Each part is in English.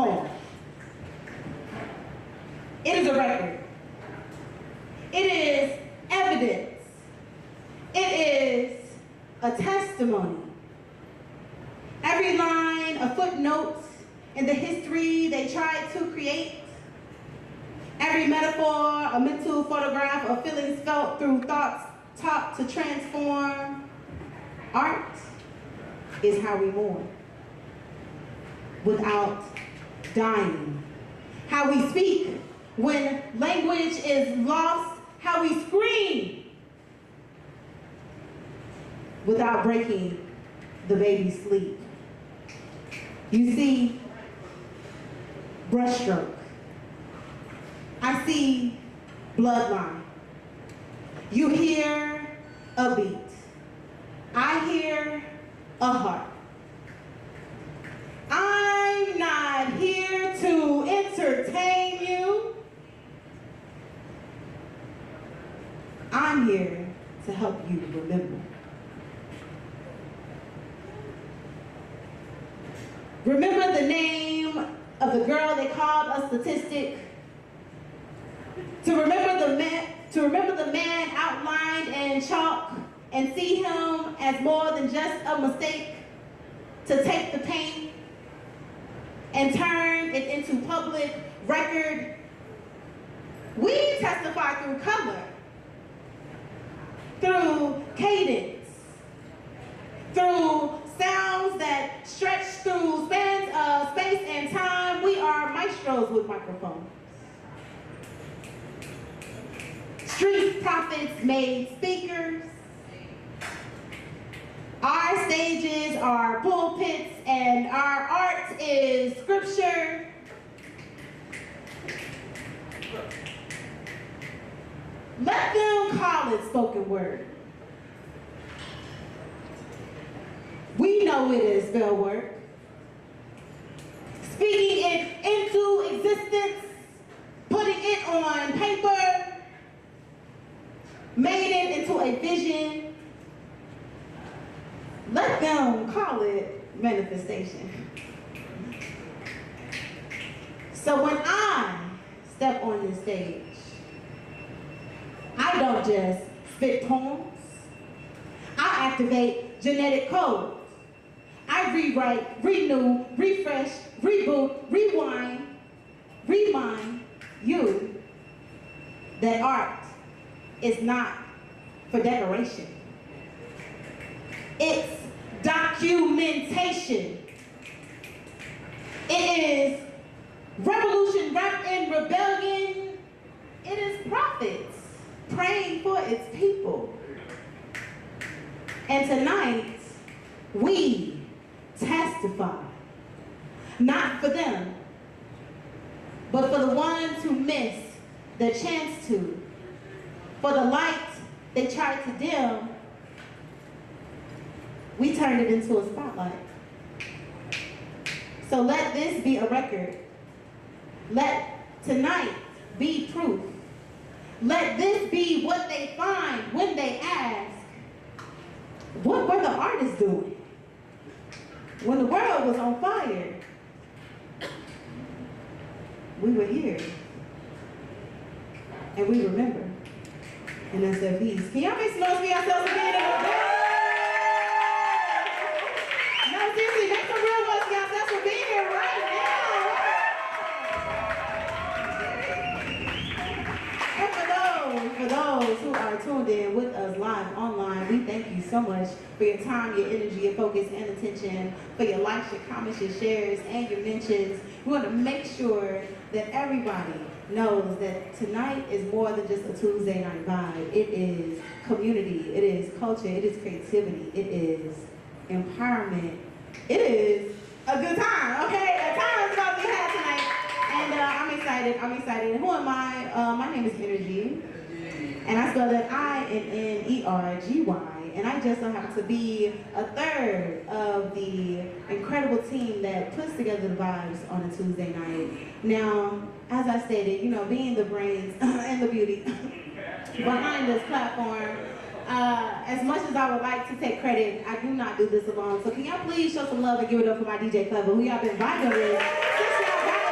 poem. It is a record. It is evidence. It is a testimony. Every line a footnote in the history they tried to create. Every metaphor a mental photograph of feelings felt through thoughts taught to transform. Art is how we mourn without dying. How we speak when language is lost. How we scream without breaking the baby's sleep. You see, brushstroke. I see bloodline. You hear a beat. I hear a heart. I'm not here to entertain you. I'm here to help you remember. Remember the name of the girl they called a statistic? To remember the man outlined in chalk and see him as more than just a mistake, to take the pain and turn it into public record. We testify through color, through cadence, through sounds that stretch through spans of space and time. We are maestros with microphones. Street prophets made speakers. Our stages are pulpits and our art is scripture. Let them call it spoken word. We know it is spell work. Speaking it into existence, putting it on paper, made it into a vision. Let them call it manifestation. So when I step on this stage, I don't just spit poems. I activate genetic codes. I rewrite, renew, refresh, reboot, rewind, remind you that art is not for decoration. It's documentation. It is revolution wrapped in rebellion. It is prophets praying for its people. And tonight, we testify, not for them, but for the ones who miss the chance to, for the light they tried to dim. We turned it into a spotlight. So let this be a record. Let tonight be proof. Let this be what they find when they ask, what were the artists doing when the world was on fire? We were here. And we remember. And that's their piece. Can y'all make some noise for yourselves again? No, seriously, make some real noise for yourselves for being here right now. And for those who are tuned in with us live online, we thank you so much for your time, your energy, your focus, and attention, for your likes, your comments, your shares, and your mentions. We want to make sure that everybody knows that tonight is more than just a Tuesday night vibe. It is community, it is culture, it is creativity, it is empowerment. It is a good time, okay? A time is about to be had tonight. And I'm excited. Who am I? My name is Energy. And I spell that I-N-N-E-R-G-Y. And I just so happen to be a third of the incredible team that puts together the vibes on a Tuesday night. Now, as I stated, you know, being the brains and the beauty behind this platform, as much as I would like to take credit, I do not do this alone. So can y'all please show some love and give it up for my DJ Clever, who y'all been vibing with since y'all got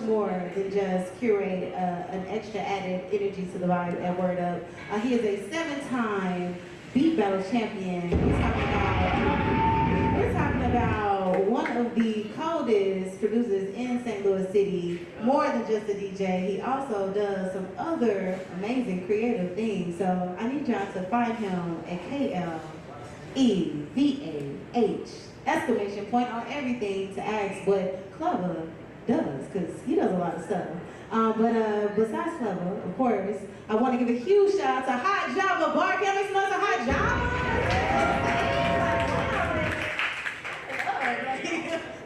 more than just curate an extra added energy to the vibe at WordUp. He is a 7-time beat battle champion. We're talking about one of the coldest producers in St. Louis City, more than just a DJ. He also does some other amazing creative things. So I need y'all to find him at KLEVAH, exclamation point on everything, to ask what Clever does, because he does a lot of stuff. But besides Clever, of course, I want to give a huge shout out to Hot Java Bar. Can I make some noise for Hot Java?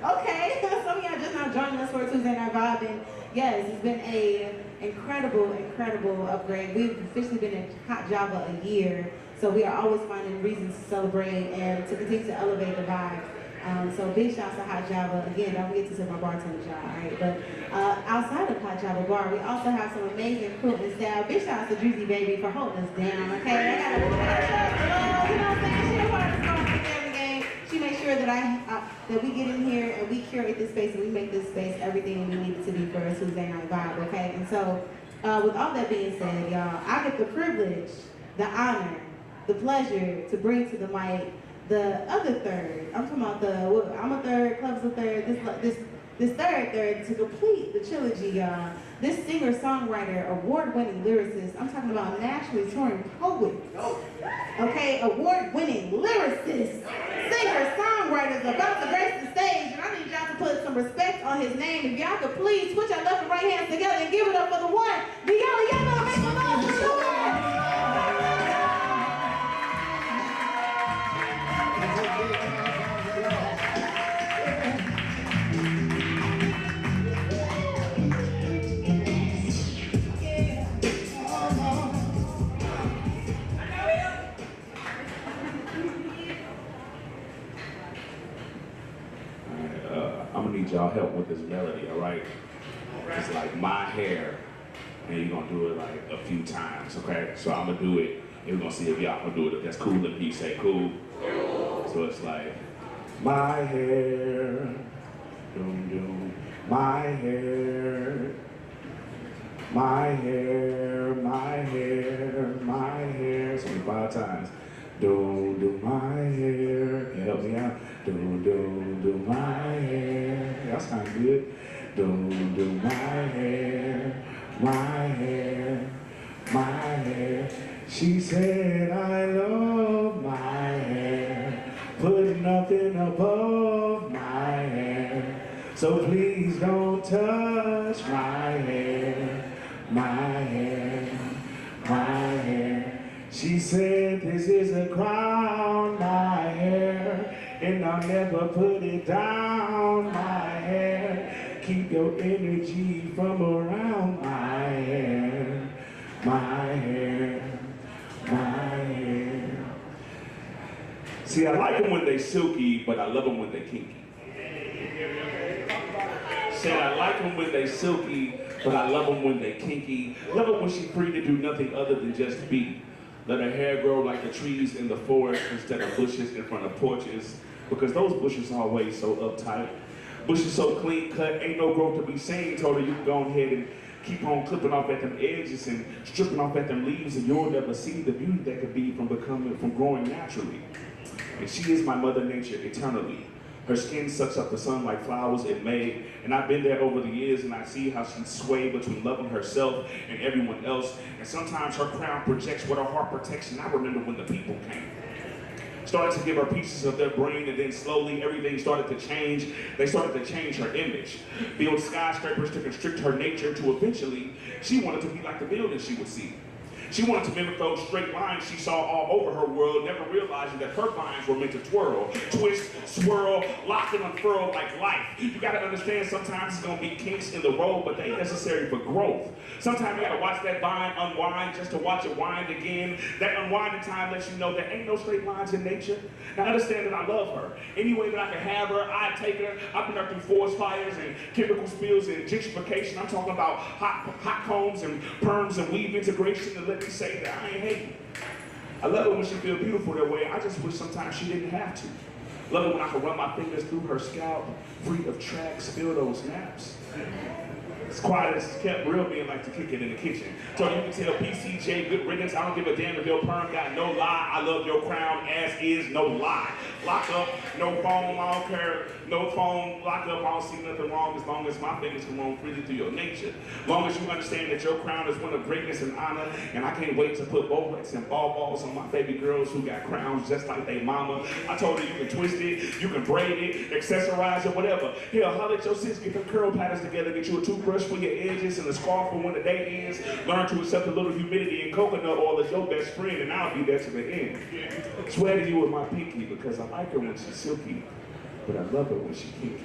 Okay, some of y'all just now joining us for Tuesday Night Vibe, and yes, it's been a incredible upgrade. We've officially been in Hot Java a year, so we are always finding reasons to celebrate and to continue to elevate the vibe. So big shouts to Hot Java. Again, don't forget to tip my bartender job, alright? But outside of Hot Java Bar, we also have some amazing crew and staff. Big shouts to Drizzy Baby for holding us down, okay? I gotta, you know what I'm saying? She a part of the family game. She makes sure that that we get in here and we curate this space and we make this space everything we need it to be for a Tuesday night vibe, okay? And so, with all that being said, y'all, I get the privilege, the honor, the pleasure to bring to the mic the other third. I'm talking about I'm a third, Clever's a third, this third to complete the trilogy, y'all. This singer-songwriter, award-winning lyricist, I'm talking about nationally touring poet. Okay, award-winning lyricist, singer-songwriter is about to grace the stage, and I need y'all to put some respect on his name. If y'all could please put your left and right hands together and give it up for the one, the yellow, make some noise for the one. I'm gonna need y'all help with this melody, all right? It's like my hair, and you're gonna do it like a few times, okay? So I'm gonna do it, and we're gonna see if y'all can do it. If that's cool, if he say cool. So it's like, my hair, doom doom, my hair, my hair, my hair, my hair. So 5 times. Do my hair. Can you help me out? Do my hair. That's kind of good. Do my hair, my hair, my hair. She said I love my hair, put nothing above my hair. So please don't touch my hair, my hair, my hair. She said, this is a crown, my hair, and I'll never put it down, my hair. Keep your energy from around my hair, my hair, my hair. See, I like them when they silky, but I love them when they kinky. Said I like them when they silky, but I love them when they kinky. Love it when she's free to do nothing other than just be. Let her hair grow like the trees in the forest instead of bushes in front of porches, because those bushes are always so uptight. Bushes so clean cut, ain't no growth to be seen. Told her you can go ahead and keep on clipping off at them edges and stripping off at them leaves, and you'll never see the beauty that could be from growing naturally. And she is my mother nature eternally. Her skin sucks up the sun like flowers in May, and I've been there over the years, and I see how she sways between loving herself and everyone else, and sometimes her crown projects what her heart protects, and I remember when the people came. Started to give her pieces of their brain, and then slowly everything started to change. They started to change her image. Build skyscrapers to constrict her nature, to eventually, she wanted to be like the buildings she would see. She wanted to mimic those straight lines she saw all over her world, never realizing that her lines were meant to twirl, twist, swirl, lock and unfurl like life. You gotta understand, sometimes it's gonna be kinks in the road, but they ain't necessary for growth. Sometimes you gotta watch that vine unwind just to watch it wind again. That unwinding time lets you know there ain't no straight lines in nature. Now understand that I love her. Any way that I can have her, I take her. I've been up through forest fires and chemical spills and gentrification. I'm talking about hot combs and perms and weave integration, and let me say that I ain't hating. I love it when she feels beautiful that way. I just wish sometimes she didn't have to. Love it when I can run my fingers through her scalp, free of tracks, feel those naps. It's quiet as it's kept, real men like to kick it in the kitchen. So you can tell PCJ, good riddance, I don't give a damn if your perm got no lie. I love your crown, as is no lie. Lock up, no phone, I don't care. No phone, lock up, I don't see nothing wrong as long as my fingers can roam freely through your nature. As long as you understand that your crown is one of greatness and honor, and I can't wait to put Bolex and balls on my baby girls who got crowns just like they mama. I told her you can twist it, you can braid it, accessorize it, whatever. Hell, holler at your sis, get them curl patterns together, get you a toothbrush for your edges and a scarf for when the day ends. Learn to accept a little humidity and coconut oil as your best friend, and I'll be there to the end. Swear to you with my pinky because I like her when she's silky, but I love her when she's kinky.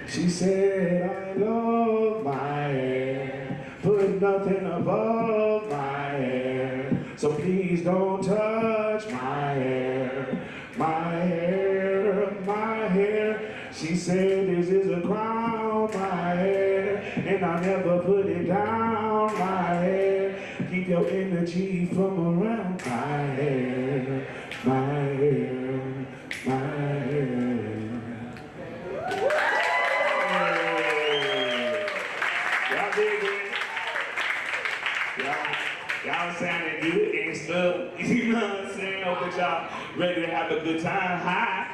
She said, I love my hair, put nothing above my hair, so please don't touch my hair, my hair, my hair. She said, this is a crown, my hair, and I never put it down, my hair. Keep your energy from around my hair, my hair, my hair. Y'all dig it? Y'all sounding good and stuff. You know what I'm saying? Hope that y'all ready to have a good time. Hi.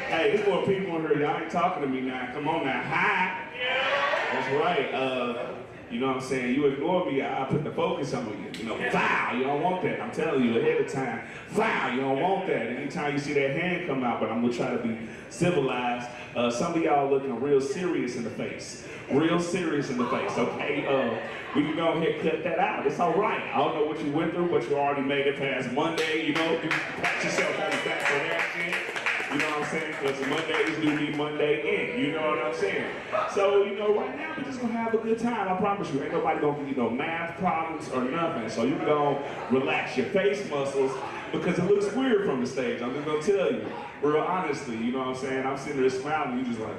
Hey, there's more people in here. Y'all ain't talking to me now. Come on now. Hi. That's right. You know what I'm saying? You ignore me, I'll put the focus on you. You know, foul, you don't want that. I'm telling you ahead of time. Foul, you don't want that. Anytime you see that hand come out, but I'm gonna try to be civilized. Some of y'all looking real serious in the face. Real serious in the face, okay? We can go ahead and cut that out. It's all right. I don't know what you went through, but you already made it past Monday, you know? You pat yourself on the back for that shit. You know what I'm saying? Because Mondays do be Monday in. You know what I'm saying? So, you know, right now we're just gonna have a good time. I promise you. Ain't nobody gonna give you no math problems or nothing. So you can go relax your face muscles because it looks weird from the stage. I'm just gonna tell you, real honestly. You know what I'm saying? I'm sitting there smiling. You just like,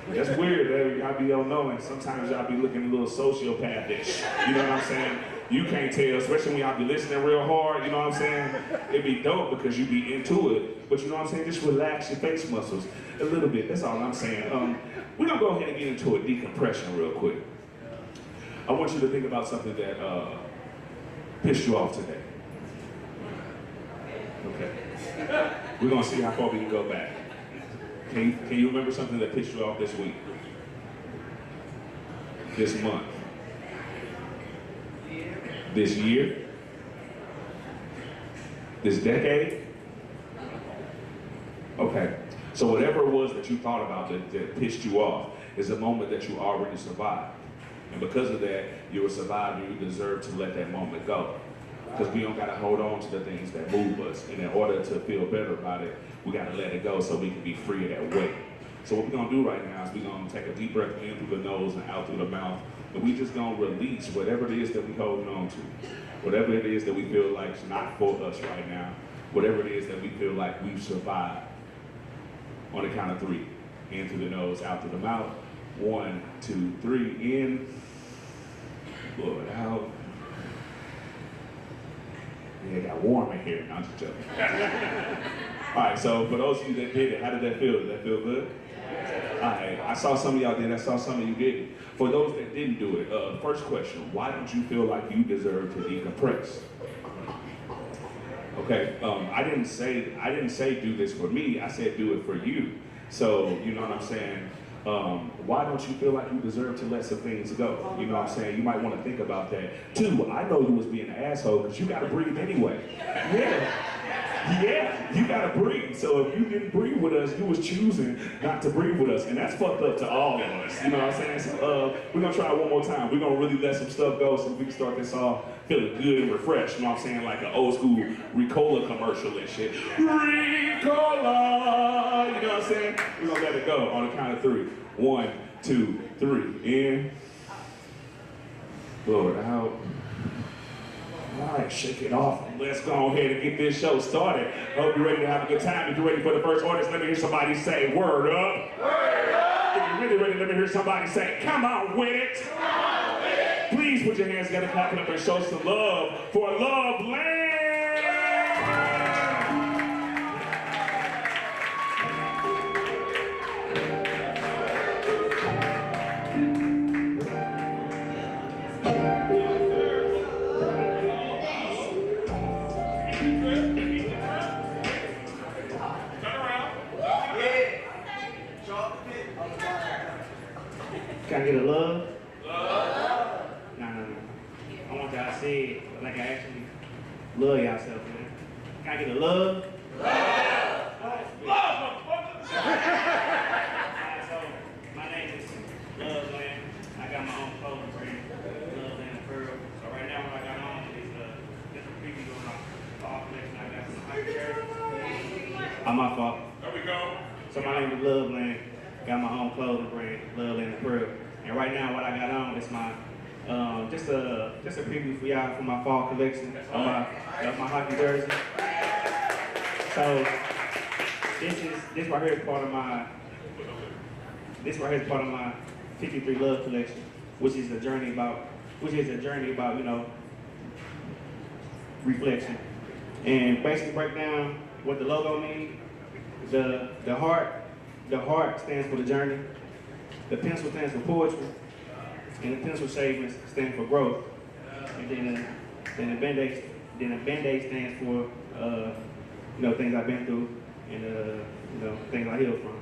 that's weird. Y'all be unknowing. Sometimes y'all be looking a little sociopath-ish. You know what I'm saying? You can't tell, especially when y'all be listening real hard, you know what I'm saying? It'd be dope because you be into it. But you know what I'm saying? Just relax your face muscles a little bit. That's all I'm saying. We're gonna go ahead and get into a decompression real quick. I want you to think about something that pissed you off today. Okay. We're gonna see how far we can go back. Can you remember something that pissed you off this week? This month? This year? This decade? Okay. So whatever it was that you thought about that pissed you off is a moment that you already survived. And because of that, you're a survivor, you deserve to let that moment go. Because we don't gotta hold on to the things that move us. And in order to feel better about it, we gotta let it go so we can be free of that weight. So what we're gonna do right now is we're gonna take a deep breath in through the nose and out through the mouth. And we just gonna release whatever it is that we're holding on to. Whatever it is that we feel like is not for us right now. Whatever it is that we feel like we've survived. On the count of 3. In through the nose, out through the mouth. 1, 2, 3, in. Blow it out. Yeah, it got warm in here. No, I'm just joking. All right, so for those of you that did it, how did that feel? Did that feel good? All right, I saw some of y'all did, I saw some of you didn't. For those that didn't do it, first question, why don't you feel like you deserve to decompress? Okay, I didn't say do this for me, I said do it for you. So, you know what I'm saying? Why don't you feel like you deserve to let some things go? You know what I'm saying? You might want to think about that. 2, I know you was being an asshole because you got to breathe anyway. Yeah, you got to breathe. So if you didn't breathe with us, you was choosing not to breathe with us. And that's fucked up to all of us. You know what I'm saying? So we're going to try it one more time. We're going to really let some stuff go so we can start this off feeling good and refreshed. You know what I'm saying? Like an old school Ricola commercial and shit. Ricola! You know what I'm saying? We're going to let it go on the count of 3. 1, 2, 3. In. Blow it out. All right, shake it off. Let's go ahead and get this show started. Hope you're ready to have a good time. If you're ready for the first artist, let me hear somebody say, word up. Word up. If you're really ready, let me hear somebody say, come on with it. Come on with it. Please put your hands together, clap it up, and show some love for Love Land. Can I get a love? Love. No. I want y'all to say it like I actually love yourself, man. Can I get a love? Love, so, my name is Love Land. I got my own clothing brand, Love Land Apparel. So right now what I got on is different preview on my fall collection. I got some hype shirts. Oh, my fault. There we go. So my name is Love Land. Got my own clothing brand, Love Land Apparel. And right now what I got on is my just a preview for y'all for my fall collection of my hockey jersey. So this right here is part of my 53 Love collection, which is a journey about you know, reflection. And basically break down what the logo means. The heart stands for the journey. The pencil stands for poetry. And the pencil shavings stand for growth. And then the Band-Aid stands for you know, things I've been through and you know, things I healed from.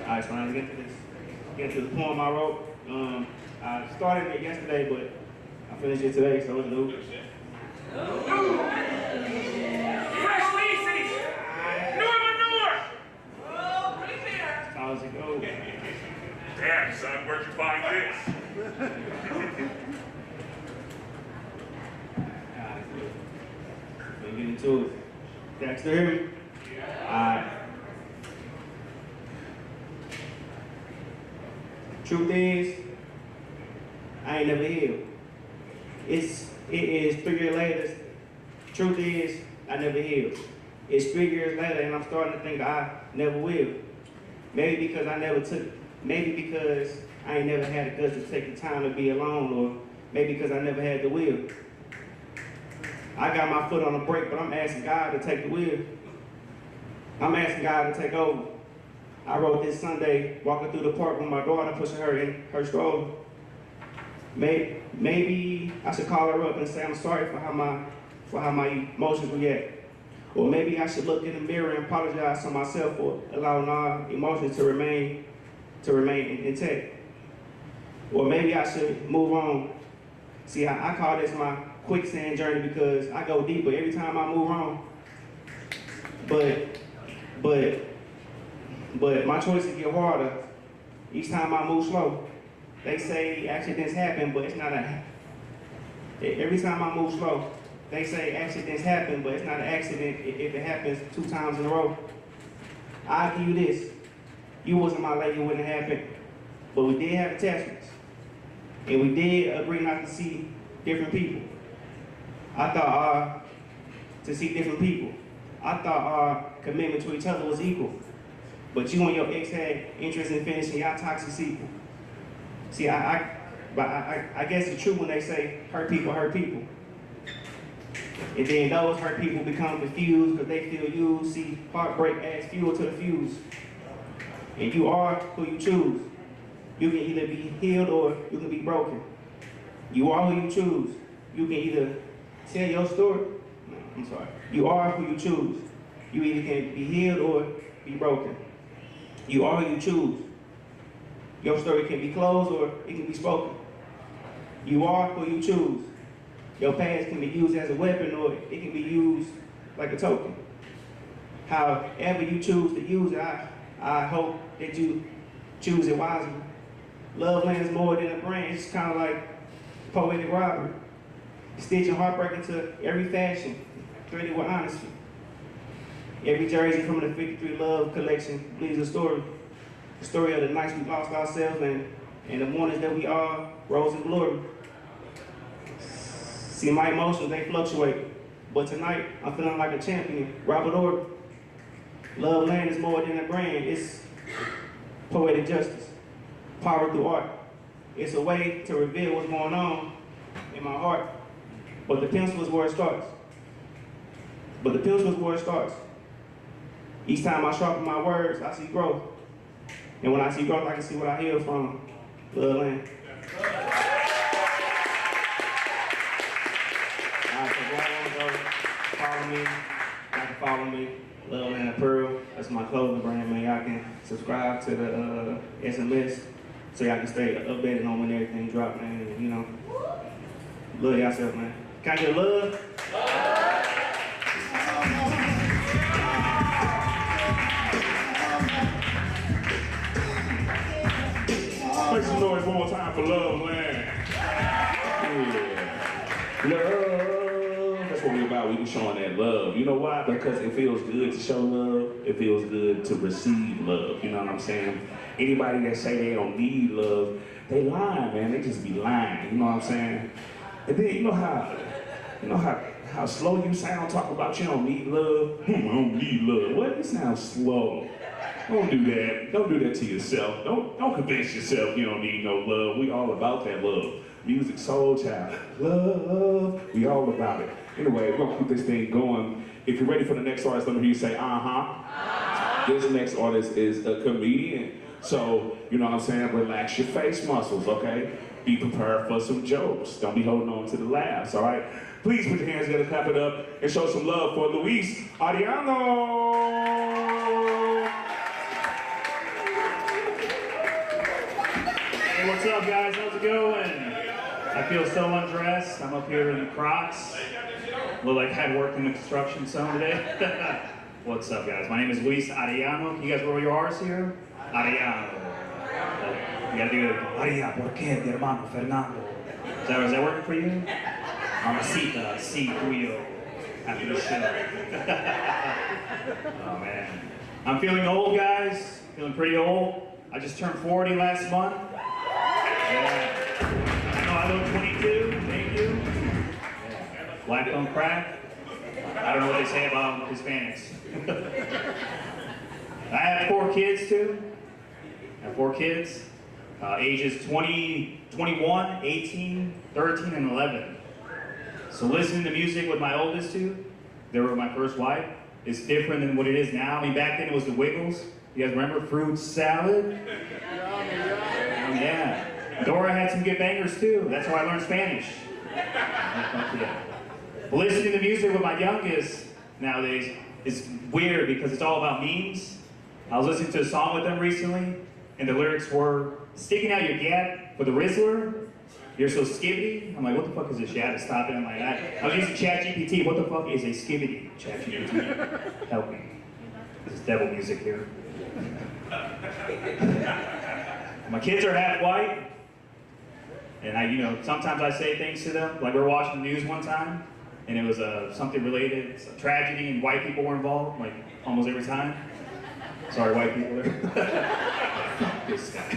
Alright, so I'm gonna get into the poem I wrote. I started it yesterday, but I finished it today, so it's new. Fresh feces! North! How's it go? Damn, son, where'd you find this? Let's get into it. Dexter, hear me? Alright. Truth is, I ain't never healed. It is 3 years later. Truth is, I never healed. It's 3 years later, and I'm starting to think I never will. Maybe because I ain't never had the guts to take the time to be alone, or maybe because I never had the will. I got my foot on the brake, but I'm asking God to take the wheel. I'm asking God to take over. I wrote this Sunday, walking through the park with my daughter, pushing her in her stroller. Maybe I should call her up and say I'm sorry for how my emotions react. Or maybe I should look in the mirror and apologize to myself for allowing our emotions to remain intact. Or maybe I should move on. See, I call this my quicksand journey because I go deeper every time I move on. But my choices get harder each time I move slow. They say accidents happen, but it's not every time I move slow, they say accidents happen, but it's not an accident if it happens 2 times in a row. I'll give you this. You wasn't my lady when it happened, but we did have attachments. And we did agree not to see different people. I thought to see different people. I thought our commitment to each other was equal. But you and your ex had interest in finishing your toxic sequel. See, I guess it's true when they say hurt people hurt people. And then those hurt people become confused because they feel used. See, heartbreak adds fuel to the fuse. And you are who you choose. You can either be healed or you can be broken. You are who you choose. You can either tell your story. No, I'm sorry. You are who you choose. You either can be healed or be broken. You are who you choose. Your story can be closed or it can be spoken. You are who you choose. Your past can be used as a weapon or it can be used like a token. However you choose to use it, I hope that you choose it wisely. Love lands more than a brand. It's kind of like poetic robbery. Stitching heartbreak into every fashion, threaded with honesty. Every jersey from the 53 Love collection leaves a story. The story of the nights we lost ourselves and the mornings that we all rose in glory. See, my emotions, they fluctuate. But tonight, I'm feeling like a champion, Robert Orton. Love land is more than a brand. It's poetic justice, power through art. It's a way to reveal what's going on in my heart. But the pencil is where it starts. Each time I sharpen my words, I see growth. And when I see growth, I can see what I healed from. Love land. Alright, so y'all wanna go follow me, y'all can follow me. Love Land Apparel. That's my clothing brand, man. Y'all can subscribe to the SMS so y'all can stay updated on when everything drop, man. And, you know, love yourself, man. Can I get a love? Make some noise one more time for love, man. Yeah. Love. That's what we're about. We showing that love. You know why? Because it feels good to show love. It feels good to receive love. You know what I'm saying? Anybody that say they don't need love, they lying, man. They just be lying. You know what I'm saying? And then you know how slow you sound talking about you don't need love. I don't need love. What? You sound slow. Don't do that. Don't do that to yourself. Don't convince yourself you don't need no love. We all about that love. Music, soul, child, love. We all about it. Anyway, we're gonna keep this thing going. If you're ready for the next artist, let me hear you say, This next artist is a comedian. So, you know what I'm saying? Relax your face muscles, okay? Be prepared for some jokes. Don't be holding on to the laughs, all right? Please put your hands together, clap it up, and show some love for Luis Ariano. Hey, what's up, guys? How's it going? I feel so undressed. I'm up here in Crocs. Look like I had worked in the construction zone today. What's up, guys? My name is Luis Ariano. Can you guys roll your R's here? Ariano. You gotta do it. Aria, ¿por qué, mi hermano Fernando? Is that working for you? Mamacita, sí, tuyo. After the show. Oh, man. I'm feeling old, guys. Feeling pretty old. I just turned 40 last month. Yeah. I know I look 22. Thank you. Yeah. Black on crack. I don't know what they say about Hispanics. I have 4 kids, too. I have 4 kids. Ages 20, 21, 18, 13, and 11. So listening to music with my oldest 2, they were my first wife, is different than what it is now. I mean, back then it was the Wiggles. You guys remember fruit salad? Yeah. Dora had some good bangers too. That's how I learned Spanish. But listening to music with my youngest nowadays is weird because it's all about memes. I was listening to a song with them recently, and the lyrics were, sticking out your gap for the Rizzler, you're so skibbity. I'm like, what the fuck is this? You had to stop it. I'm like, I was using ChatGPT. What the fuck is a skibbity? ChatGPT, help me. This is devil music here. My kids are half white, and sometimes I say things to them. Like we were watching the news one time, and it was something related, a tragedy, and white people were involved, like almost every time. Sorry, white people there. This guy.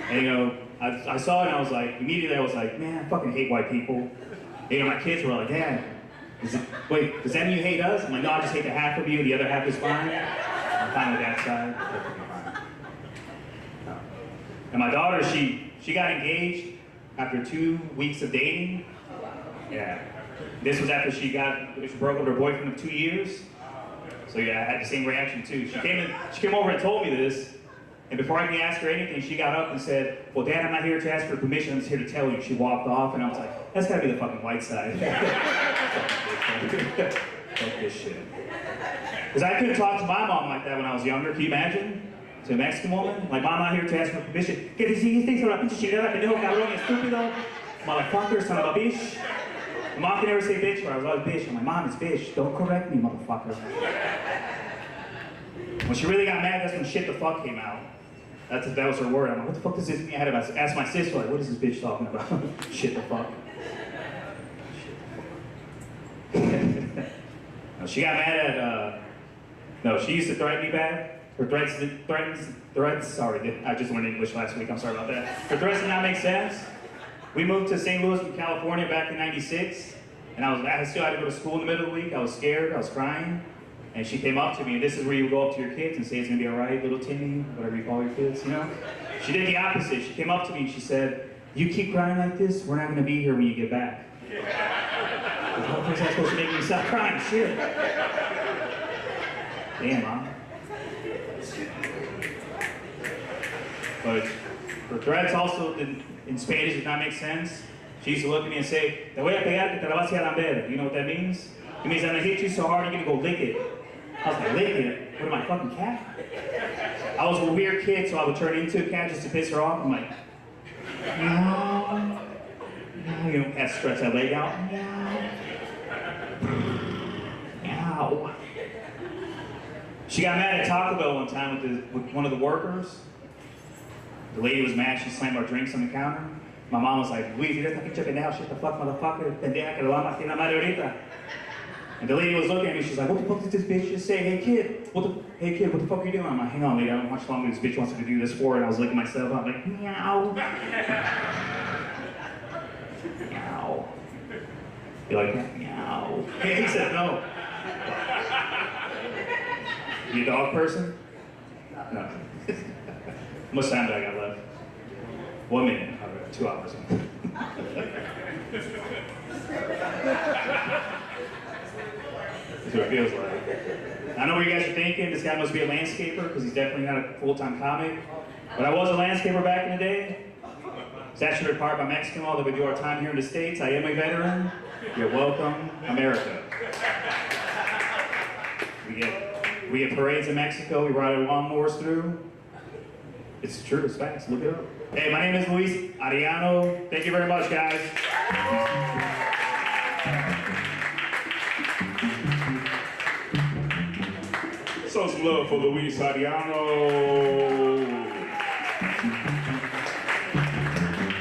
And I saw it and I was like, immediately I was like, man, I fucking hate white people. And my kids were like, Dad, wait, does that mean you hate us? I'm like, no, I just hate the half of you, the other half is fine. I'm fine with that side. And my daughter, she got engaged after 2 weeks of dating. Yeah. This was after she broke up with her boyfriend of 2 years. So yeah, I had the same reaction too. She came over and told me this, and before I can ask her anything, she got up and said, well, Dad, I'm not here to ask for permission, I'm just here to tell you. She walked off, and I was like, that's gotta be the fucking white side. Fuck this shit. Because I couldn't talk to my mom like that when I was younger, can you imagine? To a Mexican woman? Like, Mom, I'm not here to ask for permission. ¿Qué dijiste sobre la pinche chingada, pendejo, cabrón, estúpido? Motherfucker, son of a bitch. My mom can never say bitch, but I was always bitch. I'm like, Mom, it's bitch. Don't correct me, motherfucker. When she really got mad, that's when shit the fuck came out. That was her word. I'm like, what the fuck does this mean? I had to ask my sister, like, what is this bitch talking about? Shit the fuck. No, she got mad at, no, she used to threaten me bad. Her threats, sorry, I just learned English last week, I'm sorry about that. Her threats did not make sense. We moved to St. Louis from California back in '96, and I still had to go to school in the middle of the week. I was scared, I was crying, and she came up to me, and this is where you go up to your kids and say, it's gonna be all right, little Timmy, whatever you call your kids, you know? She did the opposite. She came up to me and she said, you keep crying like this, we're not gonna be here when you get back. How was that supposed to make me stop crying? Shit. Damn, Mom. But her threats also in Spanish did not make sense. She used to look at me and say, te voy a pegar que te la vas a lamber. You know what that means? It means I'm gonna hit you so hard you're gonna go lick it. I was like, lady, what am I, fucking cat? I was a weird kid, so I would turn into a cat just to piss her off. I'm like, meow. Meow. You know, cats stretch that leg out. Meow. Meow. She got mad at Taco Bell one time with one of the workers. The lady was mad, she slammed our drinks on the counter. My mom was like, Luis, you're fucking chipping out, shut the fuck, motherfucker. Pendeja que lo vamos a hacer la madre ahorita. And the lady was looking at me, she's like, what the fuck did this bitch just say? Hey kid, what the fuck are you doing? I'm like, hang on lady, I don't know how much longer this bitch wants me to do this for. And I was licking myself, I'm like, meow. Meow. You like that? Meow. He said no. You a dog person? No. How much time do I got left? 1 minute. All right, 2 hours. That's what it feels like. I know what you guys are thinking. This guy must be a landscaper because he's definitely not a full-time comic. But I was a landscaper back in the day. Statutory required by Mexican law that we do our time here in the States. I am a veteran. You're welcome, America. We get parades in Mexico. We ride our lawnmowers through. It's true, it's facts, look it up. Hey, my name is Luis Ariano. Thank you very much, guys. So some love for Luis Ariano.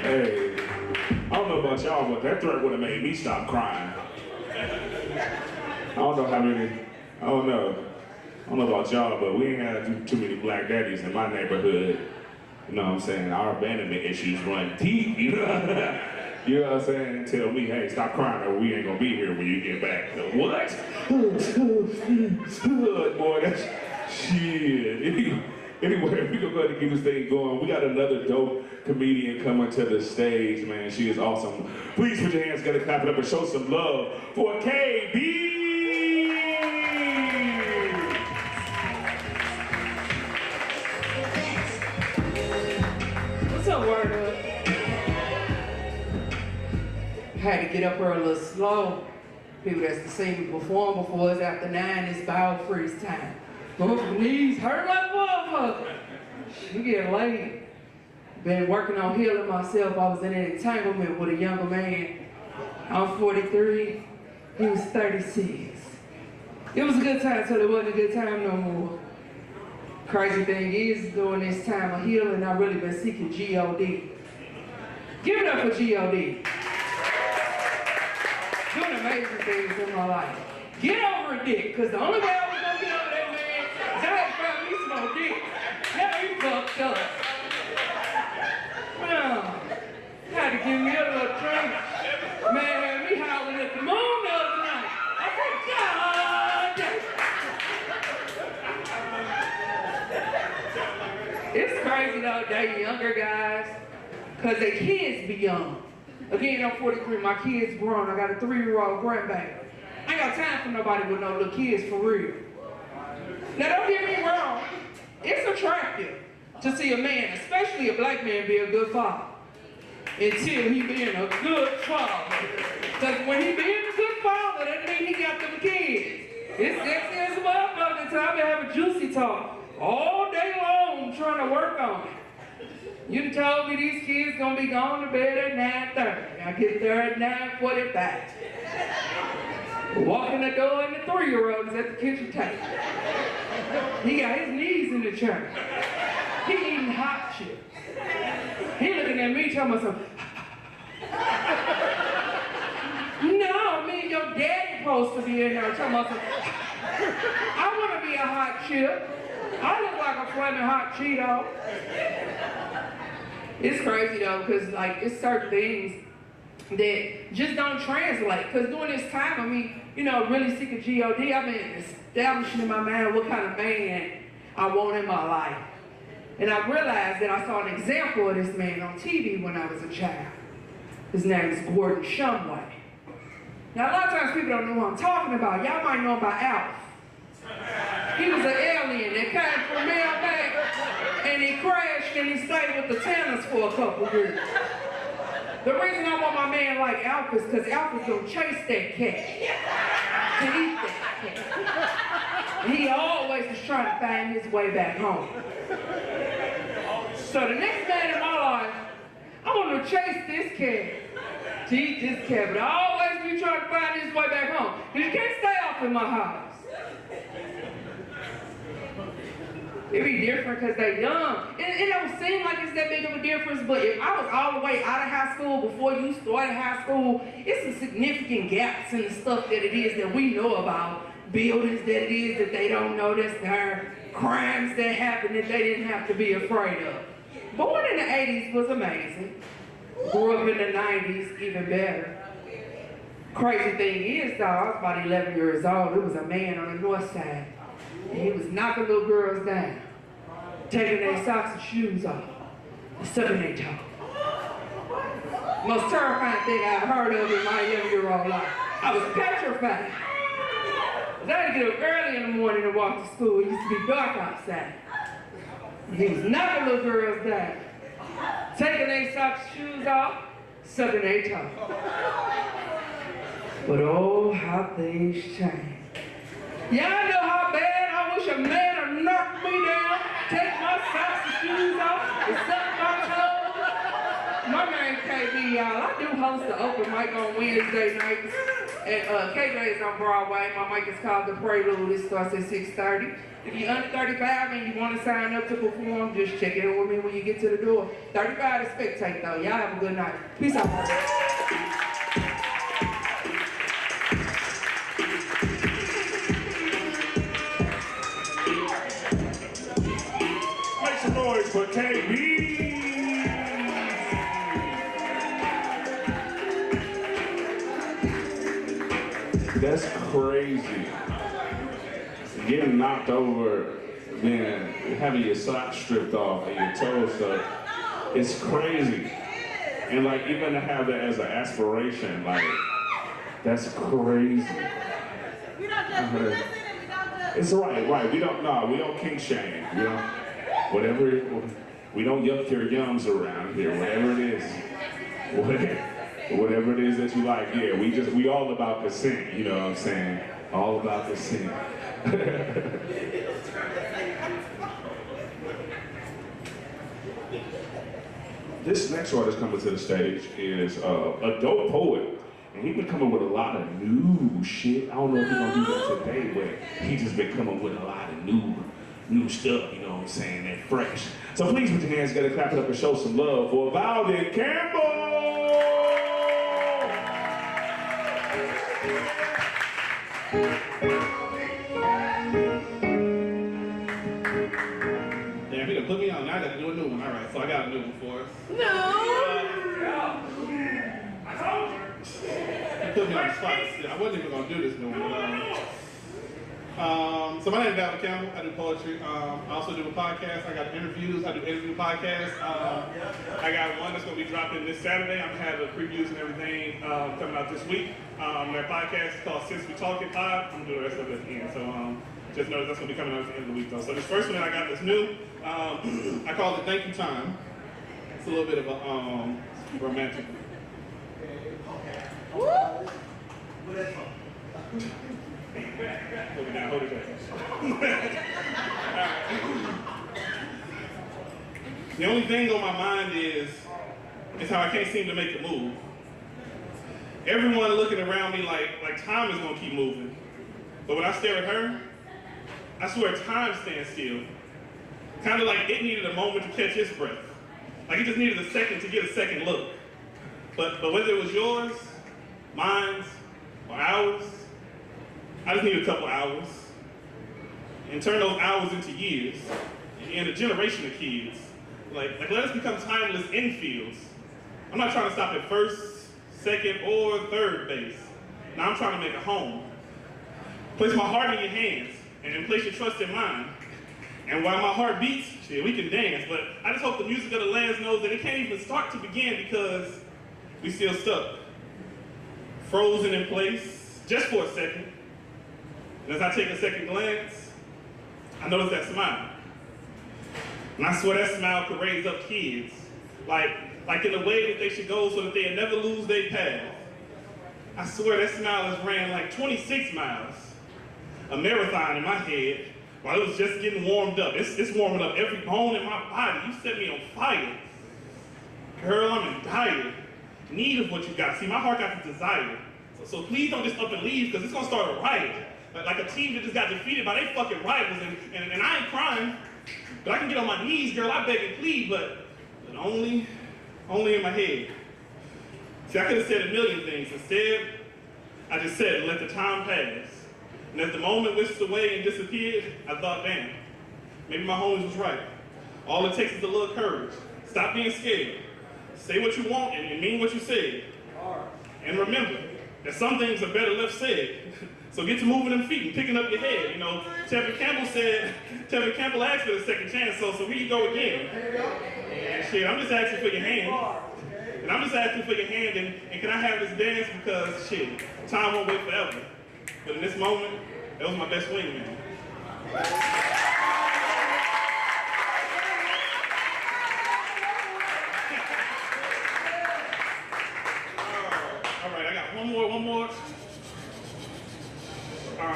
Hey, I don't know about y'all, but that threat would have made me stop crying. I don't know how many, I don't know about y'all, but we ain't had too many black daddies in my neighborhood. You know what I'm saying? Our abandonment issues run deep, you know? You know what I'm saying? And tell me, hey, stop crying or we ain't gonna be here when you get back. So, what? Boy, that's shit. Anyway, we gonna go ahead and keep this thing going. We got another dope comedian coming to the stage, man. She is awesome. Please put your hands together, clap it up, and show some love for KB. What's up, WordUp? Had to get up here a little slow. People that's seen me perform before, it's after 9, it's bowel freeze time. My knees hurt like a motherfucker. You get late. Been working on healing myself. I was in an entanglement with a younger man. I'm 43, he was 36. It was a good time till it wasn't a good time no more. Crazy thing is, during this time of healing, I've really been seeking G.O.D. Give it up for G.O.D. Doing amazing things in my life. Get over a dick, because the only way I was going to get over that man is I had to find me some more dick. Now he fucked up. Well, had to give me a little drink. Man had me howling at the moon the other night. I said, God. It's crazy though, dating younger guys, because their kids be young. Again, I'm 43, my kid's grown. I got a 3-year-old grandbaby. I ain't got time for nobody with no little kids for real. Now don't get me wrong, it's attractive to see a man, especially a black man, be a good father. Until he being a good father. Because when he being a good father, that means he got them kids. It's sexy as a motherfucker. Time to have a juicy talk all day long trying to work on it. You done told me these kids gonna be going to bed at 9:30. I get there at 9:45. Walk in the door and the 3-year-old is at the kitchen table. He got his knees in the chair. He eating hot chips. He looking at me talking about something. No, me and your daddy supposed to be in there talking about something. I want to be a hot chip. I look like a flaming hot Cheeto. It's crazy though, because like it's certain things that just don't translate. Because during this time, I mean, you know, really seeking G.O.D., I've been establishing in my mind what kind of man I want in my life. And I realized that I saw an example of this man on TV when I was a child. His name is Gordon Shumway. Now a lot of times people don't know what I'm talking about. Y'all might know about Alf. He was an alien that came from mailbag and he crashed and he stayed with the Tanners for a couple years. The reason I want my man like Alf is because Alf is gonna chase that cat and eat that. cat. And he always was trying to find his way back home. So the next man in my life, I want to chase this cat. To eat this cat, but I always be trying to find his way back home. Because you can't stay off in my house. It be different because they young. It don't seem like it's that big of a difference, but if I was all the way out of high school before you started high school, it's some significant gaps in the stuff that it is that we know about. Buildings that it is that they don't know that's there. Crimes that happen that they didn't have to be afraid of. Born in the 80s was amazing. Grew up in the 90s, even better. Crazy thing is, though, I was about 11 years old. There was a man on the north side. And he was knocking little girls down, taking their socks and shoes off, and sucking their toe. Most terrifying thing I've heard of in my young-year-old life. I was petrified. I had to get up early in the morning and walk to school. It used to be dark outside. And he was knocking little girls down, taking their socks and shoes off, sucking their toe. But oh, how things change. Y'all know how bad I wish a man would knock me down, take my socks and shoes off, and suck my toes. My name KB, y'all. I do host the open mic on Wednesday nights. And KJ is on Broadway. My mic is called The Prelude. It starts at 6:30. If you're under 35 and you want to sign up to perform, just check in with me when you get to the door. 35 to spectate, though. Y'all have a good night. Peace out. Noise for KB. That's crazy. Getting knocked over, man, having your socks stripped off and your toes sucked, it's crazy. And like even to have that as an aspiration, like that's crazy. We don't just listen and we don't just. It's right. We don't kink shame. You know, whatever. We don't yuck your yums around here. Whatever it is, whatever it is that you like. Yeah, we all about consent. You know what I'm saying? All about consent. This next artist coming to the stage is a dope poet. And he's been coming with a lot of new shit. I don't know if he's gonna do that today, but he just been coming with a lot of new stuff, you know what I'm saying, and fresh. So please put your hands together, clap it up, and show some love for Valden Campbell! Damn, he done put me on. Now I got to do a new one. All right, so I got a new one for us. No! I told you. He put me on the spot. I wasn't even going to do this new one. So my name is Valden Campbell. I do poetry. I also do a podcast. I got interviews. I do interview podcasts. I got one that's going to be dropping this Saturday. I'm going to have the previews and everything coming out this week. My podcast is called Since We Talking Pod. I'm going to do the rest of it at the end. So just know that's going to be coming out at the end of the week, though. So this first one that I got that's new, I call it Thank You Time. It's a little bit of a romantic. Hold it down, hold it down. The only thing on my mind is how I can't seem to make a move. Everyone looking around me like time is gonna keep moving. But when I stare at her, I swear time stands still. Kind of like it needed a moment to catch its breath. Like it just needed a second to get a second look. But whether it was yours, mine's, or ours, I just need a couple hours. And turn those hours into years. And a generation of kids. Like let us become timeless infields. I'm not trying to stop at first, second, or third base. Now I'm trying to make a home. Place my heart in your hands, and then place your trust in mine. And while my heart beats, shit, we can dance, but I just hope the music of the lands knows that it can't even start to begin because we still stuck. Frozen in place, just for a second. And as I take a second glance, I notice that smile. And I swear that smile could raise up kids. Like in the way that they should go so that they never lose their path. I swear that smile has ran like 26 miles. a marathon in my head while it was just getting warmed up. It's warming up every bone in my body. You set me on fire. Girl, I'm in dire need of what you got. See, my heart got the desire. So please don't just up and leave, because it's going to start a riot. Like a team that just got defeated by their fucking rivals, and I ain't crying. But I can get on my knees, girl, I beg and plead, but only in my head. See, I could have said a million things. Instead, I just said, let the time pass. And as the moment whisked away and disappeared, I thought, damn, maybe my homies was right. All it takes is a little courage. Stop being scared. Say what you want and mean what you said. And remember that some things are better left said. So get to moving them feet and picking up your head. You know, Tevin Campbell asked for the second chance, so here you go again. And shit, I'm just asking for your hand. And I'm just asking for your hand, and can I have this dance? Because shit, time won't wait forever. But in this moment, that was my best wingman. All right, I got one more. I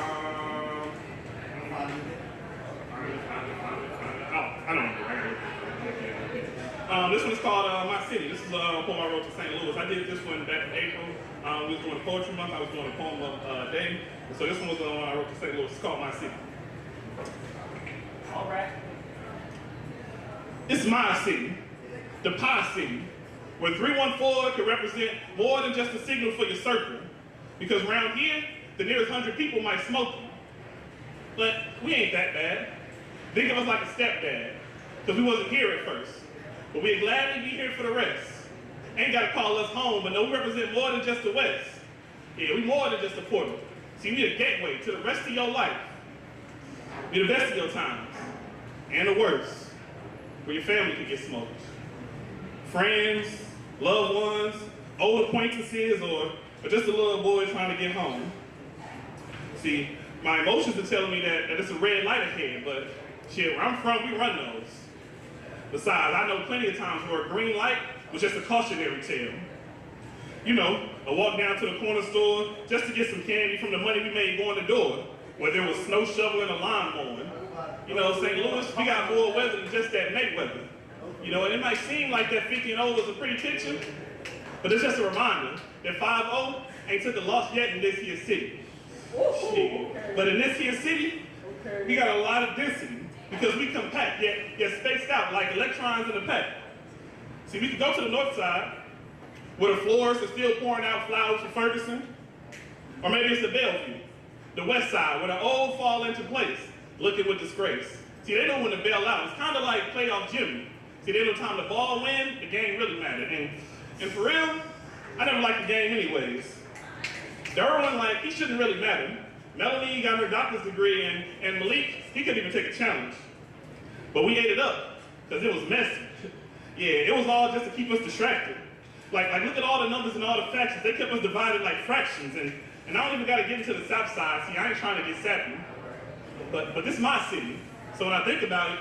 don't know. This one is called My City. This is a poem I wrote to St. Louis. I did this one back in April. We was doing Poetry Month. I was doing a poem of day. So this one was the one I wrote to St. Louis. It's called My City. All right. It's my city, the Pie City, where 314 could represent more than just a signal for your circle. Because around here, the nearest 100 people might smoke you. But we ain't that bad. Think of us like a stepdad, because we wasn't here at first. But we'd gladly be here for the rest. Ain't gotta call us home, but no, we represent more than just the West. Yeah, we more than just a portal. See, we a gateway to the rest of your life. We the best of your times, and the worst, where your family could get smoked. Friends, loved ones, old acquaintances, or just a little boy trying to get home. See, my emotions are telling me that it's a red light ahead, but shit, where I'm from, we run those. Besides, I know plenty of times where a green light was just a cautionary tale. You know, a walk down to the corner store just to get some candy from the money we made going the door, where there was snow shoveling a lawn mowing. You know, St. Louis, we got more weather than just that May weather. You know, and it might seem like that 50-0 was a pretty picture, but it's just a reminder that 5-0 ain't took a loss yet in this here city. Shit. But in this here city, we got a lot of density because we compact, yet spaced out like electrons in a pack. See, we could go to the north side, where the florists are still pouring out flowers for Ferguson, or maybe it's the Bellevue, the west side, where the old fall into place, looking with disgrace. See, they know when to bail out. It's kind of like playoff Jimmy. See, they know time the ball win, the game really mattered. And for real, I never liked the game anyways. Derwin, like, he shouldn't really matter. Melanie got her doctor's degree, and Malik, he couldn't even take a challenge. But we ate it up, because it was messy. Yeah, it was all just to keep us distracted. Like look at all the numbers and all the factions. They kept us divided like fractions, and I don't even gotta get into the south side. See, I ain't trying to get sappy. But this is my city, so when I think about it,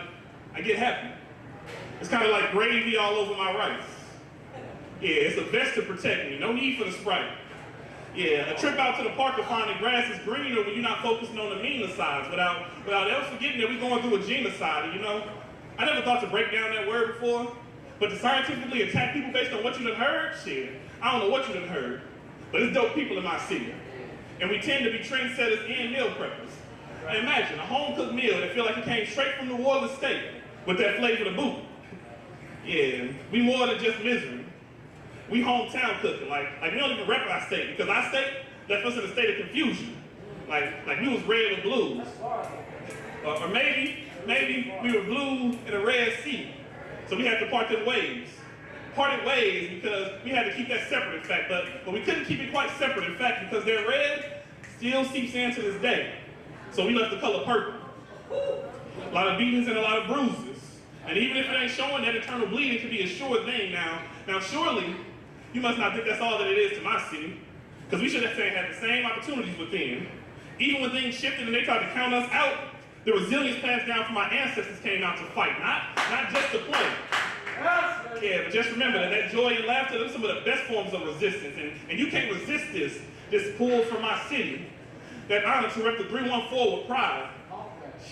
I get happy. It's kind of like gravy all over my rice. Yeah, it's a vest to protect me, no need for the Sprite. Yeah, a trip out to the park to find the grass is greener when you're not focusing on the meaner sides, without ever forgetting that we're going through a genocide, you know? I never thought to break down that word before, but to scientifically attack people based on what you done heard, shit, I don't know what you done heard, but it's dope people in my city. And we tend to be trendsetters and meal preppers. And imagine a home-cooked meal that feel like it came straight from New Orleans steak with that flavor to boot. Yeah, we more than just misery. We hometown cooking, like we don't even rep our state, because our state left us in a state of confusion. Like we was red with blues. Or maybe we were blue in a red sea. So we had to part them ways. Parted ways because we had to keep that separate, in fact, but we couldn't keep it quite separate, in fact, because their red still seeps in to this day. So we left the color purple. A lot of beatings and a lot of bruises. And even if it ain't showing, that internal bleeding can be a sure thing now. Now surely, you must not think that's all that it is to my city, because we should have had the same opportunities within. Even when things shifted and they tried to count us out, the resilience passed down from our ancestors came out to fight, not just to play. Yeah, but just remember that joy and laughter, those are some of the best forms of resistance, and you can't resist this pull from my city. that honor to rep the 314 with pride.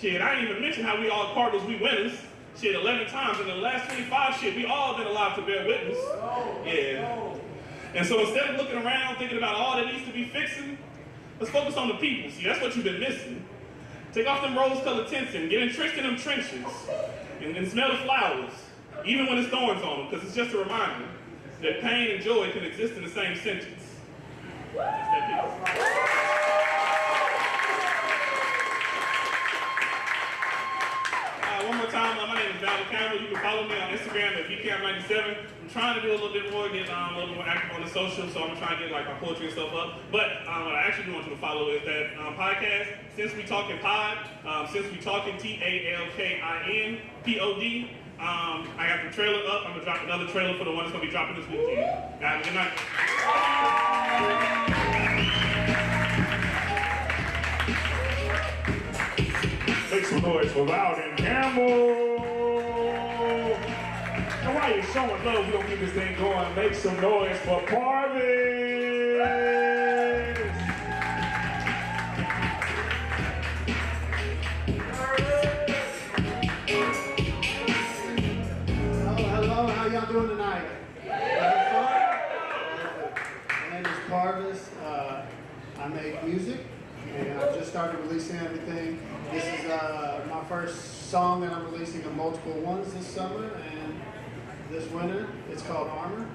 Shit, I ain't even mention how we all Cardinals, we winners. Shit, 11 times in the last 25, shit, we all been alive to bear witness. Yeah. And so instead of looking around thinking about all that needs to be fixing, let's focus on the people. See, that's what you've been missing. Take off them rose-colored tints and get entrenched in them trenches and smell the flowers, even when it's thorns on them, because it's just a reminder that pain and joy can exist in the same sentence. That's that piece. One more time, my name is Valerie Campbell. You can follow me on Instagram at VCam97. I'm trying to do a little bit more, get a little more active on the social, so I'm trying to get like my poetry and stuff up. But what I actually do want you to follow is that podcast, Since We Talking Pod, Since We Talking TALKINPOD. I got the trailer up. I'm gonna drop another trailer for the one that's gonna be dropping this weekend. Have a good night. Make some noise for Loudon Campbell. And while you're showing love, we're gonna keep this thing going. Make some noise for Parvis. Hello, how y'all doing tonight? Having fun? My name is Parvis. I make music, and I've just started releasing everything. This is my first song that I'm releasing of multiple ones this summer and this winter. It's called Armor.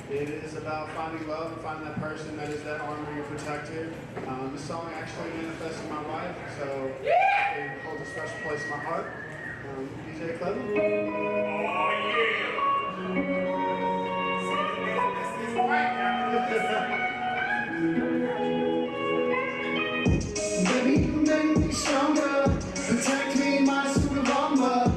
It is about finding love and finding that person that is that armor, your protector. This song actually manifested my life, so it holds a special place in my heart. DJ Clever. Baby, you make me stronger. Protect me, my suit of armor.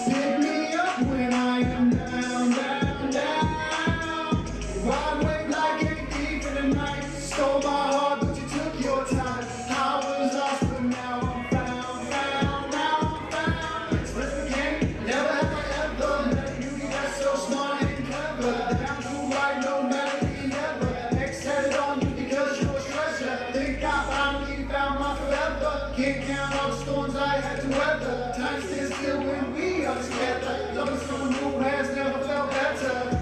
Pick me up when I am down, down, down. Ride wave like a thief in the night. Stole my heart, but you took your time. I was lost, but now I'm found, found, now I'm found. Split the game, never have I ever met a beauty that's so smart and clever. Down to right, no matter the never. Excited on you because you're a treasure. Think I finally found my forever. Can't count all the storms I had to weather. Time stands still when we are together. Loving someone who has never felt better.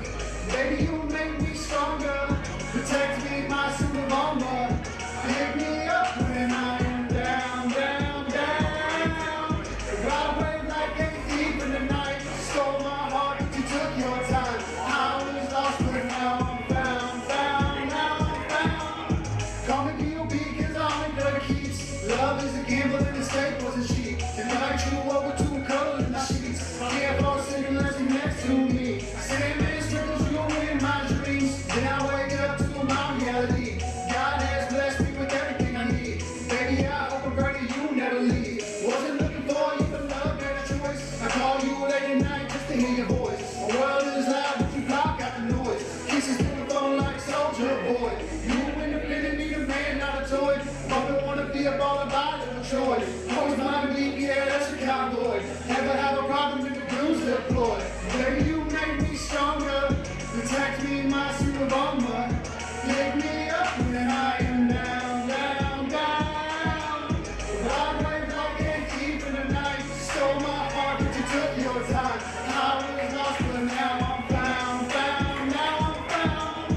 Baby, you make me stronger. Protect me, my suit of armor. Pick me up when I am down, down, down. Ride away like a thief in the night. Stole my heart, but you took your time. I was lost, but now I'm found, found, now I'm found. Call me B.O.B. cause I'm in the keeps. Love is a gamble and the stake wasn't cheap. Tonight you over two colors in the sheets. Can't fall asleep unless you're next to me. Same man circles you in my dreams. Then I wake up to my reality. God has blessed me with everything I need. Baby, I hope I'm ready, you never leave. Wasn't looking for you, but love made a choice. I call you late at night just to hear your voice. My world is loud, but you block out the noise. Kisses through the phone like Soldier Boy. You independent, need a man, not a toy. Probably wanna be a baller by little Troy. Always mind me, yeah, that's a cowboy. Never have a problem if the crews deployed. Baby, you make me stronger. Protect me, my suit of armor. Pick me up when I am down, down, down. Ride wave like a thief in the night. Stole my heart, but you took your time. I was lost, but now I'm found, found, now I'm found.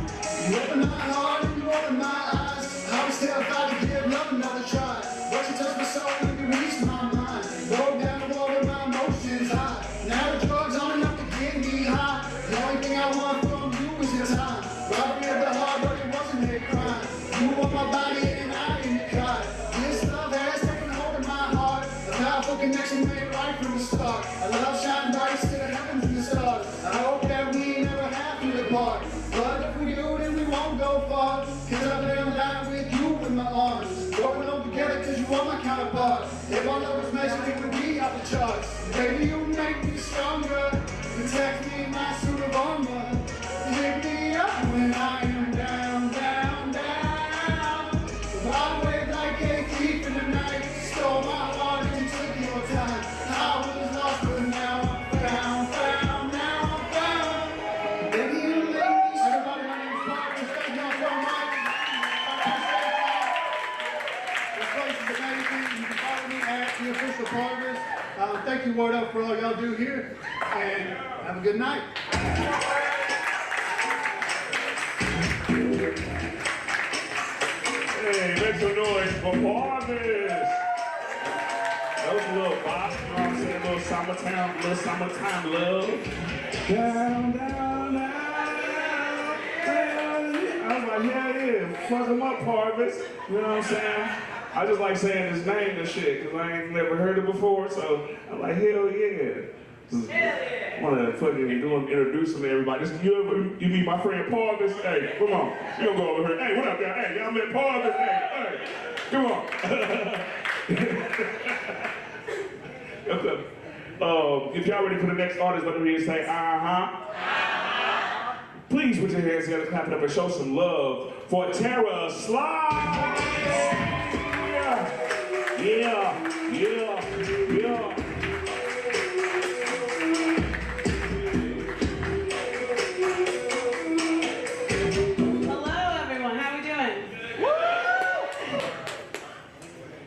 You open my heart and you open my eyes. I was terrified to give love another try. But you touched my soul and you reached my mind. Broke down the wall with my emotions high. Now the drugs aren't enough to get me high. The only thing I want from you is your time. Robbery of the heart, but it wasn't a crime. You want my body and I in your car. This love has taken hold of my heart. A powerful connection made right from the start. A love shine bright to the heavens and the stars. I hope that we never have to depart. But if we do, then we won't go far. Cause I live life with you in my arms. Growing up together cause you are my counterpart. If our love was measured, it would be off the charts. Baby, you make me stronger. Protect me, my suit of armor. Pick me up when I am down, down, down. Ride wave like a thief in the night. Stole my heart and you took your time. I was lost, but now I'm found, found, now I'm found. Baby, you make me everybody, my name is Parvis. Thank y'all so much. Let's play thank you, WordUp, for all y'all do here, and have a good night. Hey, make some noise for Marvis. That was a little bop, you know what I'm saying? A little summertime love. Down, down, down. I was like, yeah, yeah, fuck him up, Parvis. You know what I'm saying? I just like saying his name and shit, because I ain't never heard it before, so I'm like, hell yeah. I want to fucking introduce him to everybody. You meet my friend Parvis? Hey, come on. You don't go over here. Hey, what up, y'all? Hey, y'all met Parvis? Hey, come on. If y'all ready for the next artist, let me hear you say, Please put your hands together, clap it up, and show some love for Tara Slide. Yeah, yeah, yeah. Hello, everyone. How we doing?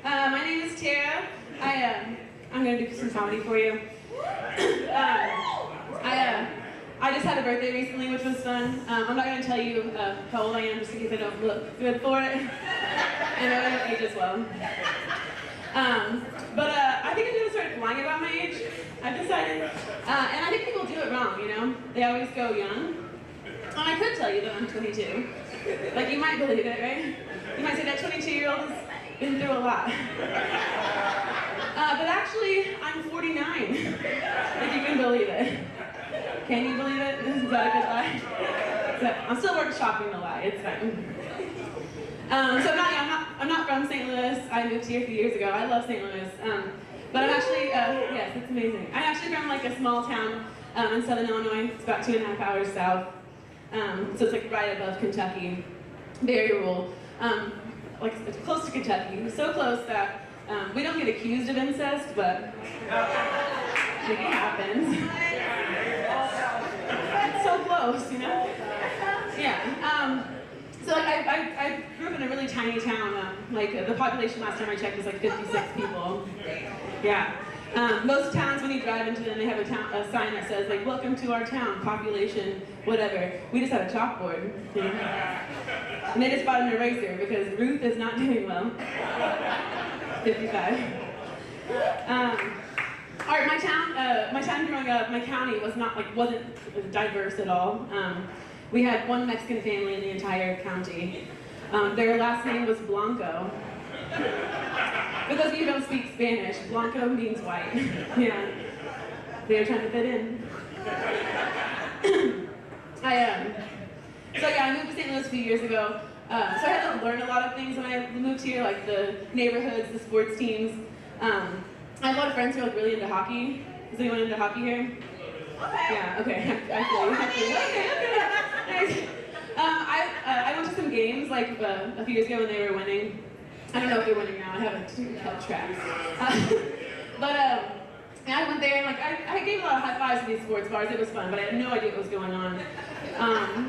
My name is Tara. I'm gonna do some comedy for you. I just had a birthday recently, which was fun. I'm not gonna tell you how old I am, just in case I don't look good for it. And I don't age as well. But I think I'm gonna start lying about my age. I've decided, and I think people do it wrong. You know, they always go young. And I could tell you that I'm 22. Like, you might believe it, right? You might say that 22-year-old has been through a lot. But actually, I'm 49, if you can believe it. Can you believe it? Is that a good lie? So, I'm still workshopping the lie, it's fine. So I'm not from St. Louis. I moved here a few years ago. I love St. Louis. But I'm actually, yes, it's amazing. I'm actually from like a small town in southern Illinois. It's about 2.5 hours south. So it's like right above Kentucky. Very rural. Like it's close to Kentucky. So close that we don't get accused of incest, but it happens. It's so close, you know? Yeah. So like I grew up in a really tiny town. The population last time I checked was like 56 people. Yeah. Most towns, when you drive into them, they have a sign that says like, "Welcome to our town, population, whatever." We just had a chalkboard, you know? And they just bought an eraser because Ruth is not doing well. 55. All right, my town growing up, my county wasn't diverse at all. We had one Mexican family in the entire county. Their last name was Blanco. For those of you who don't speak Spanish, Blanco means white. Yeah, they were trying to fit in. I moved to St. Louis a few years ago. So I had to learn a lot of things when I moved here, like the neighborhoods, the sports teams. I have a lot of friends who are like really into hockey. Is anyone into hockey here? Yeah, okay. I feel you. Okay. Nice. I went to some games like a few years ago when they were winning. I don't know if they're winning now. I haven't kept track. I went there and like I gave a lot of high fives to these sports bars. It was fun, but I had no idea what was going on.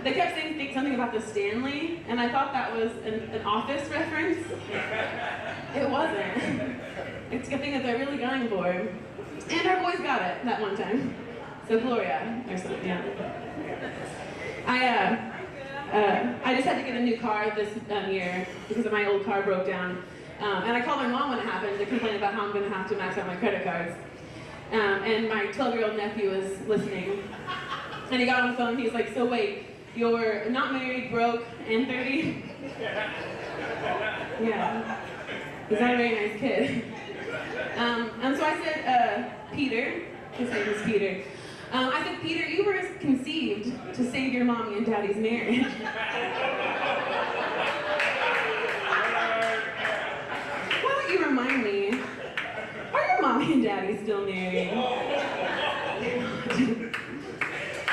They kept saying something about the Stanley, and I thought that was an Office reference. It wasn't. It's a good thing that they're really going for it. And our boys got it that one time. So Gloria, or something, yeah. I just had to get a new car this year because my old car broke down. And I called my mom when it happened to complain about how I'm going to have to max out my credit cards. And my 12-year-old nephew was listening. And he got on the phone and he was like, "So wait, you're not married, broke, and 30? Yeah. He's not a very nice kid." And so I said, Peter, his name is Peter. I said, "Peter, you were conceived to save your mommy and daddy's marriage." Why don't you remind me, are your mommy and daddy still married?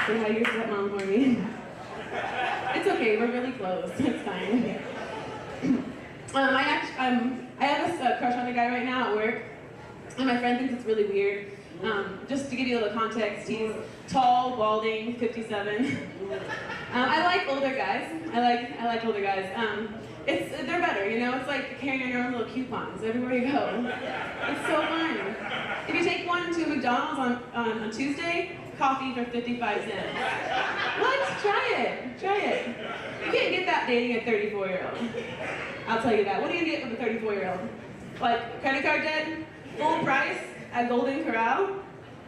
Say hi to your stepmom for me. It's okay, we're really close, it's fine. I have a crush on a guy right now at work, and my friend thinks it's really weird. Just to give you a little context, he's tall, balding, 57. I like older guys. I like older guys. they're better, you know? It's like carrying your own little coupons everywhere you go. It's so fun. If you take one to McDonald's on Tuesday, coffee for 55 cents. What? Try it. Try it. You can't get that dating a 34-year-old. I'll tell you that. What do you get with a 34-year-old? Like credit card debt? Full price at Golden Corral?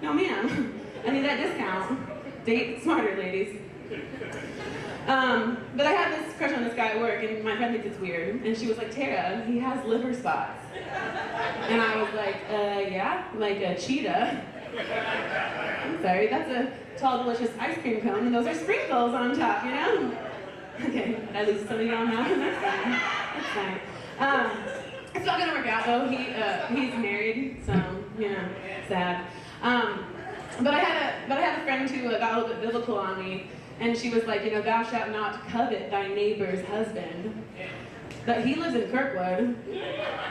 No, ma'am. I need that discount. Date smarter, ladies. But I had this crush on this guy at work, and my friend thinks it's weird. And she was like, Tara, he has liver spots. And I was like, yeah? Like a cheetah? I'm sorry, that's a tall, delicious ice cream cone, and those are sprinkles on top, you know? Okay, at least some of y'all know. That's fine. That's fine. It's not gonna work out though. He's married, so you know, sad. But I had a friend who got a little bit biblical on me, and she was like, you know, thou shalt not covet thy neighbor's husband. But he lives in Kirkwood.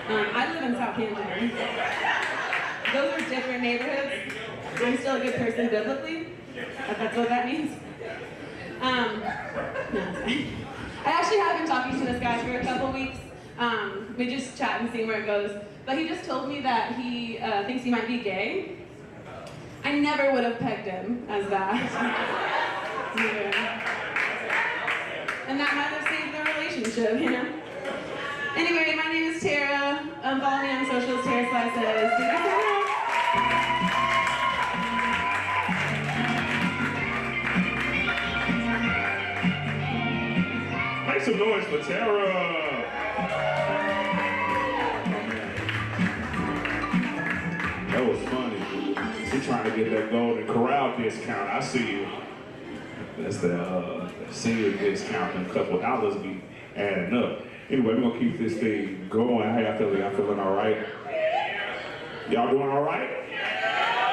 I live in Southampton. Those are different neighborhoods. I'm still a good person biblically, if that's what that means. No, it's fine. I actually have been talking to this guy for a couple weeks. We just chat and see where it goes. But he just told me that he thinks he might be gay. I never would have pegged him as that. Never. And that might have saved the relationship, you know? Anyway, my name is Tara. Follow me on socials, Tara Slices. Make some noise for Tara. That was funny. You're trying to get that Golden Corral discount. I see you. That's the senior discount, and a couple dollars be adding up. Anyway, we're gonna keep this thing going. How y'all feeling? Y'all feeling all right? Y'all doing all right?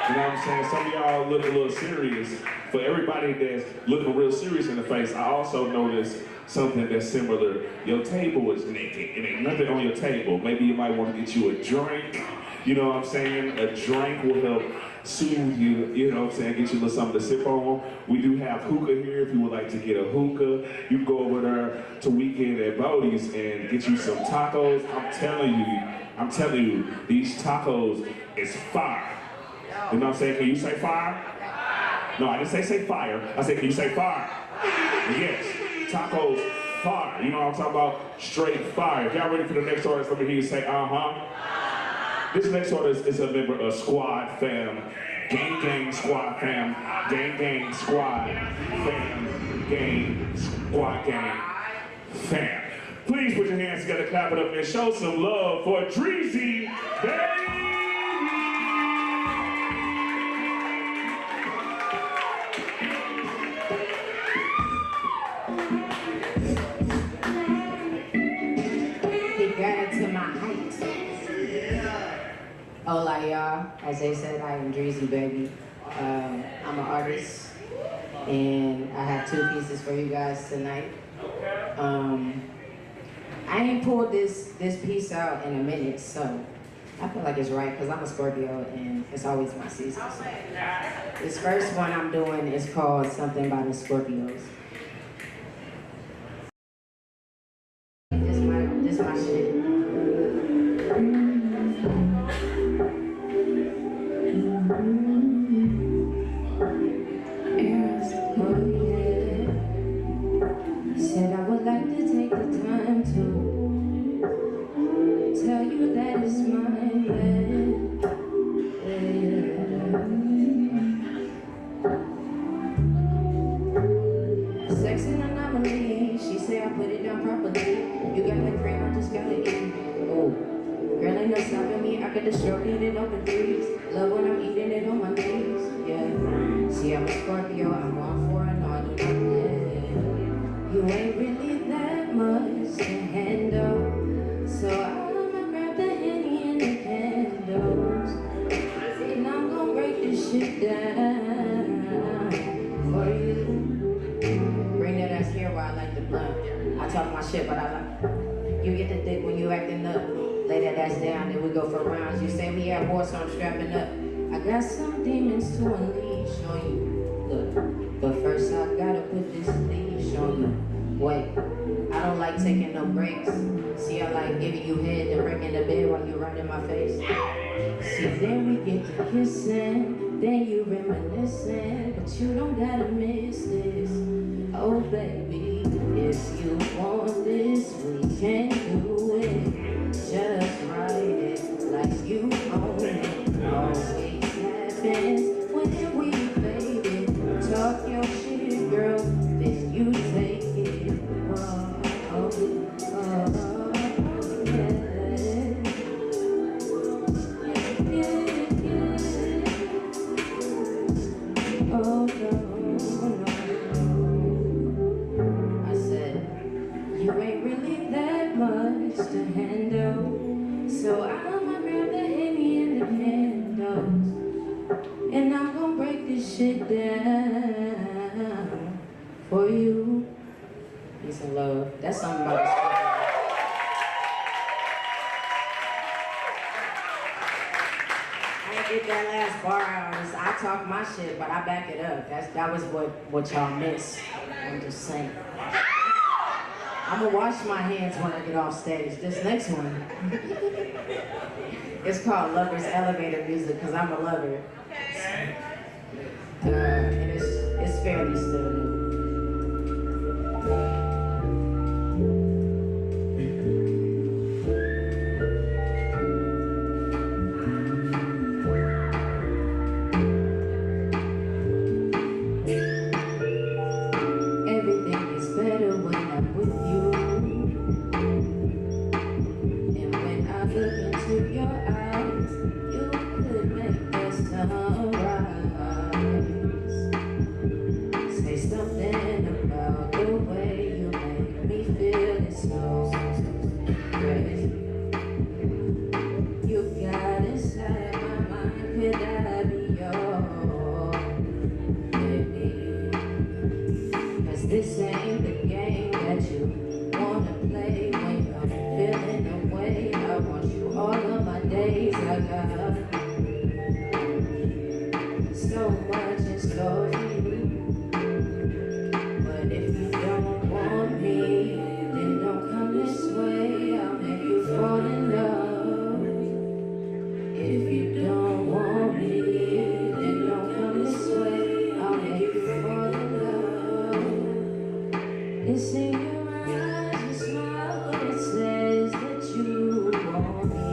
You know what I'm saying? Some of y'all look a little serious. For everybody that's looking real serious in the face, I also noticed something that's similar. Your table is naked. It ain't nothing on your table. Maybe you might want to get you a drink. You know what I'm saying? A drink will help soothe you, you know what I'm saying, get you a little something to sip on. We do have hookah here if you would like to get a hookah. You can go over there to Weekend at Bodie's and get you some tacos. I'm telling you, these tacos is fire. You know what I'm saying? Can you say fire? No, I didn't say fire. I said, can you say fire? Yes, tacos, fire. You know what I'm talking about? Straight fire. If y'all ready for the next artist, let me hear you say, uh-huh. This next artist is a member of Squad Fam. Gang, gang, Squad Fam. Gang, gang, Squad Fam. Gang, Squad Gang, Fam. Please put your hands together, clap it up, and show some love for Dreezy, baby! He got it to my height. Hola, y'all. As they said, I am Dreezy, baby. I'm an artist, and I have 2 pieces for you guys tonight. I ain't pulled this piece out in a minute, so I feel like it's right, because I'm a Scorpio, and it's always my season. So. This first one I'm doing is called Something by the Scorpios. This my shit. Said I would like to take the time to tell you that it's mine, Sex an anomaly, she said I put it down properly. You got that cream, I just gotta eat. Oh, girl ain't no stopping me, I got the stroke it open threes. Love when I'm eating it on my knees, yeah. See, I'm a Scorpio, I'm all for it, all you know. You ain't really that much to handle, so I'ma grab the Henny and the candles, and I'm gonna break this shit down for you. Bring that ass here while I like the blunt. I talk my shit, but I like you get the dick when you acting up. Lay that ass down, then we go for rounds. You say we at war, so I'm strapping up. I got some demons to unleash on you. Look, but first I gotta put this leash on you. Wait, I don't like like taking no breaks. See, I like giving you head and breaking the bed while you right in my face. See, then we get to kissing, then you reminiscing, but you don't gotta miss this. Oh baby, if you want this, we can do it. Just write it like you own it. Always happens when we fade it. Talk your shit, girl, then you take it. You ain't really that much to handle, so I'ma grab the Henny and the candles, and I'm gonna break this shit down for you. Peace and love. That's something about this. I didn't get that last bar out. I talk my shit, but I back it up. That was what y'all miss. I'm just saying. I'm gonna wash my hands when I get off stage. This next one, it's called Lover's Elevator Music because I'm a lover. And it's fairly still new. Everything is better when I'm with you. And when I look into your eyes, you could make the sunrise. Say something about the way you make me feel. It's so crazy. You got inside my mind. Could I be yours, baby? This ain't the game that you wanna play when you're feeling away. I want you all of my days. I got so much in store for you. But if you don't want me, then don't come this way. I'll make you fall in love. If you don't want me, then don't come this way. I'll make you fall in love. It's in your eyes, you smile when it says that you want me.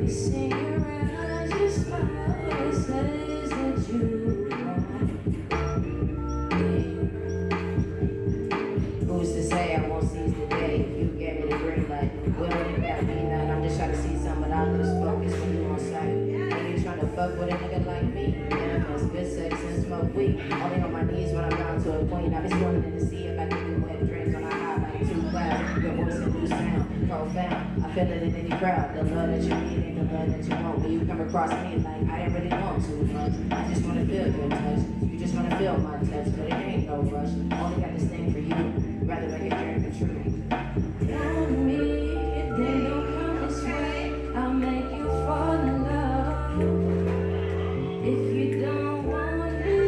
It's in your eyes, you smile when it says that you want me. Who's to say I won't seize the day? You gave me the green light. Well, it ain't gotta be none. I'm just trying to see some without this focus when you on sight. When you trying to fuck with a nigga like me, manifest good sex and smoke weed. Only on my knees when I'm down to a queen. I've been swimming in the sea if I give you wet dreams on a high like 2 clouds. Your voice and new sound, profound. I feel it in any crowd. The love that you need ain't the love that you want. When you come across me like I didn't really want too much. I just wanna feel your touch. You just wanna feel my touch, but it ain't no rush. Only got this thing for you. Rather make it dream come true. Want me, then don't come this way. I'll make you fall in love. If you don't want me,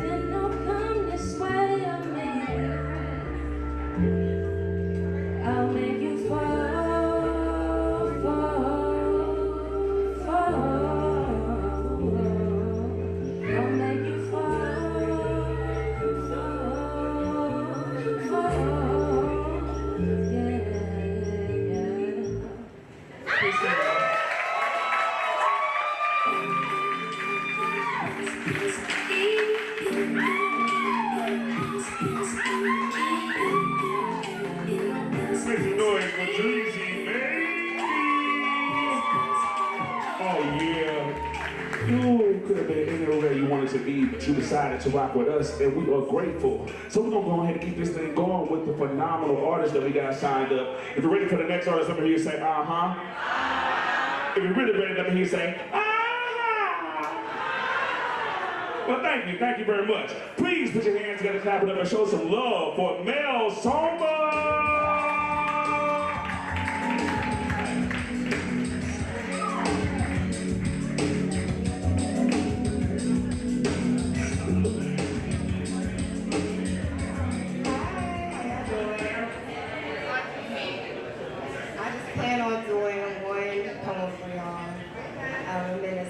then don't come this way. I'll make you fall, fall, fall. I'll make you fall, fall, fall. Yeah, yeah. Peace out. Make some noise for Dreezy, baby! Oh yeah. You could have been anywhere you wanted to be, but you decided to rock with us, and we are grateful. So we're gonna go ahead and keep this thing going with the phenomenal artists that we got signed up. If you're ready for the next artist, let me hear you say, uh-huh. If you're really ready, let me hear you say, uh-huh. Well, thank you very much. Please put your hands together, clap it up, and show some love for Mel Somba.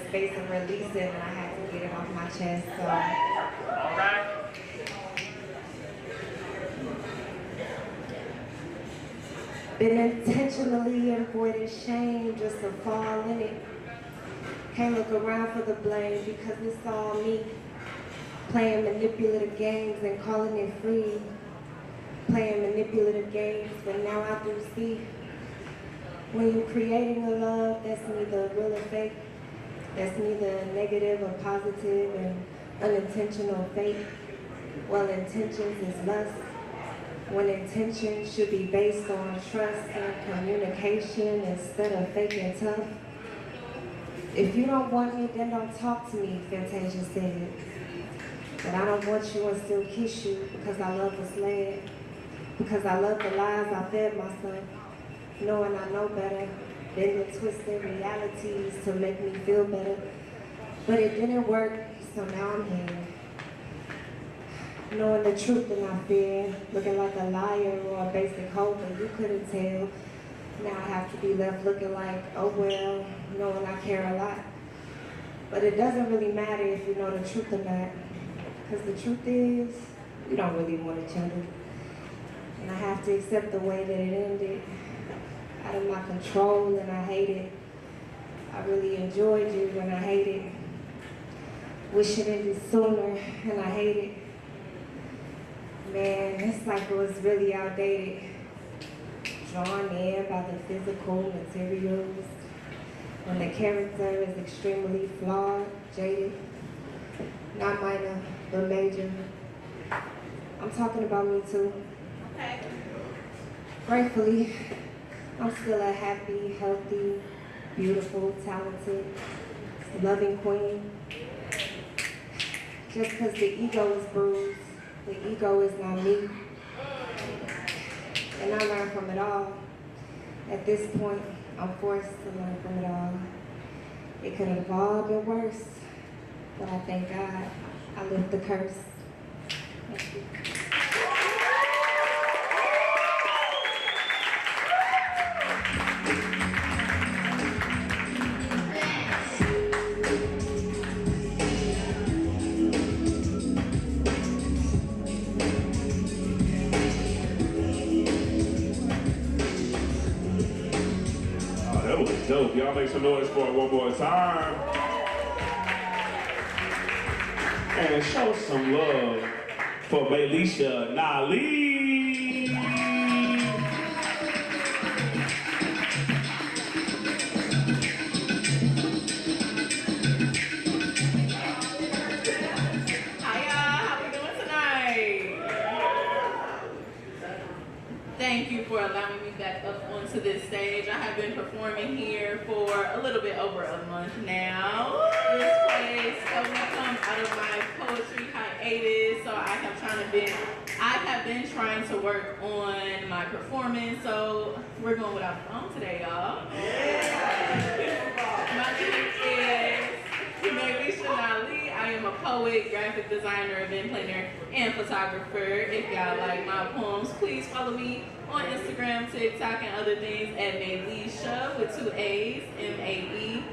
space of releasing, and I had to get it off my chest. So. All right. Been intentionally avoiding shame just to fall in it. Can't look around for the blame because it's all me. Playing manipulative games and calling it free. Playing manipulative games, but now I do see. When you're creating a love that's neither real or fake, that's neither negative or positive and unintentional fake. Well, intentions is lust. When intentions should be based on trust and communication instead of fake and tough. If you don't want me, then don't talk to me, Fantasia said. But I don't want you and still kiss you because I love what's led. Because I love the lies I fed myself, knowing I know better, bending, twisting realities to make me feel better. But it didn't work, so now I'm here. Knowing the truth and I fear, looking like a liar or a basic hoe, but you couldn't tell. Now I have to be left looking like, oh well, knowing I care a lot. But it doesn't really matter if you know the truth or not. Because the truth is, we don't really want each other. And I have to accept the way that it ended. Out of my control, and I hate it. I really enjoyed you, and I hate it. Wish it ended sooner, and I hate it. Man, this cycle is really outdated. Drawn in by the physical materials. When the character is extremely flawed, jaded. Not minor, but major. I'm talking about me too. Okay. Gratefully, I'm still a happy, healthy, beautiful, talented, loving queen. Just because the ego is bruised, the ego is not me. And I learned from it all. At this point, I'm forced to learn from it all. It could have all been worse, but I thank God I lived the curse. Thank you. Dope. Y'all make some noise for it one more time. And show some love for Melisha Nali. Hi y'all, how we doing tonight? Thank you for allowing me back up onto this stage. I have been performing here for a little bit over a month now. This place helped me come out of my poetry hiatus, so I have been trying to work on my performance. So we're going without a phone today, y'all. My name is Melisha Nali. I am a poet, graphic designer, event planner, and photographer. If y'all like my poems, please follow me on Instagram, TikTok, and other things at Melisha with 2 A's, Malishaa.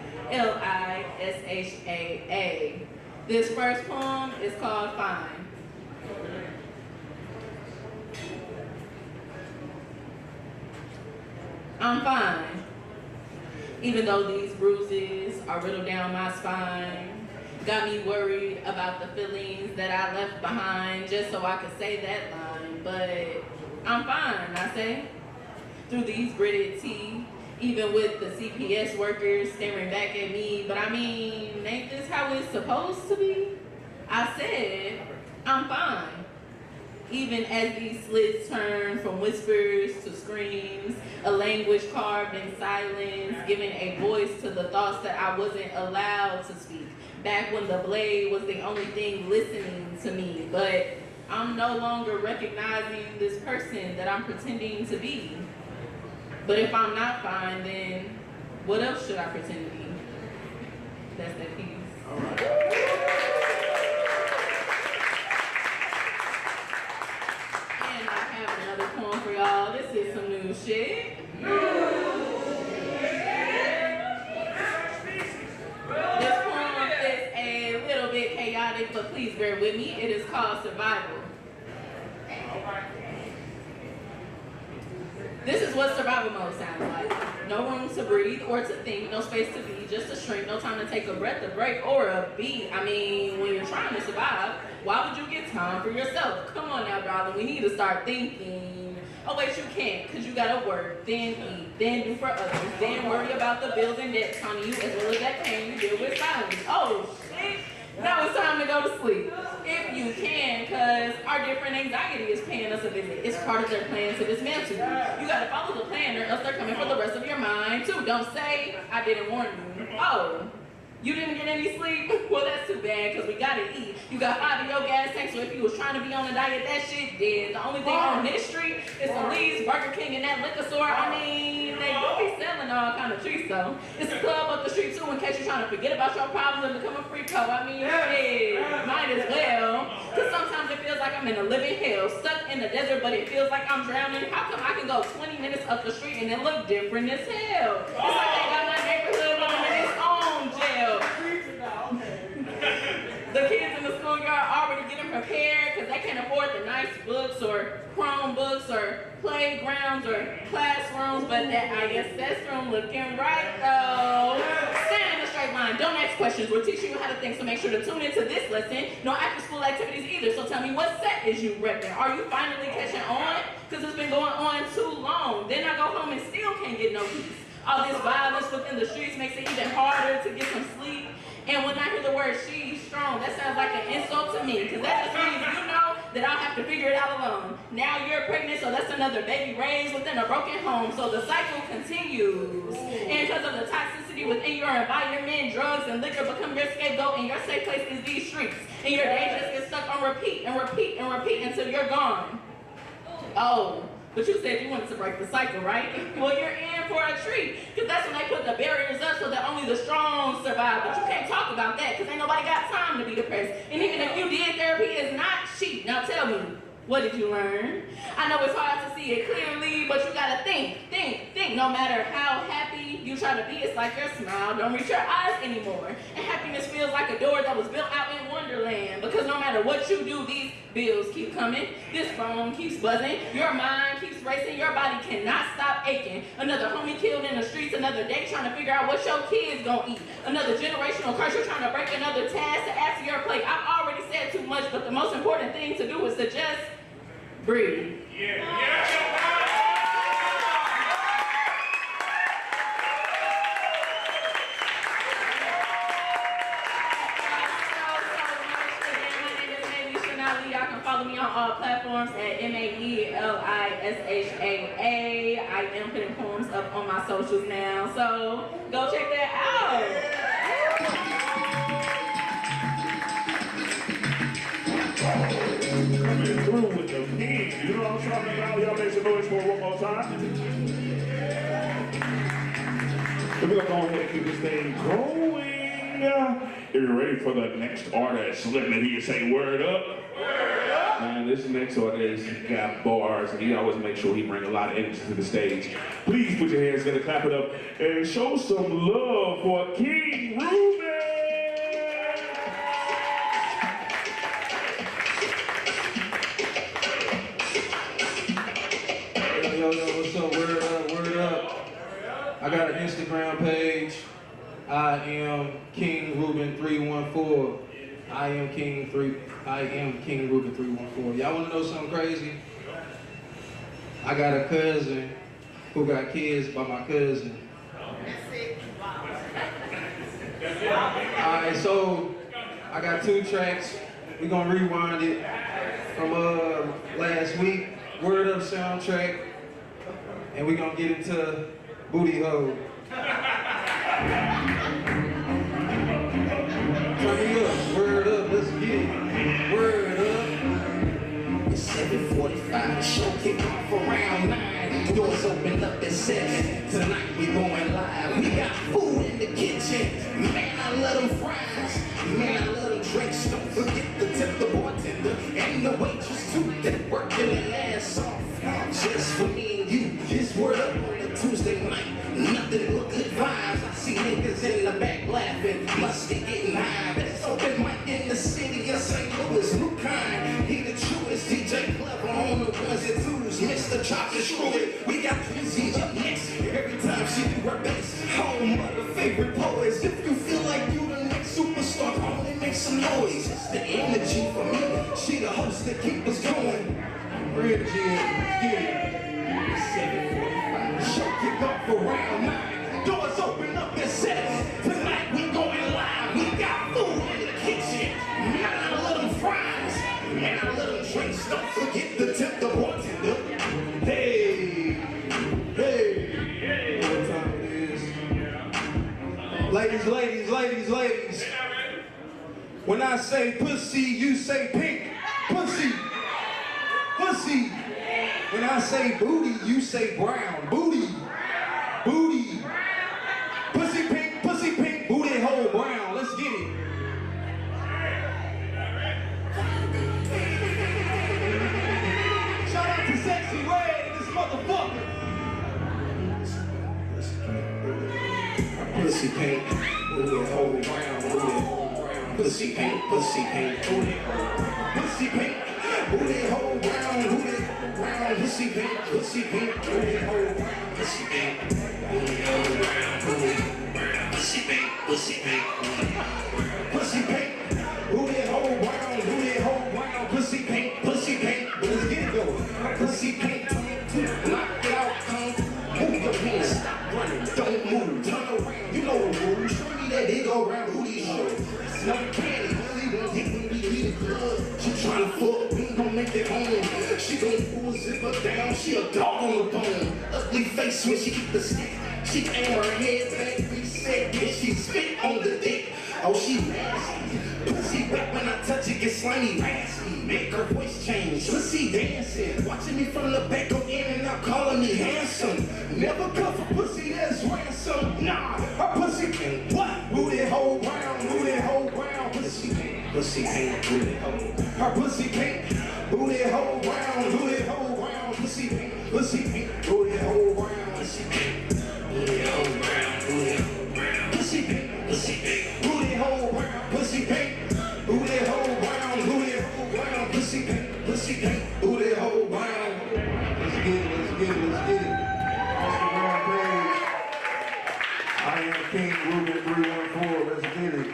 This first poem is called Fine. I'm fine, even though these bruises are riddled down my spine. Got me worried about the feelings that I left behind just so I could say that line. But I'm fine, I say, through these gritted teeth, even with the CPS workers staring back at me. But I mean, ain't this how it's supposed to be? I said, I'm fine. Even as these slits turn from whispers to screams, a language carved in silence, giving a voice to the thoughts that I wasn't allowed to speak. Back when the blade was the only thing listening to me. But I'm no longer recognizing this person that I'm pretending to be. But if I'm not fine, then what else should I pretend to be? That's that piece. All right. And I have another poem for y'all. This is some new shit. This poem please bear with me. It is called Survival. This is what survival mode sounds like. No room to breathe or to think, no space to be, just a shrink, no time to take a breath, a break, or a beat. I mean, when you're trying to survive, why would you get time for yourself? Come on now, darling, we need to start thinking. Oh wait, you can't, because you gotta work, then eat, then do for others, then worry about the bills and debts on you, as well as that pain you deal with silence. Oh shit, now it's time to go to sleep. If you can, because our different anxiety is paying us a visit. It's part of their plan to dismantle you. You gotta follow the plan or else they're coming for the rest of your mind too. Don't say, I didn't warn you. Oh, you didn't get any sleep? Well, that's too bad, because we gotta eat. You got 5 of your gas tanks, so if you was trying to be on a diet, that shit dead. The only thing on this street is the Lee's, Burger King, and that liquor store. I mean, they do be selling all kind of treats, though. It's a club up the street, too, in case you're trying to forget about your problems and become a freako. I mean, yeah, might as well. Because sometimes it feels like I'm in a living hell, stuck in the desert, but it feels like I'm drowning. How come I can go 20 minutes up the street and it look different as hell? It's like they got my neighborhood living in its own jail. The kids in the schoolyard already getting prepared because they can't afford the nice books or Chromebooks or playgrounds or classrooms, but that ISS room looking right though. Stand in a straight line, don't ask questions. We're teaching you how to think, so make sure to tune into this lesson. No after school activities either, so tell me what set is you repping? Are you finally catching on? Because it's been going on too long. Then I go home and still can't get no peace. All this violence within the streets makes it even harder to get some sleep. And when I hear the word she's strong, that sounds like an insult to me, because that just means you know that I'll have to figure it out alone. Now you're pregnant, so that's another baby raised within a broken home, so the cycle continues. And because of the toxicity within your environment, drugs and liquor become your scapegoat, and your safe place is these streets. And your day just gets stuck on repeat and repeat and repeat until you're gone. Oh. But you said you wanted to break the cycle, right? Well, you're in for a treat, because that's when they put the barriers up so that only the strong survive. But you can't talk about that, because ain't nobody got time to be depressed. And even if you did, therapy is not cheap. Now tell me, what did you learn? I know it's hard to see it clearly, but you gotta think. No matter how happy you try to be, it's like your smile don't reach your eyes anymore. And happiness feels like a door that was built out in Wonderland, because no matter what you do, these bills keep coming, this phone keeps buzzing, your mind keeps racing, your body cannot stop aching. Another homie killed in the streets, another day trying to figure out what your kids gonna eat. Another generational curse, you're trying to break another task to add to your plate. I've already said too much, but the most important thing to do is to just breathe. Y'all can follow me on all platforms at MAELISHAA. I am putting poems up on my socials now, so go check that out. Coming through with the king. You know what I'm talking about? Y'all make some noise for it one more time. So we're gonna go ahead and keep this thing going. If you're ready for the next artist, let me hear you say word up. Word up. Man, this next artist got bars, and he always makes sure he brings a lot of energy to the stage. Please put your hands together, clap it up, and show some love for King Ruben. Yo, what's up? Word up. I got an Instagram page. I am King Ruben 314. I am King Ruben 314. Y'all wanna know something crazy? I got a cousin who got kids by my cousin. Alright, so I got 2 tracks. We're gonna rewind it from last week. Word Up soundtrack. And we're gonna get into Booty Hole. Turn me up, word up, let's get it. Word up. It's 7:45, the show kick off around 9. Doors open up at 7. Tonight we going live. We got food in the kitchen. Man, I love them fries. Man, I love them drinks. Don't forget to tip the bartender and the waitress too. That working their ass off. Just for me and you. This Word Up on a Tuesday night. Nothing but good vibes. I see niggas in the back laughing. Must be getting high. It's open mic in the city. Yes, I some noise. It's the energy for me. She the host that keep us going. Red Gin, get it. 7:45. Show kick off around 9. Doors open up at 7. Tonight we going live. We got food in the kitchen. Man, I love them fries. Man, I love them drinks. Don't forget to tip the bartender. Hey, hey, hey. What time it is? Ladies, ladies, ladies, ladies. When I say pussy, you say pink. Pussy. Pussy. When I say booty, you say brown. Booty. Booty. Pussy pink, booty hole brown. Let's get it. Shout out to Sexy Red and this motherfucker. Pussy pink, booty hole brown, booty hole brown. Pussy pink, booty hole. Pussy pink, booty hole brown, booty hole brown. Pussy pink, booty hole brown. Pussy pink, booty hole brown, booty hole brown. Pussy pink, pussy pink, booty hole brown. Pussy pink, booty hole brown, booty hole brown. Pussy pink, let's get it though. Pussy pink, knock it out, move your hands, stop running, don't move, turn around, you know the rules. Show me that they go around booty shit. No candy, really won't hit when we need a club. She tryna fuck, we gon' make it home. She gon' pull a zipper down, she a dog on the bone. Ugly face when she get the stick. She aim her head back, reset, then she spit on the dick. Oh, she nasty. Pussy wet when I touch it, get slimy, raspy. Make her voice change, pussy dancing. Watching me from the back, go in and out, calling me handsome. Never cuff a pussy that's ransom. Nah, her pussy can what? Booty hole brown, booty hole brown. Pussy pink, booty hole. Her pussy pink, booty hole brown, booty hole brown. Pussy pink, booty hole brown. Pussy pink, booty hole brown, booty hole brown. Pussy pink, booty hole brown. Pussy pink, booty hole brown, booty hole brown. Pussy pink, booty hole brown. Let's get it, let's get it, let's get it. Instagram page. I am King Ruben 314. Let's get it.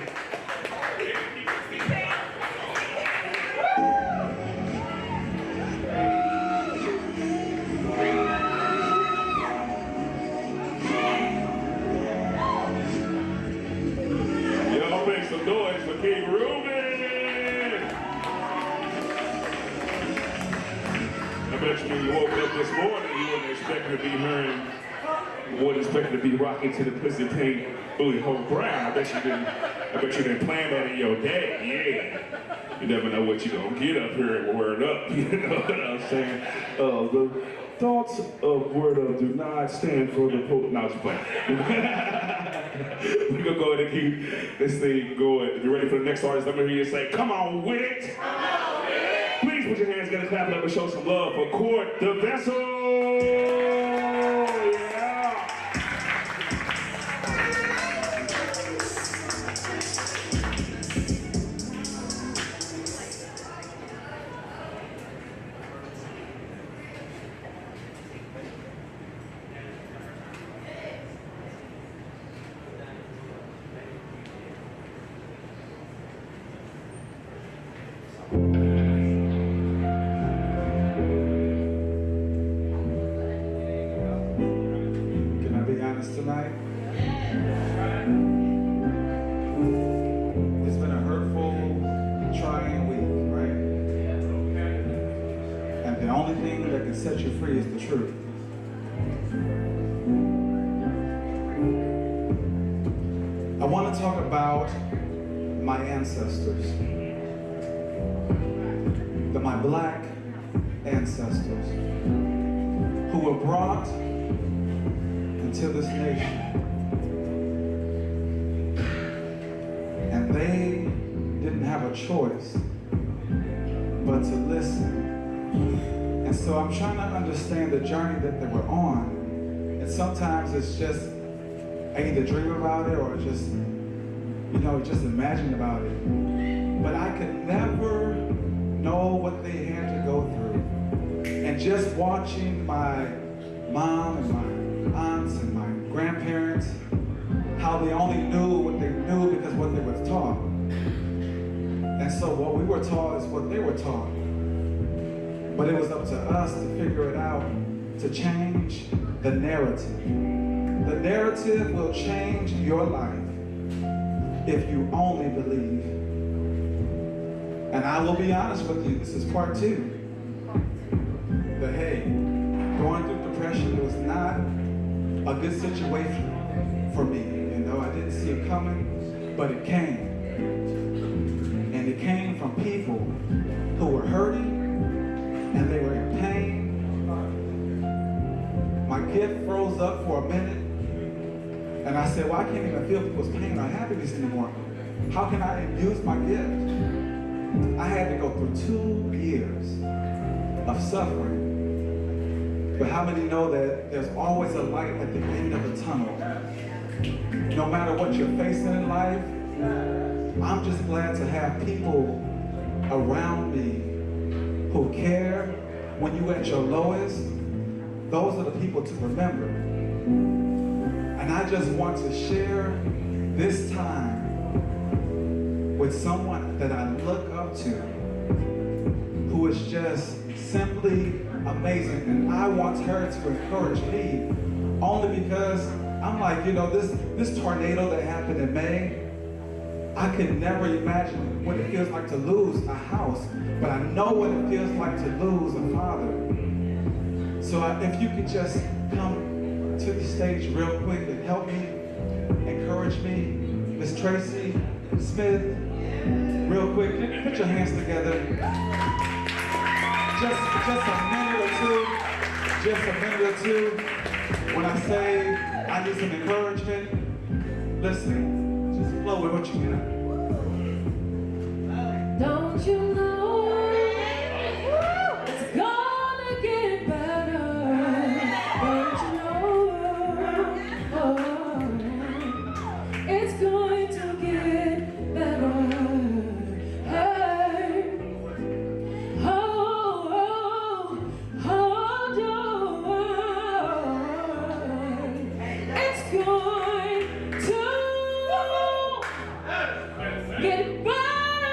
Y'all make some noise for King Ruben. I bet you when you woke up this morning, you wasn't expecting to be hearing, wasn't expecting to be rocking to the pussy pink booty hole brown. I bet you didn't plan that in your day. Yeah. You never know what you're gonna get up here and Word Up. You know what I'm saying? The thoughts of Word Up do not stand for the no, just playing. We're gonna go ahead and keep this thing going. If you're ready for the next artist, let me hear you say, come on with it. Please put your hands together, clap it up, and show some love for Court the Vessel. Tonight. It's been a hurtful, trying week, right? And the only thing that can set you free is the truth. I want to talk about my ancestors, my black ancestors, who were brought into this nation, and they didn't have a choice but to listen. And so I'm trying to understand the journey that they were on, and sometimes it's just I either dream about it or just just imagine about it, but I could never know what they had to go through. And just watching my mom and my aunts and my grandparents, how they only knew what they knew because what they were taught. so what we were taught is what they were taught. But it was up to us to figure it out, to change the narrative. The narrative will change your life if you only believe. And I will be honest with you, this is part 2. But hey, going through depression was not a good situation for me. You know, I didn't see it coming, but it came. And it came from people who were hurting and they were in pain. My gift froze up for a minute. And I said, well, I can't even feel people's pain or happiness anymore. How can I use my gift? I had to go through 2 years of suffering. But how many know that there's always a light at the end of the tunnel? No matter what you're facing in life, I'm just glad to have people around me who care when you're at your lowest. Those are the people to remember. And I just want to share this time with someone that I look up to, who is just simply amazing. And I want her to encourage me, only because I'm like, you know, this tornado that happened in May, I could never imagine what it feels like to lose a house, but I know what it feels like to lose a father. So if you could just come to the stage real quick and help me, encourage me, Miss Tracy Smith, real quick, put your hands together. Just a minute or two. When I say I need some encouragement, listen, just flow with what you got. Don't you know it's gonna get better? Don't you know it's going to get better? Hey, hold on. It's going to get better.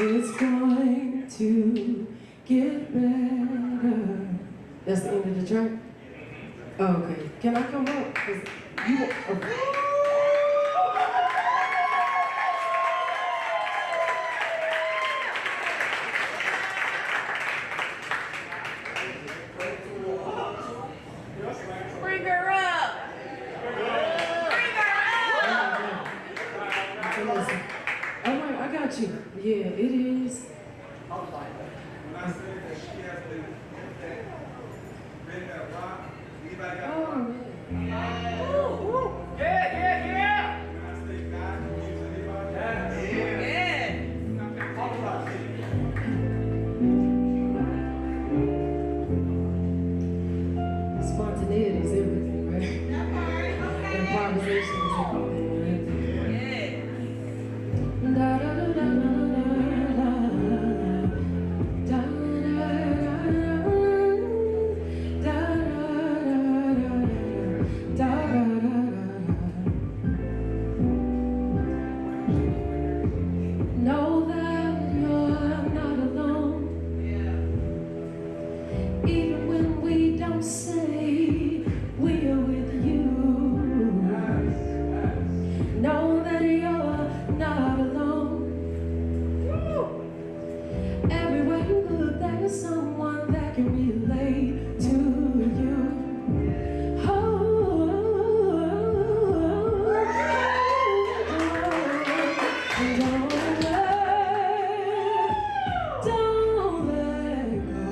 It's going to get better. That's the end of the track? Oh, okay. Can I come up? 'Cause you okay. Bring her up. Bring her up. Listen. All right, I got you. Yeah, it is. When I say that she has been that rock, anybody got a rock? Yeah. When I say God can use anybody? Yeah. Talk about it. Spontaneity is everything, right? Improvisation is everything, right? Da da da da da da da da da Know that you're not alone. Even when we don't say we're with you. Know that you're not alone. Everywhere you look, there's someone that can relate to you. Don't let go,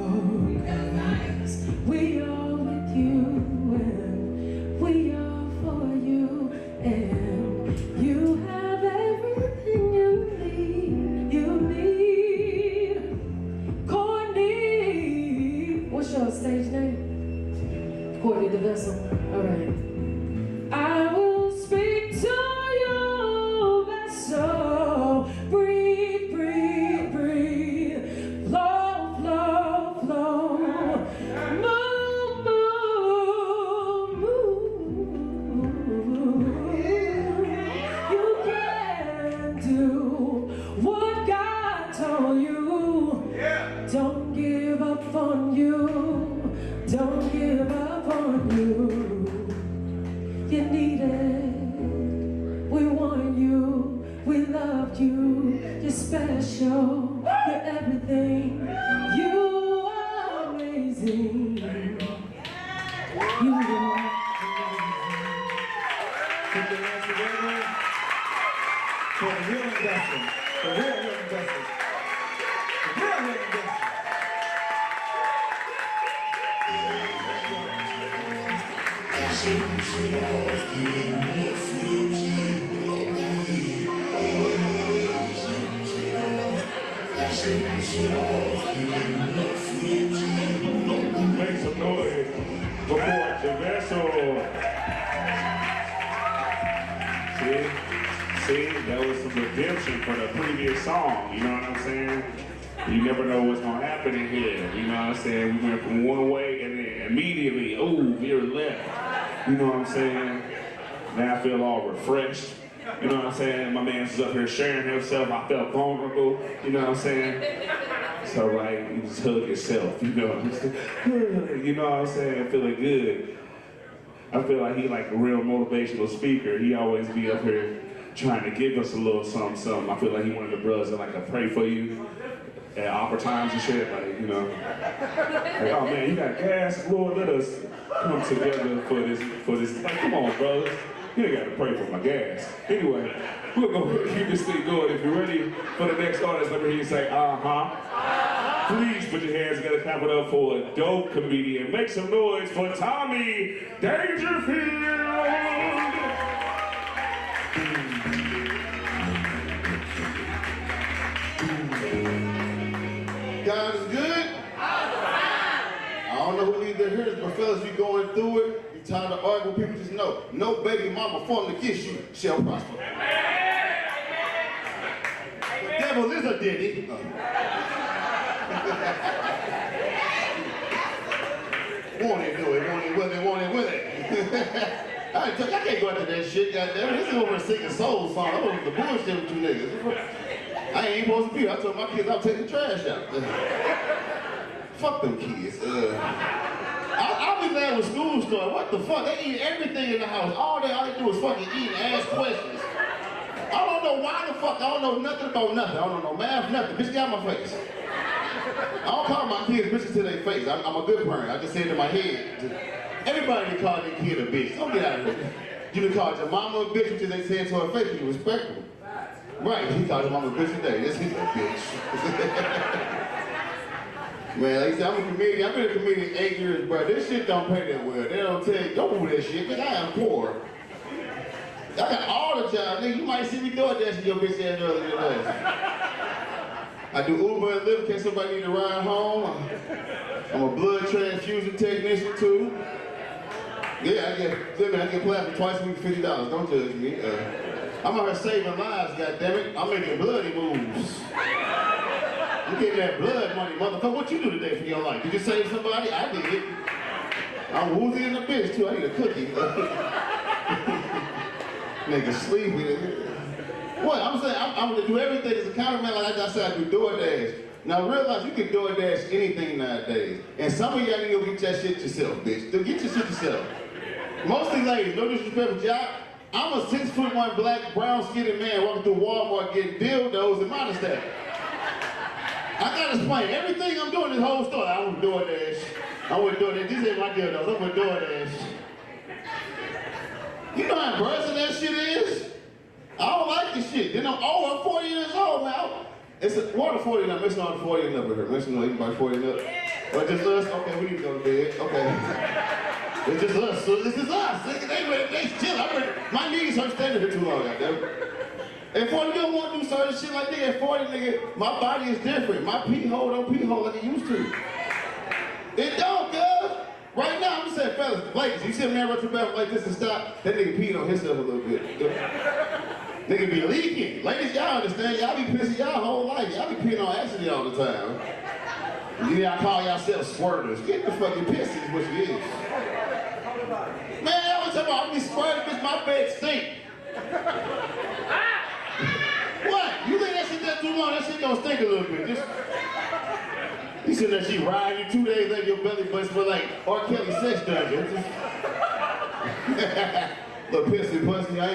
'cause we are with you and we are for you, and you have everything you need. Courtney, what's your stage name? Courtney the Vessel. All right. I will speak to your vessel. Breathe, breathe, breathe. Flow, flow, flow. Move, move, move. you needed. We want you, we loved you. You're special, you're everything. You are amazing. You are. Put your hands together for the real investors. The real investors. The real investors. Make some noise before the vessel. See, that was some redemption for the previous song, you know what I'm saying? You never know what's gonna happen in here, you know what I'm saying? We went from one way and then immediately, oh, veer left, you know what I'm saying? Now I feel all refreshed, you know what I'm saying? My man's up here sharing himself, I felt vulnerable, you know what I'm saying? It's all right, you just hug yourself, you know what I'm saying? You know what I'm saying? Feeling good. I feel like he like a real motivational speaker. He always be up here trying to give us a little something, something. I feel like he one of the brothers that like to pray for you at awkward times and shit, like, you know. Like, oh man, you got gas, Lord, let us come together for this. Like, come on, brothers. You ain't gotta pray for my gas. Anyway, we're gonna keep this thing going. If you're ready for the next artist, let me hear you say, Please put your hands together, clap it up for a dope comedian. Make some noise for Tommy Dangerfield. God is good. I don't know who needs to hear this, but fellas, you going through it, you tired of arguing with people, just know, no baby mama formed against you shall prosper. The devil is a diddy. Want it, do it, want it with it, want it with it. I can't go after that shit, goddamn. This is over a singing soul song. I'm over the bullshit with you niggas. I ain't supposed to be. I told my kids I'll take the trash out. Fuck them kids. I'll be glad when school started. What the fuck? They eat everything in the house. All they do is fucking eat and ask questions. I don't know why the fuck. I don't know nothing about nothing. I don't know no math, nothing. Bitch, get out my face. I don't call my kids bitches to their face. I'm a good parent. I just say it in my head. Everybody can call their kid a bitch. Don't get out of here. You can call your mama a bitch until they say it to her face. You respectful. Right, he called your mama a bitch today. Yes, he's a bitch. Man, like I said, I'm a comedian. I've been a comedian 8 years, bro. This shit don't pay that well. They don't tell you, don't do that shit, because I am poor. I got all the jobs. Nigga, you might see me doing that shit your bitch ass earlier today. I do Uber and Lyft in case somebody need to ride home. I'm a blood transfusion technician too. Yeah, I get plasma twice a week for $50. Don't judge me. I'm out here saving lives, goddammit. I'm making bloody moves. You getting that blood money, motherfucker. What you do today for your life? Did you save somebody? I did. I'm woozy in the bitch too. I need a cookie. Nigga sleepy. What? I'm saying I'm gonna do everything as a cameraman, like I said, I do DoorDash. Now realize you can DoorDash anything nowadays. And some of y'all need to go get that shit yourself, bitch. Go get your shit yourself. Mostly ladies, no disrespect, but y'all, I'm a 6'1" black, brown-skinned man walking through Walmart getting dildos in my step. I gotta explain everything I'm doing this whole story. I want DoorDash. I want DoorDash. These ain't my dildos. I want DoorDash. You know how embarrassing that shit is? I don't like this shit. Then I'm 40 years old now. It's a, what are 40 now? Mention all the 40 and up here. Mention anybody 40 and up. Or just us? Okay, we need to go to bed. Okay. It's just us. So this is us. They chill. My knees hurt standing here too long, goddamn. At 40, you don't want to do certain shit like that. At 40, nigga, my body is different. My pee hole don't pee hole like it used to. It don't, cuz. Right now, I'm just saying, fellas, ladies, you see a man run to the bathroom like this and stop, that nigga peed on himself a little bit. Nigga be leaking. Ladies, y'all understand, y'all be pissing y'all whole life. Y'all be peeing on accident all the time. Y'all call yourselves squirters. Get the fucking piss is what you is. Man, I was talking about I be squirting, bitch, my bed stink. What? You think that shit that too long? That shit gonna stink a little bit. Just, you said that she riding you 2 days later, your belly butts for like R. Kelly sex dungeon. Little pissy pussy. I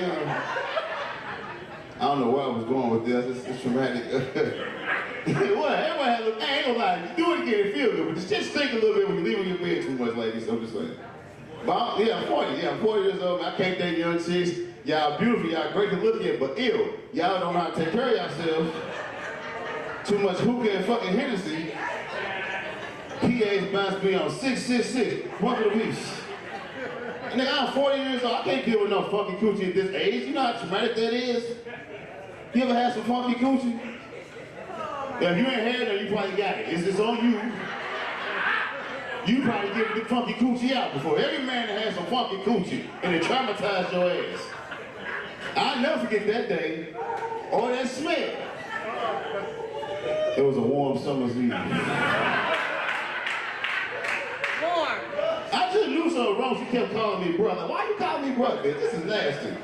don't know where I was going with this. It's traumatic. What? Everybody has I ain't gonna lie. You do it again, it feel good, but just think a little bit when you leave in your bed too much, ladies. I'm just saying. But I'm 40. Yeah, I'm 40 years old. I can't date young chicks. Y'all beautiful. Y'all great to look at, but ill. Y'all don't know how to take care of yourselves. Too much hookah and fucking Hennessy. PA's bounce me on 666. One for the piece. And nigga, I'm 40 years old. I can't deal with no funky coochie at this age. You know how traumatic that is? You ever had some funky coochie? Yeah, if you ain't had it, you probably got it. It's on you. You probably give the funky coochie out before. Every man that has some funky coochie and it traumatized your ass. I'll never forget that day or that smell. It was a warm summer's evening. I just knew something wrong. She kept calling me brother. Why you calling me brother? This is nasty.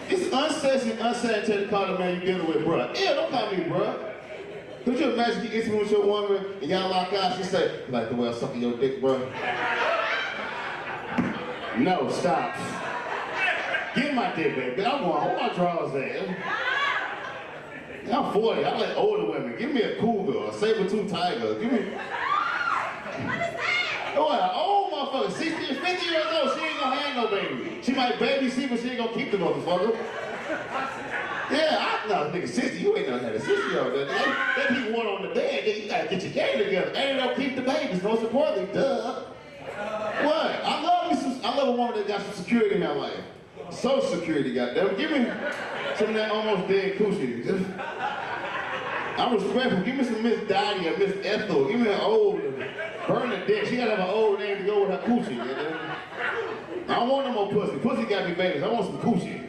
It's unsexy and unsanitary to call the man you dealing with brother. Ew, don't call me brother. Could you imagine you intimate with your woman and y'all lock eyes? She say, "You like the way I suck your dick, bro?" No, stop. Get my dick, baby. I'm going, hold my drawers at. I'm 40. I like older women. Give me a cougar, a saber-tooth tiger. Give me. Oh, an old motherfucker, 60 and 50 years old, she ain't gonna have no baby. She might babysit, but she ain't gonna keep the motherfucker. Yeah, I know, nigga, 60, you ain't never had a 60-year-old. They keep one on the bed, then you gotta get your game together. They don't keep the babies, most importantly, duh. What? I love a woman that got some security in her life. Social security, goddamn. Give me some of that almost dead coochie. I'm respectful. Give me some Miss Dottie or Miss Ethel. Give me an old Bernadette. She gotta have an old name to go with her coochie. I don't want no more pussy. Pussy gotta be babies. I want some coochie.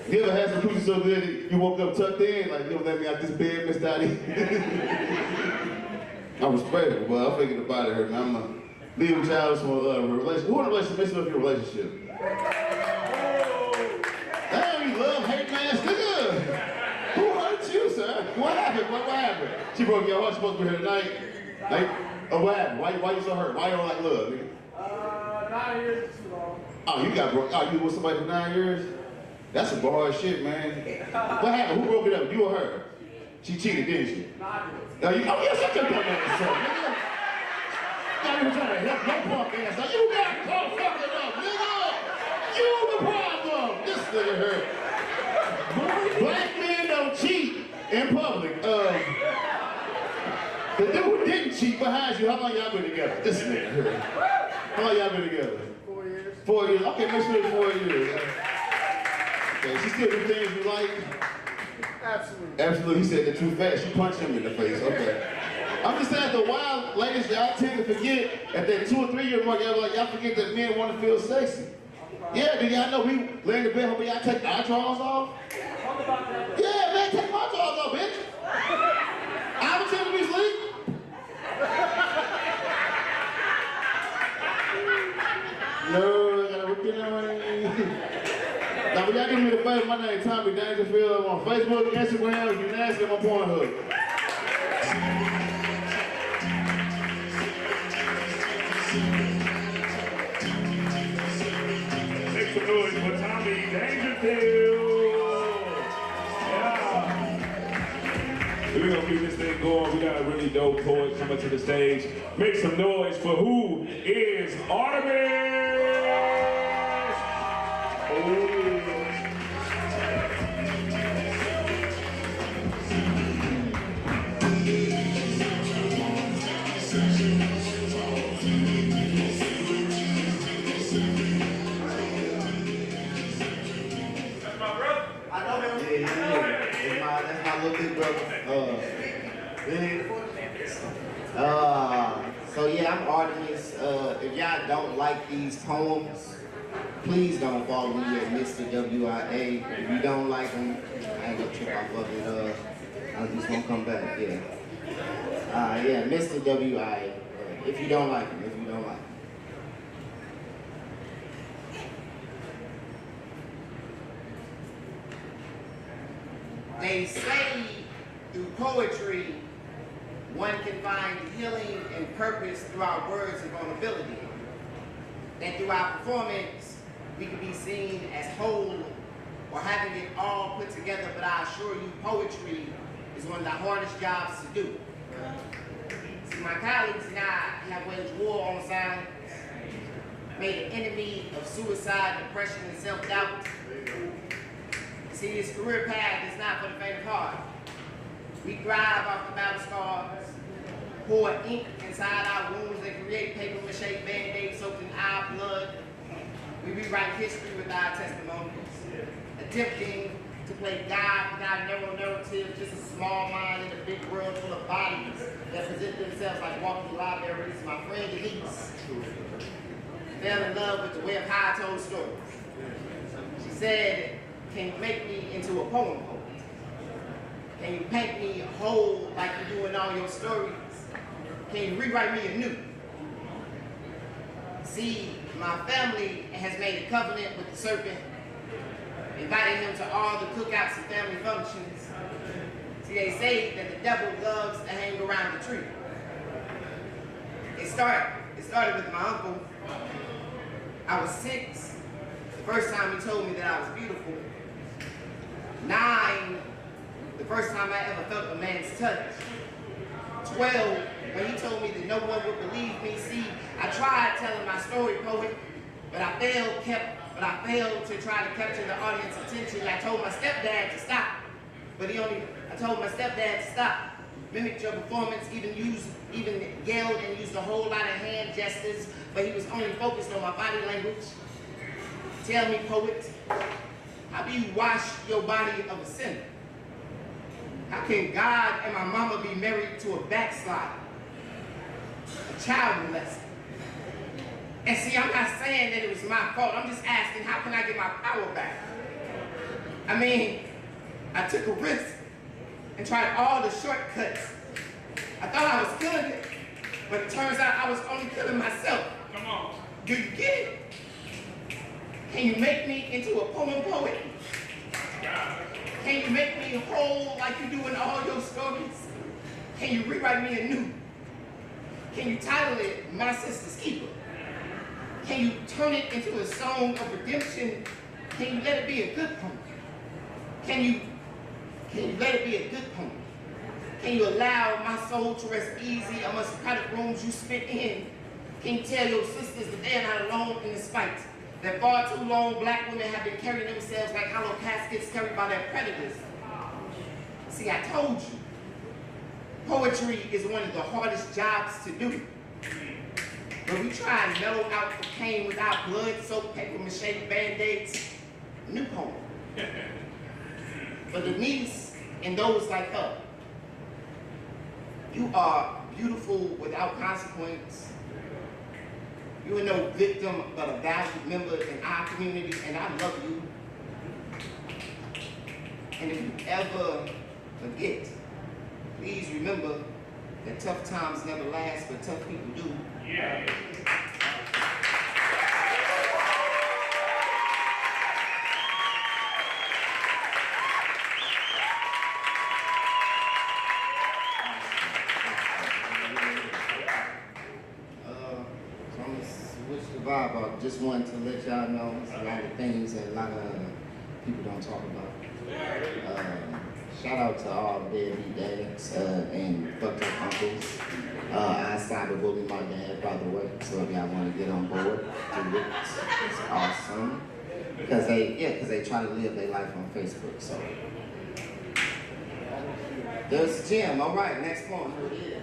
You ever had some coochie so good that you woke up tucked in? Like, you don't let me out this bed, Miss Dottie? I'm respectful, but I'm thinking about it, man. I'm gonna leave a child with some relationship. Who in a relationship makes up your relationship? Damn, you love, hate, man, nigga. Who hurt you, sir? What happened? What happened? She broke your heart. Supposed to be here tonight. Like, oh, what happened? Why you so hurt? Why you don't like love, nigga? 9 years is too long. Oh, you got broke. Oh, you with somebody for 9 years? That's some hard shit, man. What happened? Who broke it up? You or her? She cheated, didn't she? No, you, oh, yeah, shut your dumb ass up, nigga. Not even trying to help your punk ass out. You got to call fucking up, nigga. You the problem. This nigga hurt. Black men don't cheat in public. The dude who didn't cheat behind you, how long y'all been together? This nigga hurt. How long y'all been together? 4 years. 4 years. Okay, make sure it's 4 years. Okay, she still do things you like? Absolutely. Absolutely. He said that too fast. You punched him in the face. Okay. I'm just saying, after a while, ladies, y'all tend to forget at that 2 or 3 year mark, y'all forget that men want to feel sexy. Yeah, do y'all know we lay in the bed hoping y'all take our drawers off? Yeah, man, take my drawers off, bitch. I was telling me sleep. No, I gotta look it away. Now, when y'all give me the favor, my name is Tommy Dangerfield. I'm on Facebook, Instagram, if you're nasty, I'm on Pornhub. Make some noise for Tommy Dangerfield. Yeah. We're gonna keep this thing going. We got a really dope poet coming to the stage. Make some noise for who is Artemis. Oh. That's my little big brother. So yeah, I'm Artemis. If y'all don't like these poems, please don't follow me at Mr. WIA. If you don't like them, I ain't gonna trip off of it. I just won't come back. Yeah. Yeah, Mr. WIA. If you don't like them, if you don't like them. They say through poetry, one can find healing and purpose through our words and vulnerability. And through our performance, we can be seen as whole or having it all put together, but I assure you, poetry is one of the hardest jobs to do. See, my colleagues and I have waged war on silence, made an enemy of suicide, depression, and self-doubt. See, this career path is not for the faint of heart. We thrive off the battle scars, pour ink inside our wounds and create paper-mache band-aids soaked in our blood. We rewrite history with our testimonies, attempting to play God without narrow narrative, just a small mind in a big world full of bodies that present themselves like walking libraries. My friend Elise fell in love with the way of how I told stories. She said, can you make me into a poem poet? Can you paint me whole like you do in all your stories? Can you rewrite me anew? See, my family has made a covenant with the serpent, inviting him to all the cookouts and family functions. See, they say that the devil loves to hang around the tree. It started with my uncle. I was 6, the first time he told me that I was beautiful. 9, the first time I ever felt a man's touch. 12, when he told me that no one would believe me. See, I tried telling my story, poet, but I failed to try to capture the audience attention. I told my stepdad to stop, but I told my stepdad to stop. Mimicked your performance, even yelled and used a whole lot of hand gestures, but he was only focused on my body language. Tell me, poet, how do you wash your body of a sinner? How can God and my mama be married to a backslider, a child molester? And see, I'm not saying that it was my fault. I'm just asking, how can I get my power back? I mean, I took a risk and tried all the shortcuts. I thought I was killing it, but it turns out I was only killing myself. Come on. Do you get it? Can you make me into a poem poet? Can you make me whole like you do in all your stories? Can you rewrite me anew? Can you title it My Sister's Keeper? Can you turn it into a song of redemption? Can you let it be a good poem? Can you let it be a good poem? Can you allow my soul to rest easy amongst the crowded rooms you spit in? Can you tell your sisters that they are not alone in this fight? That far too long black women have been carrying themselves like hollow caskets carried by their predators. See, I told you, poetry is one of the hardest jobs to do. But we try and mellow out the pain with our blood-soaked paper-mache band-aids. New poem. For Denise and those like her, you are beautiful without consequence. You are no victim, but a valued member in our community, and I love you. And if you ever forget, please remember that tough times never last, but tough people do. Yeah. I just wanted to let y'all know a lot of things that a lot of people don't talk about. Shout out to all the deadbeat dads and fucked up uncles. I cyberbullied my dad, by the way, so if y'all want to get on board, do it. It's awesome. Because they try to live their life on Facebook, so. There's Jim. All right, next poem. Who it is?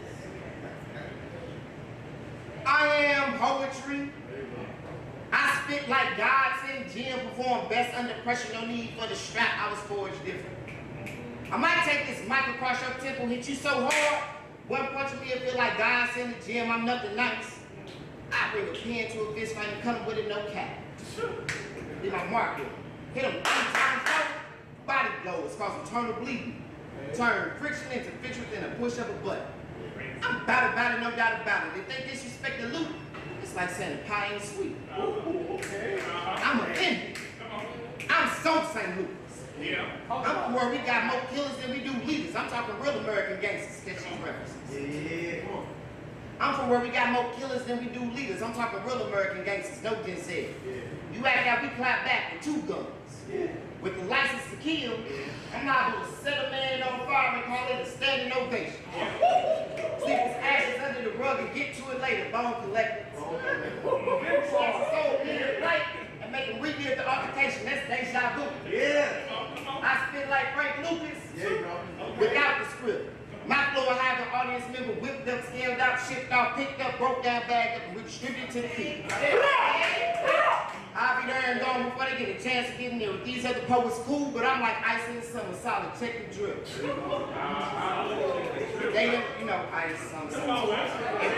I am poetry. I spit like God sent Jim, perform best under pressure, no need for the strap, I was forged different. I might take this mic across your temple, hit you so hard, one punch of me will feel like God sent the Jim, I'm nothing nice. I bring a pen to a fist fight and come with it, no cap. Then I mark it, hit him 3 times low, body blows, cause internal bleeding. Turn friction into friction within a push of a button. I'm about it, no doubt about it. If they disrespect the loot, it's like saying pie ain't sweet. I'm offended. I'm so St. Louis. I'm where we got more killers than we do leaders. I'm talking real American gangsters, catch these references. I'm from where we got more killers than we do leaders. I'm talking real American gangsters, no just said. You act out, we clap back with 2 guns. With the license to kill, I'm not gonna set a man on fire and call it a standing ovation. Sleep his ashes under the rug and get to it later, bone collectors. Catch a soul in the plate and make him relive the altercation, that's deja vu. Yeah. I spit like Frank Lucas without the script. My flow will have the audience member whipped up, scaled out, shipped out, picked up, broke down, bagged up, and redistributed to the people. I'll be there and gone before they get a chance to get in there. With these other poets cool, but I'm like ice in the summer, solid, check the drill. If they them, you know, ice, summer. If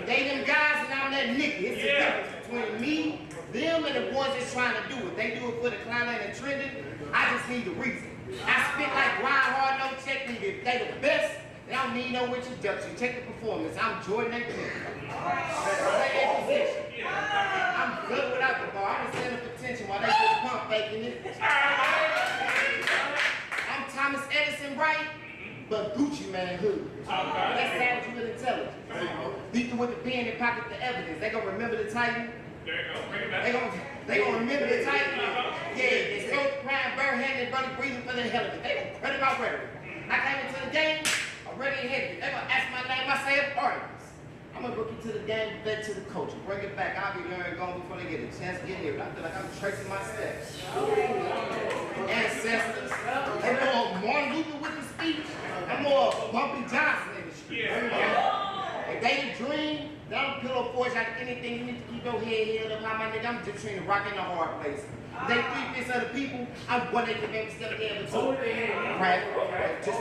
they them guys and I'm that nigga, it's the difference between me, them, and the ones that's trying to do it. They do it for the clown and trending. I just need the reason. I spit like grind hard, no technique. If they the best, they don't need no introduction. Check the performance. I'm Jordan A. I'm good without the ball. I'm center of attention while they just pump faking it. I'm Thomas Edison Wright, but Gucci Man hood. That's savage with intelligence. Lethal with the pen and pocket the evidence. They gonna remember the Titan. They gonna remember the Titan. Yeah, they stole the crime, bare-handed, brother breathing for the hell of it. They gonna credit my rhetoric. I came into the game already ahead. They gonna ask my name. I say it Artemis. I'm gonna book you to the game, vet to the culture. Bring it back. I'll be there and gone before they get a chance to get here. But I feel like I'm tracing my steps. Ancestors. They more Martin Luther with the speech. I'm more Bumpy Johnson in the street. If they the dream, they don't pillow forge out of anything. You need to keep your head held up high, my nigga. I'm just trying to rock in the hard place. They 3/5 of the people, I'm 1/8 of them step there with 2. Right? Just,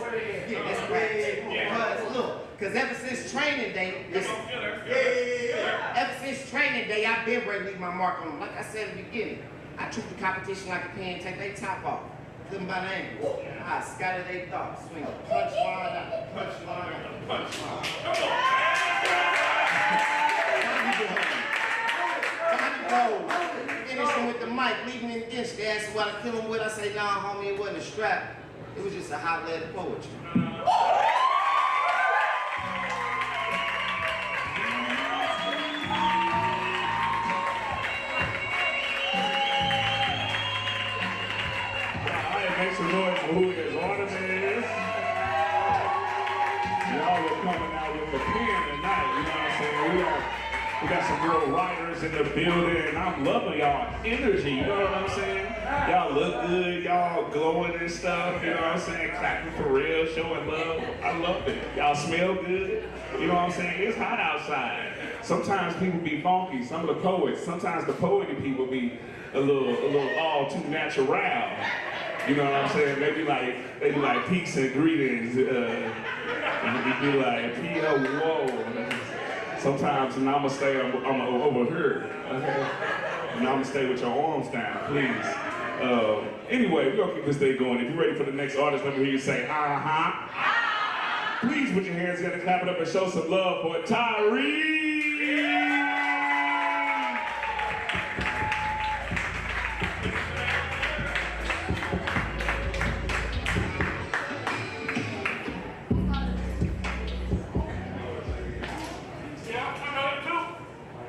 yeah, that's right. Because look, because ever since training day, listen, ever since training day, I've been ready to leave my mark on them. Like I said at the beginning, I treat the competition like a pen, take their top off. Them by the angle. I scatter their thoughts, swing a punch line after punch line after punch line. Finishing with the mic, leaving in the ditch. They asked me what I kill him with. I say, nah, homie, it wasn't a strap. It was just a hot lead poetry. Make some noise for who his ornament is. Y'all are coming out with the pen tonight, you know what I'm saying? We got some real writers in the building, and I'm loving y'all energy, you know what I'm saying? Y'all look good, y'all glowing and stuff, you know what I'm saying? Clapping for real, showing love. I love it. Y'all smell good, you know what I'm saying? It's hot outside. Sometimes people be funky, some of the poets, sometimes the poetry people be a little all too natural. You know what I'm saying? They be like peace and greetings. They be like, whoa. Sometimes, and I'ma stay over here. Okay? And I'ma stay with your arms down, please. Anyway, we're gonna keep this day going. If you're ready for the next artist, let me hear you say, uh-huh. Please put your hands together, clap it up, and show some love for Tyree.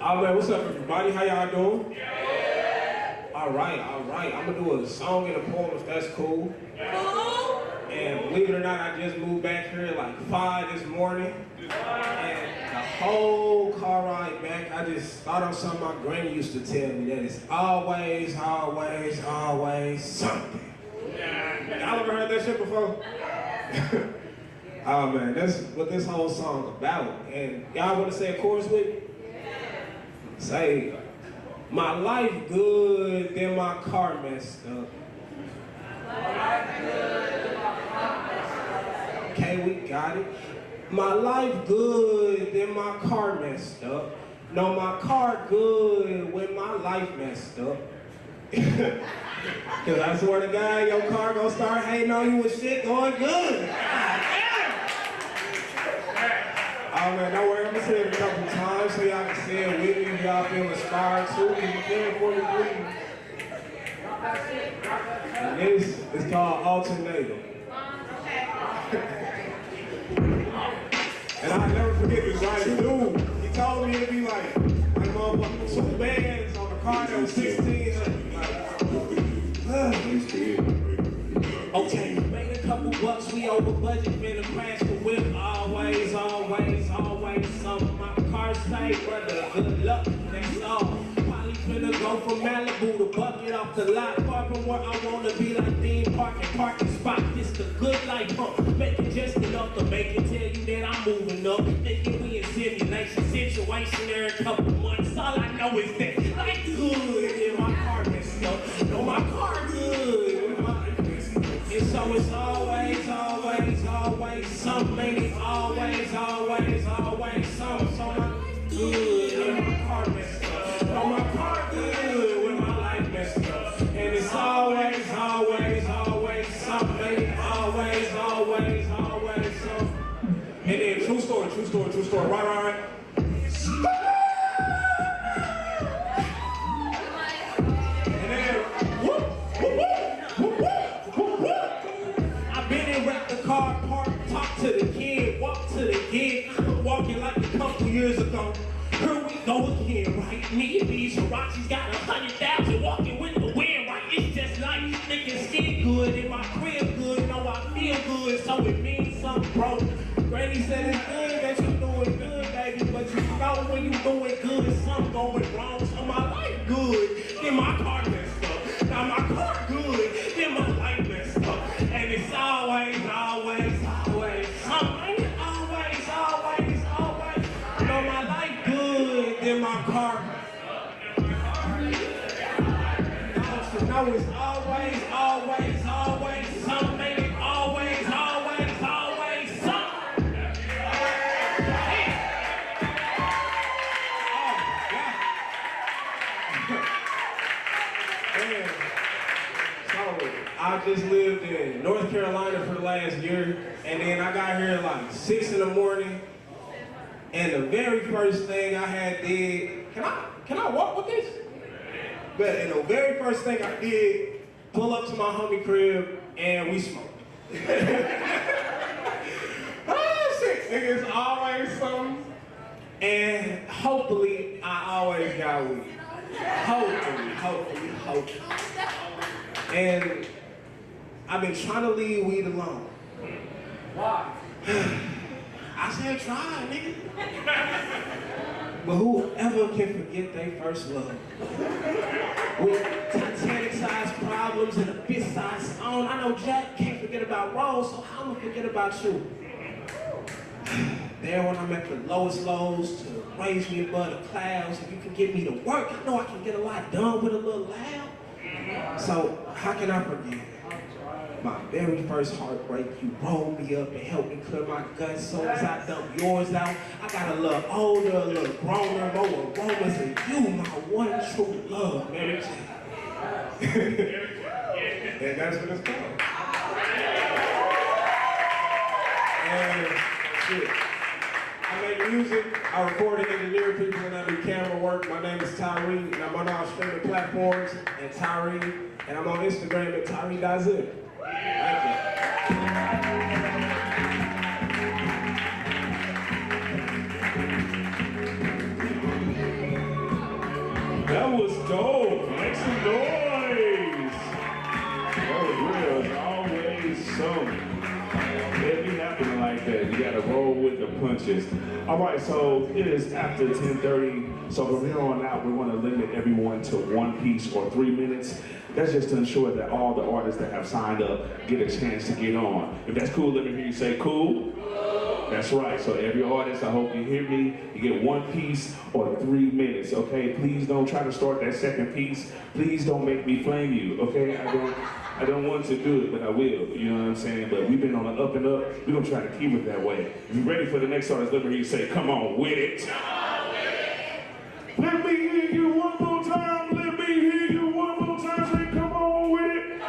All right, what's up, everybody? How y'all doing? Yeah. All right. I'm gonna do a song and a poem if that's cool. And believe it or not, I just moved back here at like 5 this morning. And the whole car ride back, I just thought of something my granny used to tell me, that it's always, always, always something. Y'all ever heard that shit before? Oh man, that's what this whole song about. And y'all wanna say a chorus with me? Say, my life good, then my car messed up. Okay, we got it. My life good, then my car messed up. No, my car good when my life messed up. Cause I swear to God, your car gonna start hating on you with shit going good. Oh man, don't worry, I'm gonna say it a couple times so y'all can say it with me if y'all feel inspired to. You feel for the breathe. And this is called Alternator. And I'll never forget this right dude. He told me it'd be like motherfucking 2 bands on a car that was 1600. Okay, made a couple bucks, we over budget, finna crash the whip. Always, always, always. Some of my cars say, brother, good luck, that's all. Probably finna go from Malibu to bucket off the lot. Far from where I wanna be, like theme parking spot. This the good life, huh? Making just enough to make it tell you that I'm moving up. Thinking we in simulation situation every couple months. All I know is that life good and my car messed up. No, my car good. And so it's always, always, always something, ain't always, always, always something. So my life good and my car messed up. No, my car good when my life messed up. And it's always, always, always something, ain't always, always, always something. And then true story, right. And then, whoop, whoop, whoop, whoop, whoop, whoop. I've been in wreck the car park, talk to the kid, walk to the kid. I'm walking like a couple years ago. Here we go again, right? Me and these Hirachis got 100,000 walking with the wind, right? It's just like thinking skin good and my crib good, know I feel good, so it means something, bro. Granny said it's good that you're doing good, baby, but you know when you doing good, something going wrong. So my life good, then my car messed up. Now my car good, then my life messed up. And it's always, always, always something. Always, always, always. You know my life good, then my car. Now it's always, always, always something. Always, always, always something. I just lived in North Carolina for the last year, and then I got here at like 6 in the morning, and the very first thing I had did, can I walk with this? But and the very first thing I did, pull up to my homie crib, and we smoked. Oh shit, nigga, it's always something. And hopefully, I always got weed. Hopefully. And I've been trying to leave weed alone. Why? I said try, nigga. But whoever can forget their first love? With Titanic-sized problems and a bit-sized song, I know Jack can't forget about Rose, so how I'ma forget about you? There when I'm at the lowest lows to raise me above the clouds, if you can get me to work, I know I can get a lot done with a little loud. So how can I forget? My very first heartbreak, you rolled me up and helped me clear my guts. So as I dump yours out, I got a little older, a little growner, more aromas than you, my one true love, Mary Jane. And that's what it's called. And shit, I make music, I record and engineer people, and I do camera work. My name is Tyree, and I'm on all streaming platforms, and Tyree, and I'm on Instagram at Tyree.zip. Thank you. That was dope. Make some noise. That was real. It's always something. It be happening like that. You gotta roll with the punches. All right, so it is after 10:30. So from here on out, we want to limit everyone to 1 piece or 3 minutes. That's just to ensure that all the artists that have signed up get a chance to get on. If that's cool, let me hear you say cool. That's right. So every artist, I hope you hear me. You get 1 piece or 3 minutes, okay? Please don't try to start that second piece. Please don't make me flame you, okay? I don't want to do it, but I will. You know what I'm saying? But we've been on the up and up. We're gonna try to keep it that way. If you're ready for the next artist, let me hear you say, come on with it. Let me hear you one more time. Let me hear you one more time. Say, come on with it.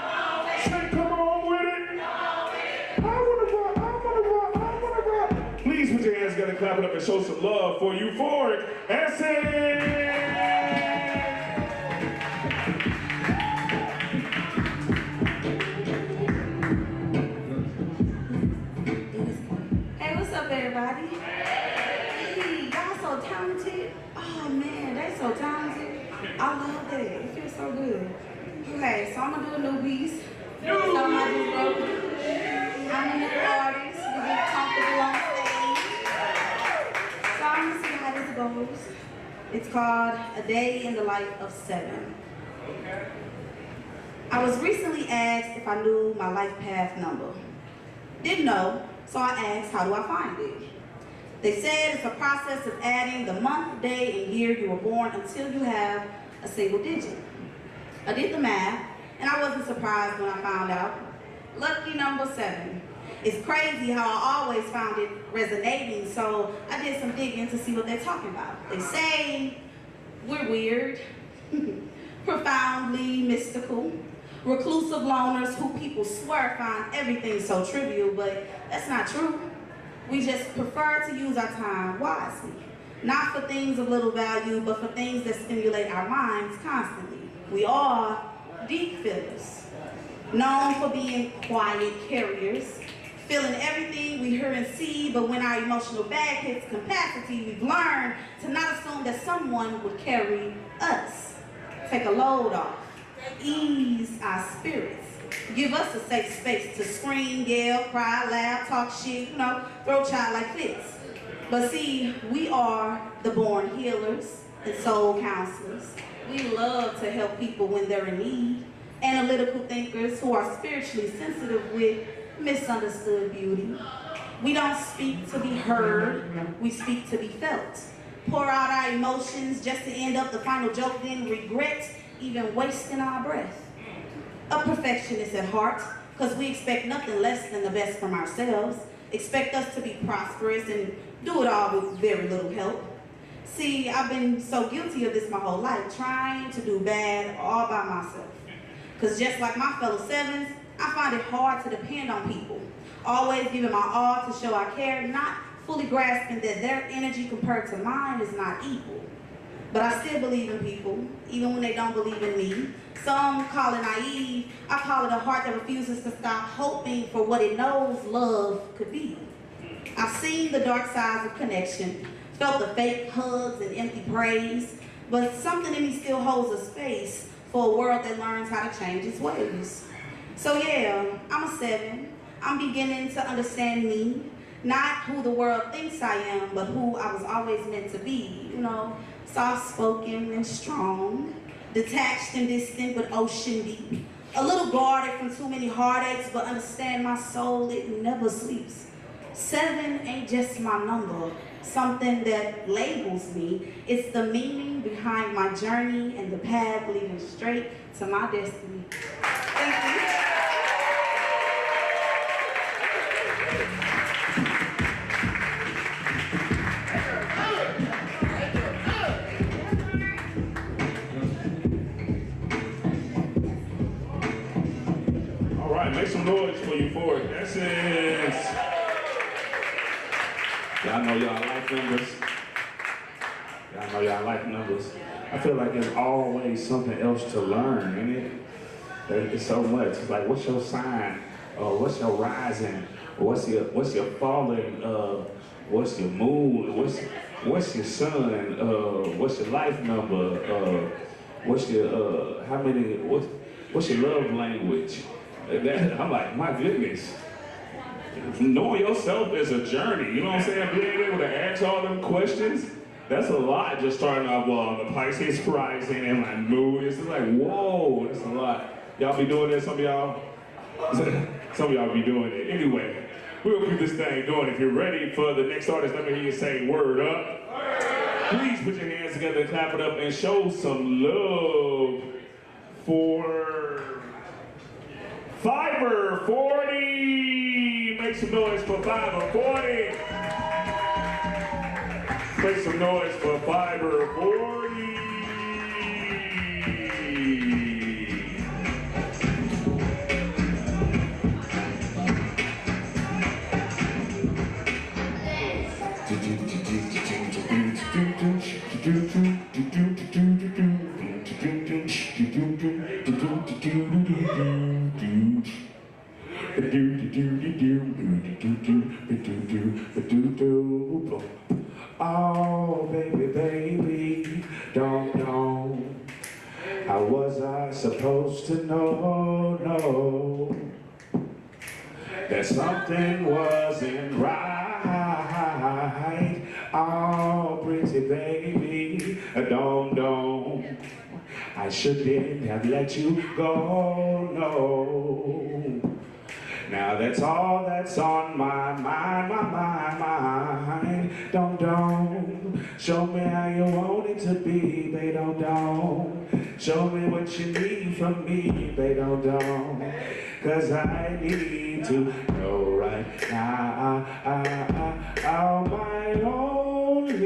Say, come on with it. I wanna rock, I wanna rock, I wanna rock. Please put your hands together, clap it up, and show some love for Euphoric Essence. Hey, what's up, everybody? I love that. It feels so good. Okay, so I'm gonna do a new piece. So I just wrote, I'm a new artist. We get comfortable on stage. So I'm gonna see how this goes. It's called A Day in the Life of 7. I was recently asked if I knew my life path number. Didn't know, so I asked, how do I find it? They said it's a process of adding the month, day, and year you were born until you have a single digit. I did the math, and I wasn't surprised when I found out. Lucky number 7. It's crazy how I always found it resonating, so I did some digging to see what they're talking about. They say we're weird, profoundly mystical, reclusive loners who people swear find everything so trivial, but that's not true. We just prefer to use our time wisely, not for things of little value, but for things that stimulate our minds constantly. We are deep feelers, known for being quiet carriers, feeling everything we hear and see, but when our emotional bag hits capacity, we've learned to not assume that someone would carry us. Take a load off, ease our spirits, give us a safe space to scream, yell, cry, laugh, talk shit, throw childlike fits. But see, we are the born healers and soul counselors. We love to help people when they're in need. Analytical thinkers who are spiritually sensitive with misunderstood beauty. We don't speak to be heard, we speak to be felt. Pour out our emotions just to end up the final joke, then regret even wasting our breath. A perfectionist at heart, because we expect nothing less than the best from ourselves. Expect us to be prosperous and do it all with very little help. See, I've been so guilty of this my whole life, trying to do bad all by myself. Because just like my fellow 7s, I find it hard to depend on people. Always giving my all to show I care, not fully grasping that their energy compared to mine is not equal. But I still believe in people, even when they don't believe in me. Some call it naive, I call it a heart that refuses to stop hoping for what it knows love could be. I've seen the dark sides of connection, felt the fake hugs and empty praise, but something in me still holds a space for a world that learns how to change its ways. So yeah, I'm a 7. I'm beginning to understand me, not who the world thinks I am, but who I was always meant to be. Soft-spoken and strong, detached and distant but ocean deep. A little guarded from too many heartaches, but understand my soul, it never sleeps. 7 ain't just my number, something that labels me. It's the meaning behind my journey and the path leading straight to my destiny. Thank you. Make some noise for you for it. Essence. Y'all know y'all like numbers. Y'all know y'all like numbers. I feel like there's always something else to learn, isn't it? There's so much. It's like, what's your sign? What's your rising? What's your falling? What's your moon? What's your sun? What's your life number? What's your what's your love language? I'm like, my goodness. Knowing yourself is a journey, you know what I'm saying? Being able to ask all them questions, that's a lot. Just starting off, the Pisces rising and my mood, it's like, whoa, that's a lot. Y'all be doing that, some of y'all? Some of y'all be doing it. Anyway, we'll keep this thing going. If you're ready for the next artist, let me hear you say word up. Please put your hands together and clap it up and show some love for Fiber 40. Make some noise for Fiber 40. Make some noise for Fiber 40. Oh, baby, baby, don't. How was I supposed to know, that something wasn't right? Oh, pretty baby, don't. I shouldn't have let you go, no. Now that's all that's on my mind, Don't. Show me how you want it to be, babe, don't. Show me what you need from me, babe, don't. Cause I need to know right now how my loneliness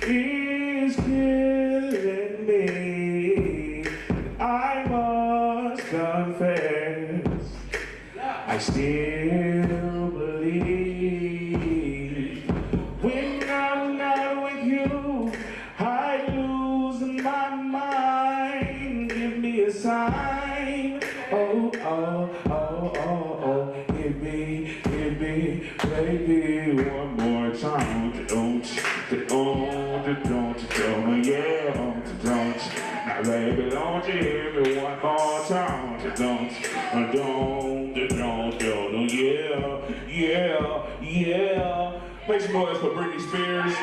is killing me. I must confess, I still believe when I'm not with you, I lose my mind. Give me a sign. Oh, hit me, baby, one more time. Don't, yeah, don't. Now, baby, don't you hear me one more time? Don't, yeah. Make some noise for Britney Spears.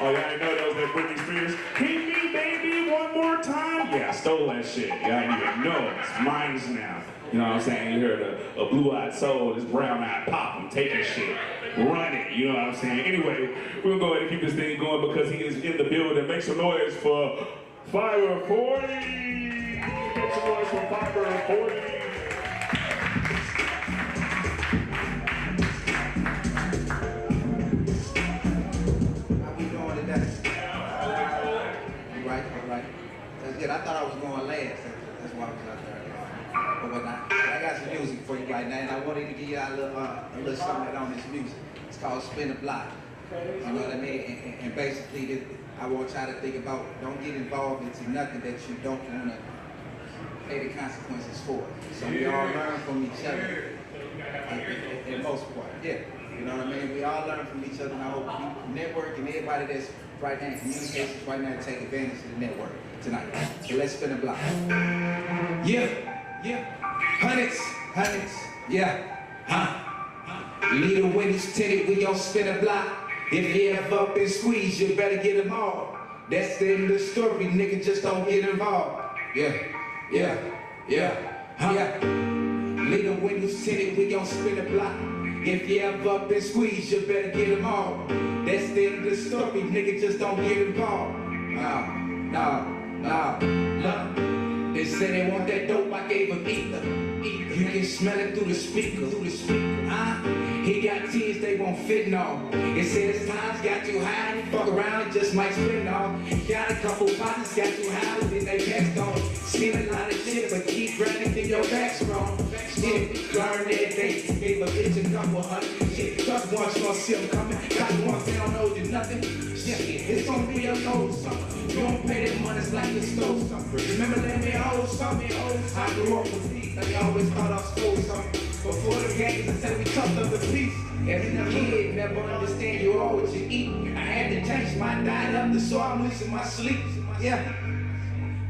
Oh, y'all ain't know that was that Britney Spears? Hit me, baby, one more time. Yeah, I stole that shit. Y'all didn't even know it. It's mine now. You know what I'm saying? You heard a blue-eyed soul, this brown-eyed pop. I'm taking shit. Run it. You know what I'm saying? Anyway, we're going to go ahead and keep this thing going because he is in the building. Make some noise for Fiber 40. Make some noise for Fiber 40. I thought I was going last. That's why I was out there. But I got some music for you right now, and I wanted to give you a little something on this music. It's called Spin the Block. You know what I mean? And basically, I want y'all to think about, don't get involved into nothing that you don't want to pay the consequences for. So we all learn from each other, in most part. Yeah. You know what I mean? We all learn from each other, and I hope we network and everybody that's right now in communications right now take advantage of the network tonight. So let's spin a block. Yeah. Hundreds, yeah. Little windows tinted, we gon' spin a block. If you ever up and squeeze, you better get them all. That's the end of the story, nigga, just don't get involved. Yeah. Little windows tinted, we gon' spin a block. If you ever up and squeeze, you better get them all. That's the end of the story, nigga, just don't get involved. No. They say they want that dope, I gave them ether. You can smell it through the speaker. He got tears, they won't fit no. It said his times got too high, and fuck around, it just might spin off. Got a couple partners, got too high, then they passed on. Seen a lot of shit, but keep grinding till your back's strong. Learn that day, gave a bitch a couple hundred. Shit, trust once, you gon' see them coming. Got ones, they don't owe you nothing. Shit, it's gonna be a cold summer. You don't pay them money, it's like you stole something. Remember let me hold something. I grew up with these, they always thought I stole something. Before the games, I said we toughed up the peace. As a kid, never understand you all what you eat. I had to change my diet up, so I'm losing my sleep. Yeah.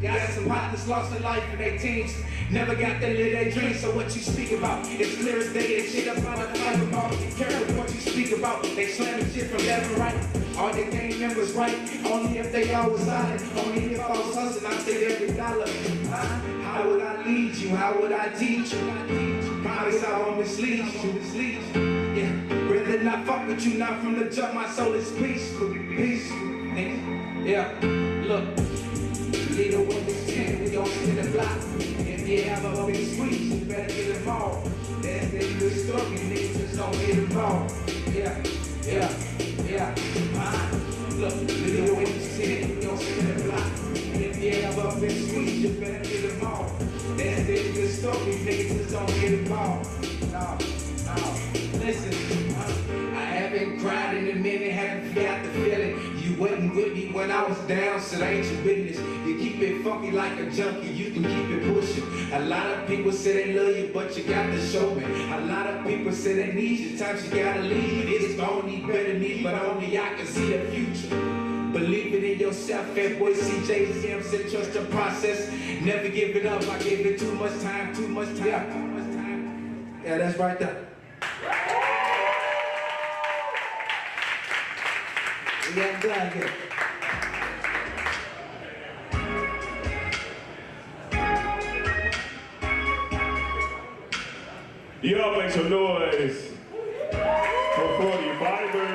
Got some partners lost their life in their teens. Never got to live their dreams, so what you speak about? It's clear as day, that shit up on the fiber ball. Careful what you speak about, they slamming shit from left and right. All the gang members right, only if they all was silent. Only if I was hustling, I said every dollar. How would I lead you? How would I teach you? Promise I won't mislead you. Yeah, rather not fuck with you, not from the jump, my soul is peaceful. Yeah, look. Little windows tinted, we gon' spin the block. If you ever up and squeeze, you better get involved. That's the good story, niggas just don't get involved. Yeah. Look, little windows tinted, we gon' spin the block. If you ever up and squeeze, you better get involved. That's the good story, niggas just don't get involved. No. Listen, I haven't cried in a minute, haven't forgot the feeling. You wasn't with me when I was down, so that ain't your business. You keep it funky like a junkie, you can keep it pushing. A lot of people say they love you, but you got to show me. A lot of people say they need you, times you gotta leave. It's only better me, but only I can see the future. Believe it in yourself, fat boy CJ Simpson, trust the process. Never give it up, I gave it too much time, too much time. Yeah, that's right there. We got done here. Y'all make some noise for 45er.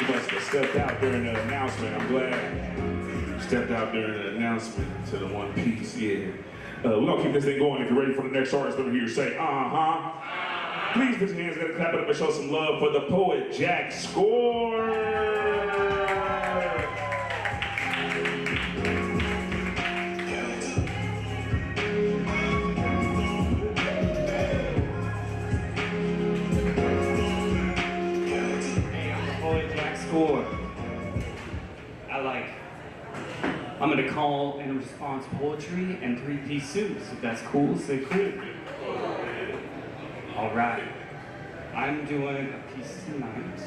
You must have stepped out during the announcement. I'm glad you stepped out during the announcement to the One Piece, yeah. We're gonna keep this thing going. If you're ready for the next artist, let me hear you say, uh-huh. Please put your hands together, clap it up, and show some love for the poet, Jack Score. I'm gonna call and response poetry and three-piece suits. If that's cool, say cool. All right. I'm doing a piece tonight.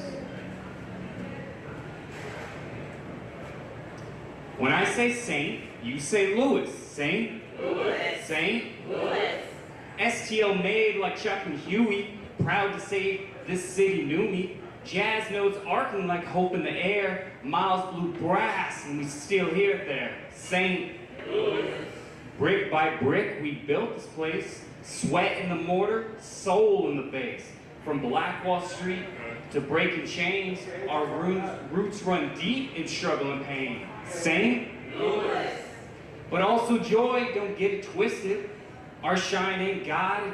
When I say Saint, you say Louis. Saint? Louis. Saint? Louis. STL made like Chuck and Huey. Proud to say this city knew me. Jazz notes arcing like hope in the air. Miles blew brass and we still hear it there. Saint Louis. Brick by brick we built this place. Sweat in the mortar, soul in the base. From Black Wall Street to breaking chains, our roots run deep in struggle and pain. Saint Louis. But also joy, don't get it twisted. Our shine ain't gone,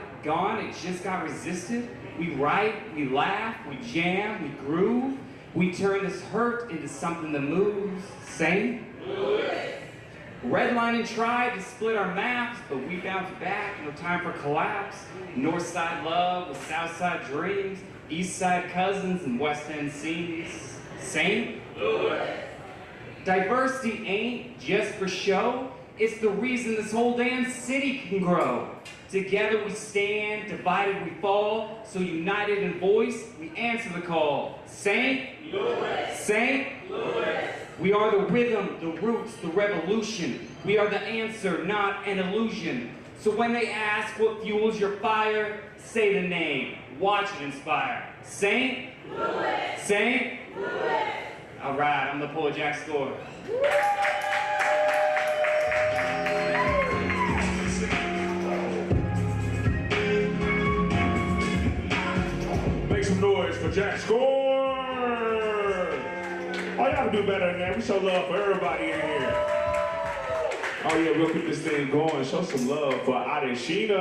it just got resisted. We write, we laugh, we jam, we groove. We turn this hurt into something that moves. Saint Louis. Redline and tried to split our maps, but we bounced back, no time for collapse. North side love with south side dreams. East side cousins and west end scenes. Saint Louis. Diversity ain't just for show. It's the reason this whole damn city can grow. Together we stand, divided we fall. So united in voice, we answer the call. Saint Louis. Saint Louis. We are the rhythm, the roots, the revolution. We are the answer, not an illusion. So when they ask what fuels your fire, say the name. Watch it inspire. Saint Louis. Saint Louis. All right, I'm the poet Jack Score. Make some noise for Jack Score. Oh, y'all can do better than that. We show love for everybody in here. Oh yeah, we'll keep this thing going. Show some love for Adeshina.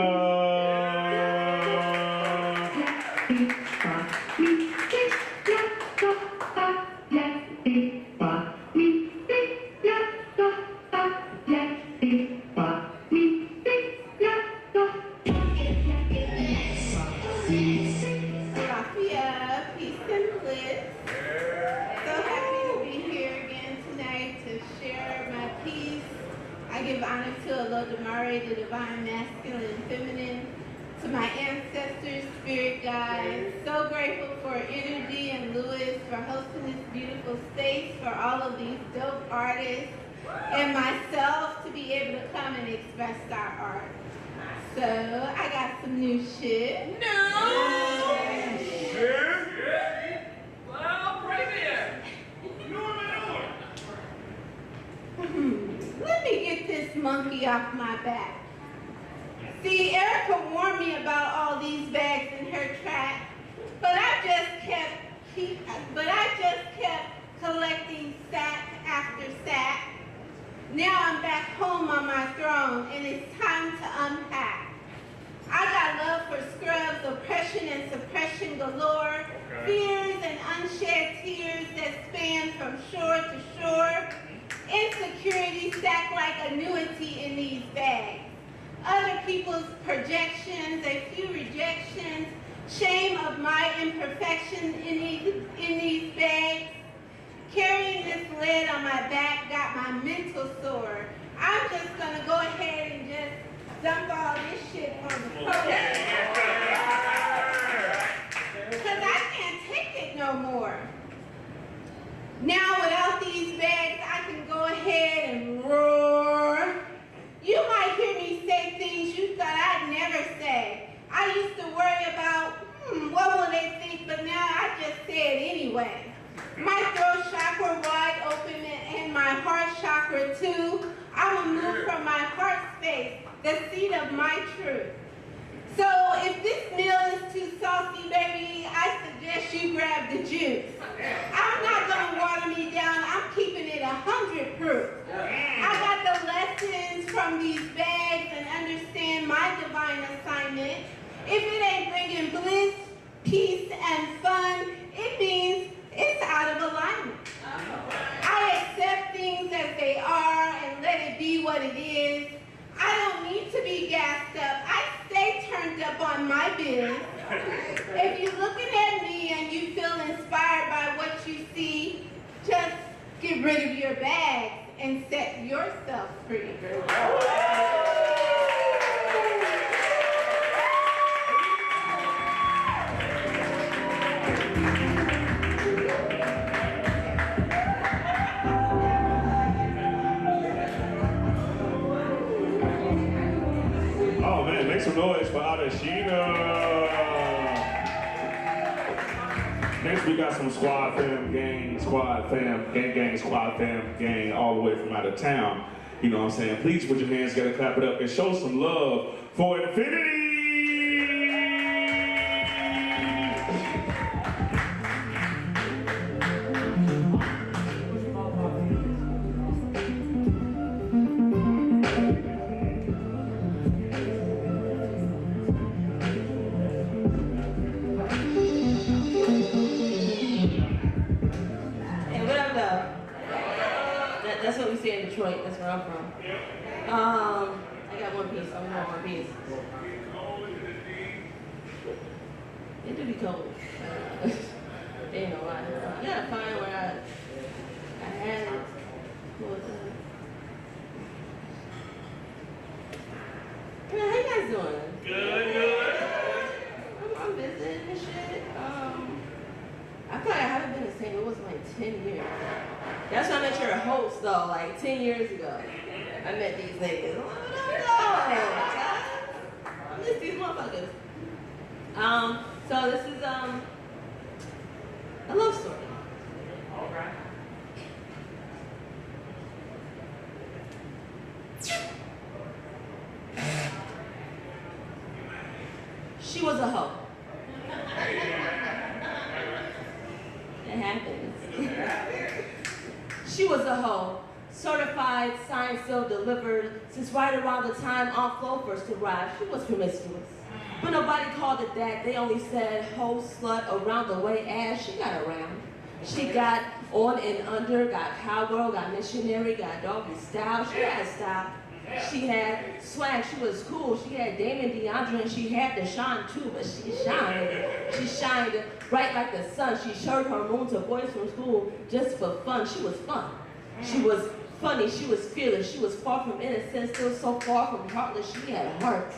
The divine masculine and feminine, to my ancestors, spirit guides. So grateful for Energy and Louis for hosting this beautiful space, for all of these dope artists, and myself to be able to come and express our art. So I got some new shit. No! Shit? Well, bring it. Let me get this monkey off my back. See, Erica warned me about all these bags in her track, but I just kept collecting sack after sack. Now I'm back home on my throne, and it's time to unpack. I got love for scrubs, oppression and suppression galore, fears and unshed tears that span from shore to shore. Insecurity stacked like annuity in these bags. Other people's projections, a few rejections, shame of my imperfection in these bags. Carrying this lead on my back got my mental sore. I'm just gonna go ahead and just dump all this shit on the floor. Cause I can't take it no more. Now without these bags, I can go ahead and roar. You might hear me say things you thought I'd never say. I used to worry about, what will they think, but now I just say it anyway. My throat chakra wide open and my heart chakra too. I will move from my heart space, the seat of my truth. So if this meal is too saucy, baby, I suggest you grab the juice. I'm not gonna water me down, I'm keeping it 100 proof. I got the lessons from these bags and understand my divine assignment. If it ain't bringing bliss, peace, and fun, it means it's out of alignment. I accept things as they are and let it be what it is. I don't need to be gassed up. I stay turned up on my biz. If you're looking at me and you feel inspired by what you see, just get rid of your bags and set yourself free. Oh man, make some noise for Adeshina. Next we got some squad fam, gang, squad fam, gang, squad fam, gang, all the way from out of town. You know what I'm saying? Please put your hands together, clap it up, and show some love for Infinity. That's what we say in Detroit. That's where I'm from. I got one piece. I'm going one piece. It do be cold. Ain't no lie. I gotta find where I had it. Man, how you guys doing? Good. I'm visiting and shit. I feel like I haven't been to St. Louis in like 10 years. That's when I met your host though, like 10 years ago. I met these niggas. I miss these motherfuckers. So this is a love story. Alright. She was a hoe. It happens. She was a hoe. Certified, signed, sealed, delivered. Since right around the time Aunt Flo first arrived, she was promiscuous. But nobody called it that. They only said hoe, slut, around the way as she got around. She got on and under, got cowgirl, got missionary, got doggy style. She had style. She had swag, she was cool. She had Damon DeAndre and she had the shine too, but she shined. She shined bright like the sun. She showed her moon to boys from school just for fun. She was fun. She was funny, she was fearless. She was far from innocent, still so far from heartless. She had a heart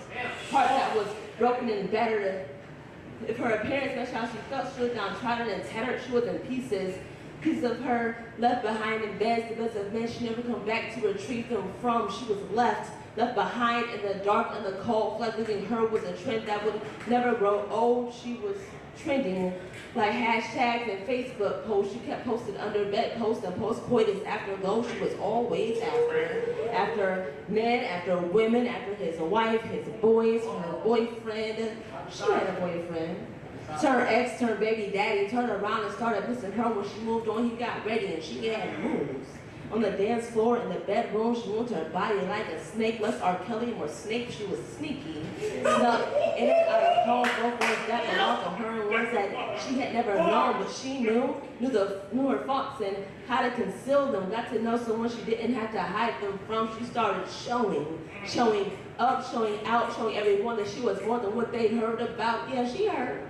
that was broken and battered. If her appearance matched how she felt, she was downtrodden and tattered. She was in pieces. Pieces of her left behind in beds, the beds of men she never come back to retrieve them from. She was left behind in the dark and the cold. Like leaving her was a trend that would never grow old. She was trending like hashtags and Facebook posts. She kept posting under bed posts and post-coitus afterglow. She was always after men, after women, after his wife, his boys, her boyfriend. She had a boyfriend. Turned ex, turned baby daddy, turned around and started missing her when she moved on. He got ready and she had moves. On the dance floor, in the bedroom, she moved her body like a snake. Less R. Kelly, more Snape, she was sneaky. Snuck in and out of home, both ones that belonged to her and ones that she had never known, but she knew her faults and how to conceal them. Got to know someone she didn't have to hide them from. She started showing up, showing out, showing everyone that she was more than what they'd heard about. Yeah, she heard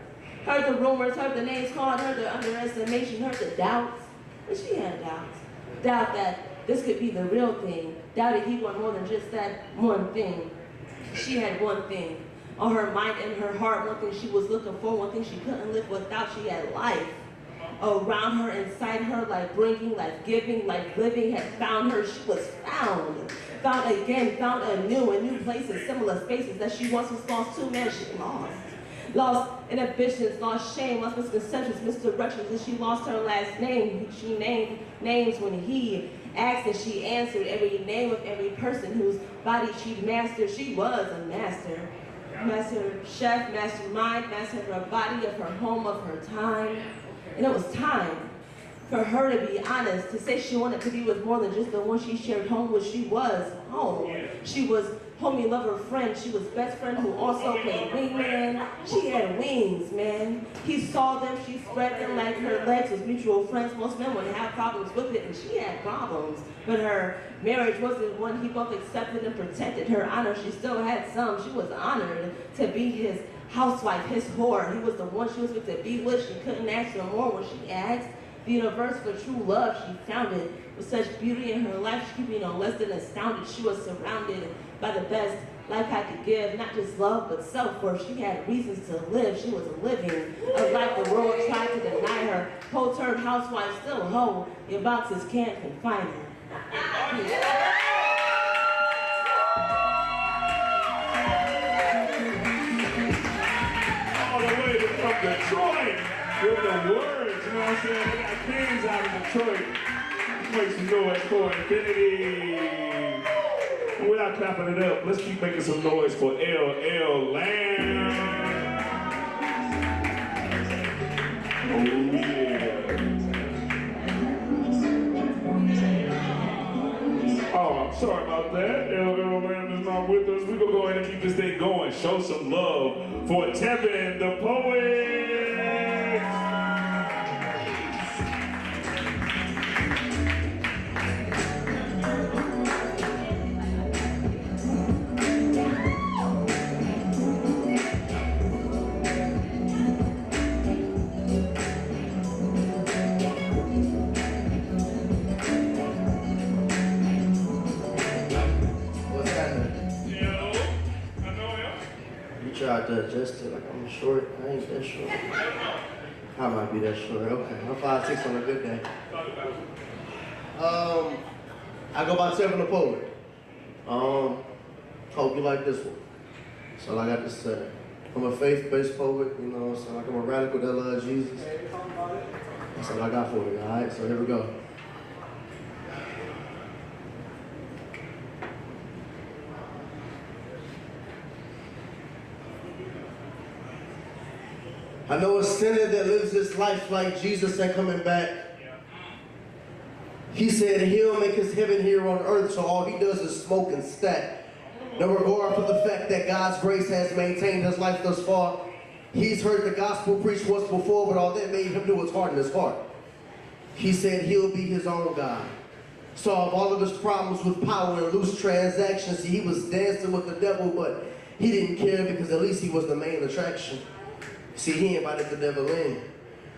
the rumors, heard the names called, heard the underestimation, heard the doubts. But she had doubts. Doubt that this could be the real thing. Doubted he wanted more than just that one thing. She had one thing on her mind and her heart, one thing she was looking for, one thing she couldn't live without. She had life. around her, inside her, life bringing, life giving, life living had found her. She was found again, found anew in new places, similar spaces that she once was lost to. Man, she lost inhibitions, lost shame, lost misconceptions, misdirections, and she lost her last name. She named names when he asked, and she answered every name of every person whose body she'd mastered. She was a master. Master chef, mastermind, master of her body, of her home, of her time. And it was time for her to be honest, to say she wanted to be with more than just the one she shared home with. She was home. She was homie, lover, friend. She was best friend who also played wingman. She had wings, man. He saw them, she spread them like her legs was mutual friends. Most men would have problems with it, and she had problems. But her marriage wasn't one he both accepted and protected. Her honor, she still had some. She was honored to be his housewife, his whore. He was the one she was with to be with. She couldn't ask for more when she asked. The universe for true love she found it. With such beauty in her life, she could be no less than astounded. She was surrounded by the best life had to give, not just love, but self-worth. She had reasons to live. She was living a life the world tried to deny her. Whole-term housewife, still hoe. Your boxes can't confine her. All the way from Detroit with the words, you know what I'm saying? They got kings out of Detroit. Make some noise for Infinity. And without clapping it up, let's keep making some noise for LL Lamb. Oh yeah. Oh, I'm sorry about that. LL Lamb is not with us. We're gonna go ahead and keep this thing going. Show some love for Tevin, the poet. Tried to adjust it like I'm short. I ain't that short. I might be that short. Okay, I'm 5'6" on a good day. I go by Tevin the Poet. Hope you like this one. That's all I got to say. I'm a faith-based poet, you know what I'm saying? Like I'm a radical that loves Jesus. That's all I got for you, all right? So here we go. I know a sinner that lives this life like Jesus ain't coming back. He said he'll make his heaven here on earth, so all he does is smoke and stack. No regard for the fact that God's grace has maintained his life thus far. He's heard the gospel preached once before, but all that made him do was harden his heart. He said he'll be his own God. Solve all of his problems with power and loose transactions. See, he was dancing with the devil, but he didn't care because at least he was the main attraction. See, he invited the devil in,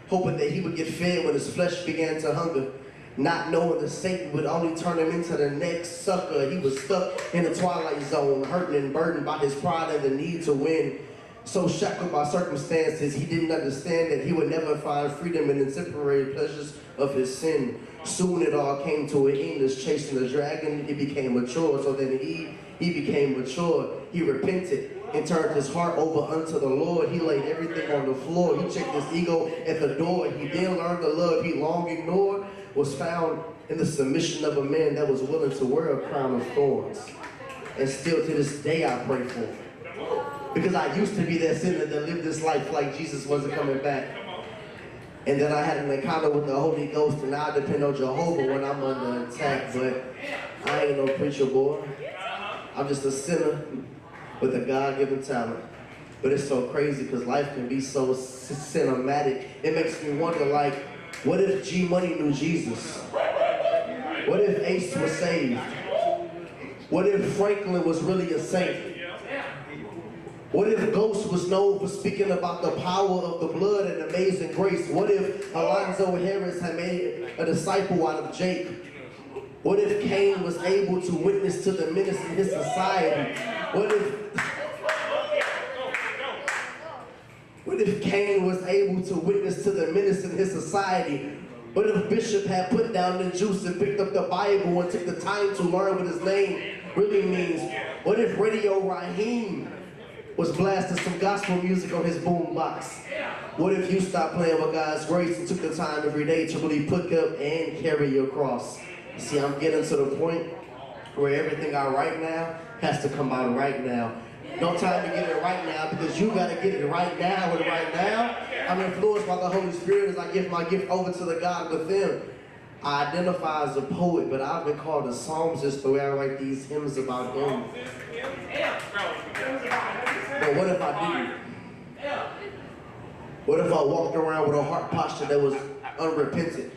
hoping that he would get fed when his flesh began to hunger, not knowing that Satan would only turn him into the next sucker. He was stuck in the twilight zone, hurting and burdened by his pride and the need to win. So shackled by circumstances, he didn't understand that he would never find freedom in the temporary pleasures of his sin. Soon it all came to an end. As chasing the dragon, he became mature. So then he became mature. He repented and turned his heart over unto the Lord. He laid everything on the floor. He checked his ego at the door. He then learned the love he long ignored was found in the submission of a man that was willing to wear a crown of thorns. And still to this day I pray for him. Because I used to be that sinner that lived this life like Jesus wasn't coming back. And then I had an encounter with the Holy Ghost, and now I depend on Jehovah when I'm under attack. But I ain't no preacher boy. I'm just a sinner with a God-given talent. But it's so crazy because life can be so cinematic. It makes me wonder, like, what if G Money knew Jesus? What if Ace was saved? What if Franklin was really a saint? What if Ghost was known for speaking about the power of the blood and amazing grace? What if Alonzo Harris had made a disciple out of Jake? What if Cain was able to witness to the menace in What if Cain was able to witness to the menace in his society? What if Bishop had put down the juice and picked up the Bible and took the time to learn what his name really means? What if Radio Raheem was blasting some gospel music on his boombox? What if you stopped playing with God's grace and took the time every day to really pick up and carry your cross? See, I'm getting to the point where everything I write now has to come out right now. No time to get it right now, because you gotta get it right now, and right now, I'm influenced by the Holy Spirit as I give my gift over to the God within. I identify as a poet, but I've been called a psalmist the way I write these hymns about Him. But what if I didn't? What if I walked around with a heart posture that was unrepentant?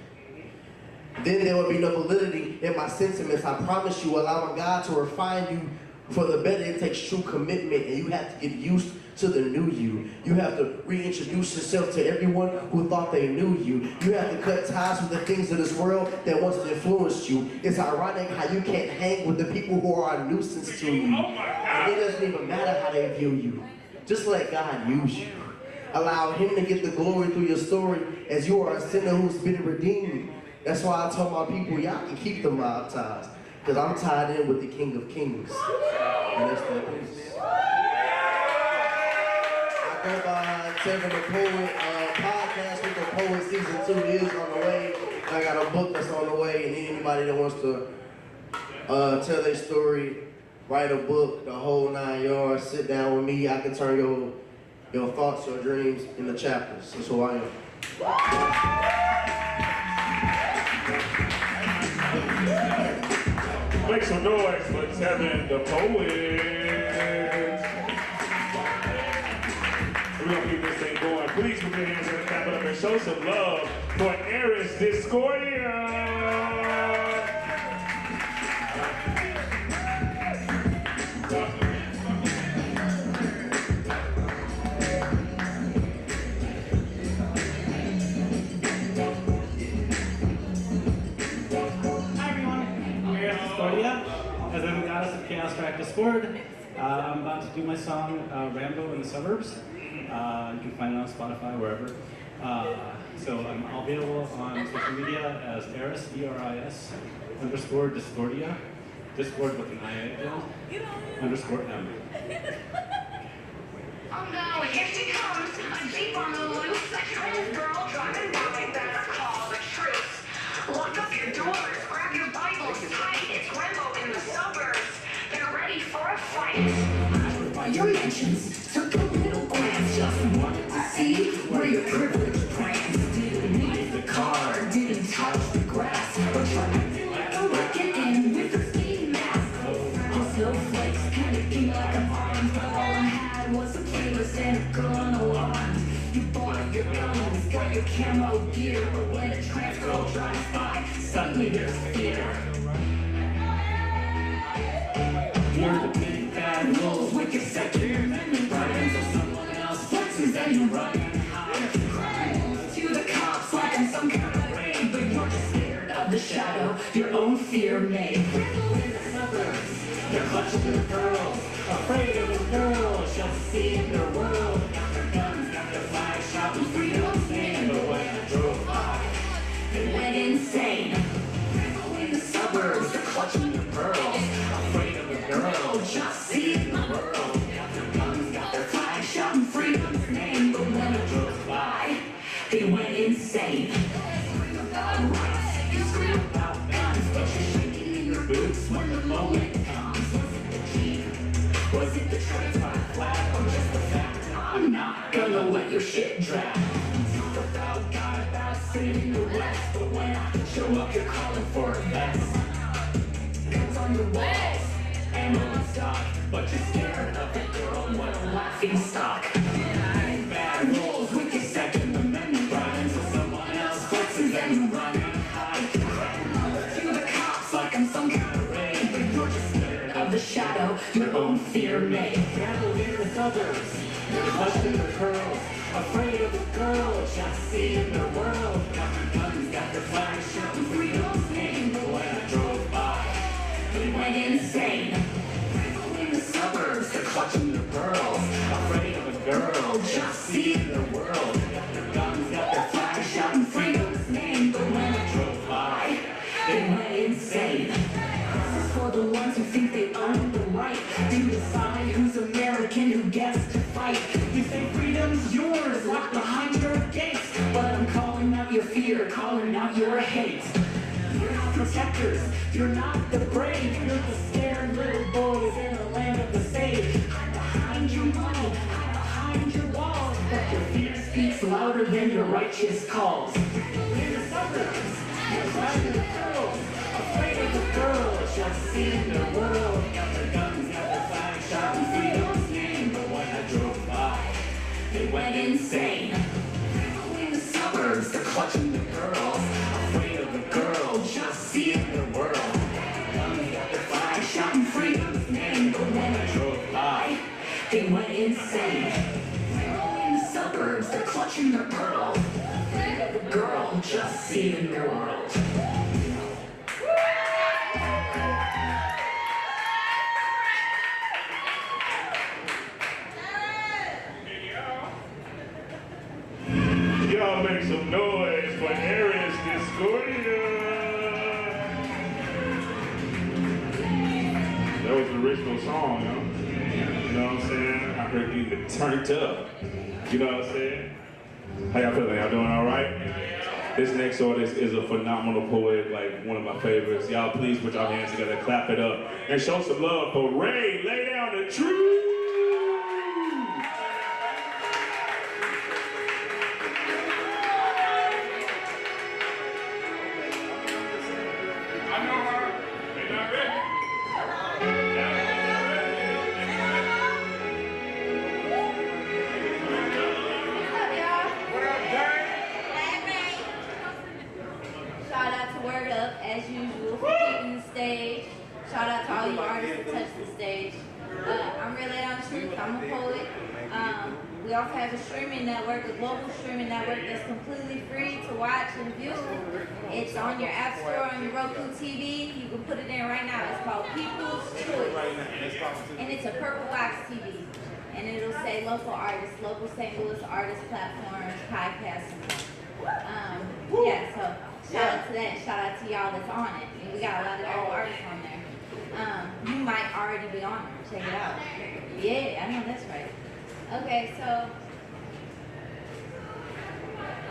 Then there would be no validity in my sentiments. I promise you, allowing God to refine you for the better, it takes true commitment, and you have to get used to the new you. You have to reintroduce yourself to everyone who thought they knew you. You have to cut ties with the things of this world that once influenced you. It's ironic how you can't hang with the people who are a nuisance to you. And it doesn't even matter how they view you. Just let God use you. Allow Him to get the glory through your story, as you are a sinner who's been redeemed. That's why I told my people, y'all can keep the mob ties, because I'm tied in with the King of Kings. And that's that peace. I go by Tevin the Poet. Podcast with the Poet Season 2 is on the way. I got a book that's on the way, and anybody that wants to tell their story, write a book, the whole 9 yards, sit down with me. I can turn your thoughts, your dreams into chapters. That's who I am. Make some noise for Tevin the Poet. We're gonna keep this thing going. Please put your hands in the clap it up and show some love for Eris Discordia. As I'm the goddess of chaos track Discord. I'm about to do my song Rambo in the Suburbs. You can find it on Spotify, wherever. So I'm available on social media as Eris, E-R-I-S, _ Discordia. Discord with an I _ _ M. Oh no, here she comes, a Jeep on the loose, a trans girl driving by, better call the truth. Lock up your doors, grab your Bibles tight, it's Rambo in the suburbs. Get ready for a fight. By your mentions, took a little glance, just wanted to see where your privilege prance. Didn't need the car, didn't touch the grass, but tried to let it in with a ski mask. All snowflakes panicking like a bomb, but all I had was a playlist and a gun alarm. You bought your guns, got your camo gear, but when a trans girl drives by, suddenly there's fear. You're the big bad rules with your Second Amendment rights, or someone else flexes and you run and hide. To the cops like I'm some kind of raid, but you're just scared of the shadow your own fear made. Rambo in the suburbs, you're clutching your pearls, afraid of a girl, she'll see in their world. Got their guns, got their flags, shouting freedom's name, but when I drove by, they went insane. Rambo in the suburbs, they're clutching your pearls, afraid of a girl, just see in the world. Got their guns, got their flags, shouting freedom's name, but when I drove by, they went insane. You scream about rights, you scream about guns, but you're shaking in your boots when the moment comes. Was it the Jeep? Was it the trans flag, or just the fact that I'm not gonna let your shit drag? Talk about God, about saving the West, but when I show up, you're calling for a vest. Guns on your walls, ammo in stock, but you're scared of it, girl, what a laughing stock. Bad rules with your Second Amendment rights, so someone else flexes and you run and hide. To the cops like I'm some kind of raid, but you're just scared of the shadow your own fear made. Rambo in the suburbs, you're clutching the curls, afraid of the girl, just seeing the world. Got their guns, got their flags, shouting freedom's name, but when I drove by, they went insane. Rambo in the suburbs, they're clutching the pearls, afraid of a girl, just seeing the world. They went insane. This is for the ones who think they own the right to decide who's American, who gets to fight. You think freedom's yours, locked behind your gates, but I'm calling out your fear, calling out your hate. You're not protectors, you're not the brave, you're the scared little boys in the land of the sage. Hide behind your money, hide behind your walls, but your fear speaks louder than your righteous calls. In the suburbs, you're driving the girls, afraid of the girls, just seeing the world. Got their guns, got their flags, shouting freedom's name, but when I drove by, they went insane. In the suburbs, they're clutching the girls, afraid of the girls, just seeing the world. Guns got their flags, shouting freedom's name, but when I drove by, they went insane. In the suburbs, they're clutching the girls, afraid of the girl, just seeing the world. Y'all make some noise for Aries Discordia. That was the original song, yo. You know what I'm saying? I heard you get turned up. You know what I'm saying? How y'all feeling? Y'all doing all right? This next artist is a phenomenal poet, like one of my favorites. Y'all please put your hands together, clap it up, and show some love for Ray. Lay down the truth. Shout out to WordUp, as usual, for keeping the stage. Shout out to all you artists that touched the stage. I'm Ray Lay Down the Truth, I'm a poet. We also have a streaming network, a global streaming network that's completely free to watch and view. It's on your App Store, on your Roku TV. You can put it in right now. It's called People's Choice. And it's a purple box TV. And it'll say local artists, local St. Louis artists, platforms, podcasts, and more. Yeah, so shout out to that. Shout out to y'all that's on it. And we got a lot of good artists on there. You might already be on there. Check it out. Yeah, I know that's right. Okay, so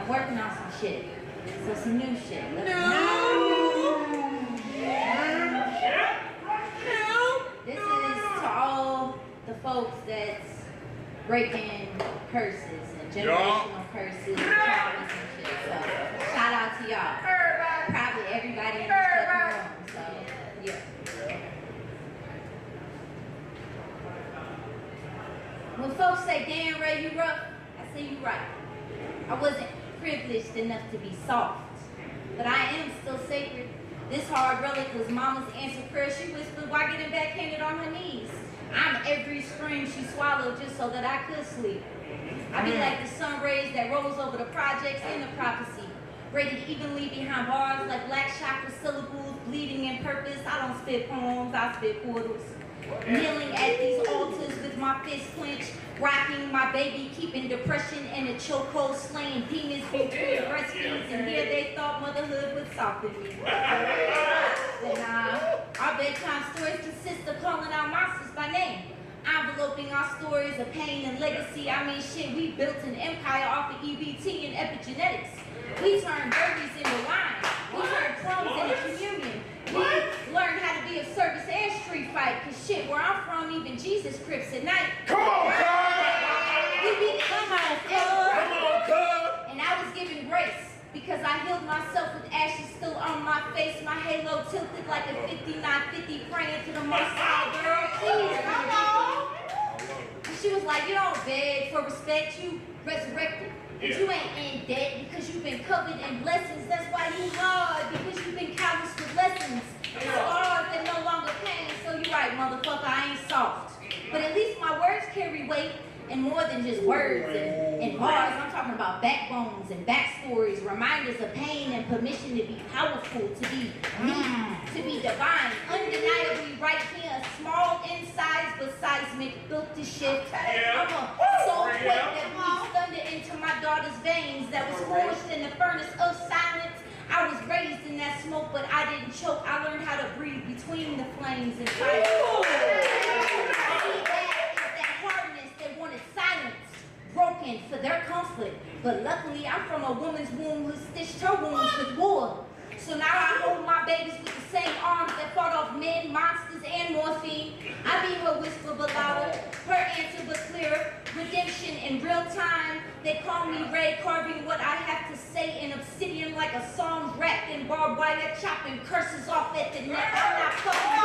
I'm working on some shit. So some new shit. This is to all the folks that's breaking curses and generational curses and traumas and shit. So shout out to y'all. Probably everybody in this fucking room. So yeah. When folks say, damn, Ray, you rough, I say you right. I wasn't privileged enough to be soft, but I am still sacred. This hard relic was mama's answered prayer. She whispered while getting backhanded on her knees. I'm every scream she swallowed just so that I could sleep. I be like the sun rays that rolls over the projects and the prophecy, rated evenly behind bars like black chakra syllables, bleeding in purpose. I don't spit poems, I spit portals. Kneeling at these altars with my fist clenched, rocking my baby, keeping depression in a chokehold, slaying demons between breastfeeds, and here they thought motherhood would soften me. But nah, our bedtime stories consist of calling out monsters by name, enveloping our stories of pain and legacy. I mean, shit, we built an empire off of EBT and epigenetics. We turned burgers into wine. We turned crumbs into communion. We learned how to be of service and street fight, cause shit, where I'm from, even Jesus crips at night. Come on, We be Come on, cuz! And I was given grace, because I healed myself with ashes still on my face. My halo tilted like a 5950, praying to the most high, girl. Please, come on. And she was like, you don't beg for respect, you resurrected. But you ain't in debt because you've been covered in blessings. That's why you hard, because you've been calloused with lessons. Scars that no longer pain. So you right, motherfucker, I ain't soft. But at least my words carry weight, and more than just words and bars. I'm talking about backbones and backstories, reminders of pain and permission to be powerful, to be me, to be divine. Undeniably right here, small in size but seismic, built to shift. I'm a soul quake that bleeds thunder into my daughter's veins, that was forged in the furnace of silence. I was raised in that smoke, but I didn't choke. I learned how to breathe between the flames and fire. That hardness, they wanted silence, broken for their comfort. But luckily, I'm from a woman's womb who stitched her wounds with war. So now I hold my babies with the same arms that fought off men, monsters, and morphine. I be her whisper but louder, her answer but clearer. Redemption in real time. They call me Ray, carving what I have to say in obsidian like a song wrapped in barbed wire, chopping curses off at the neck. I'm not fucking.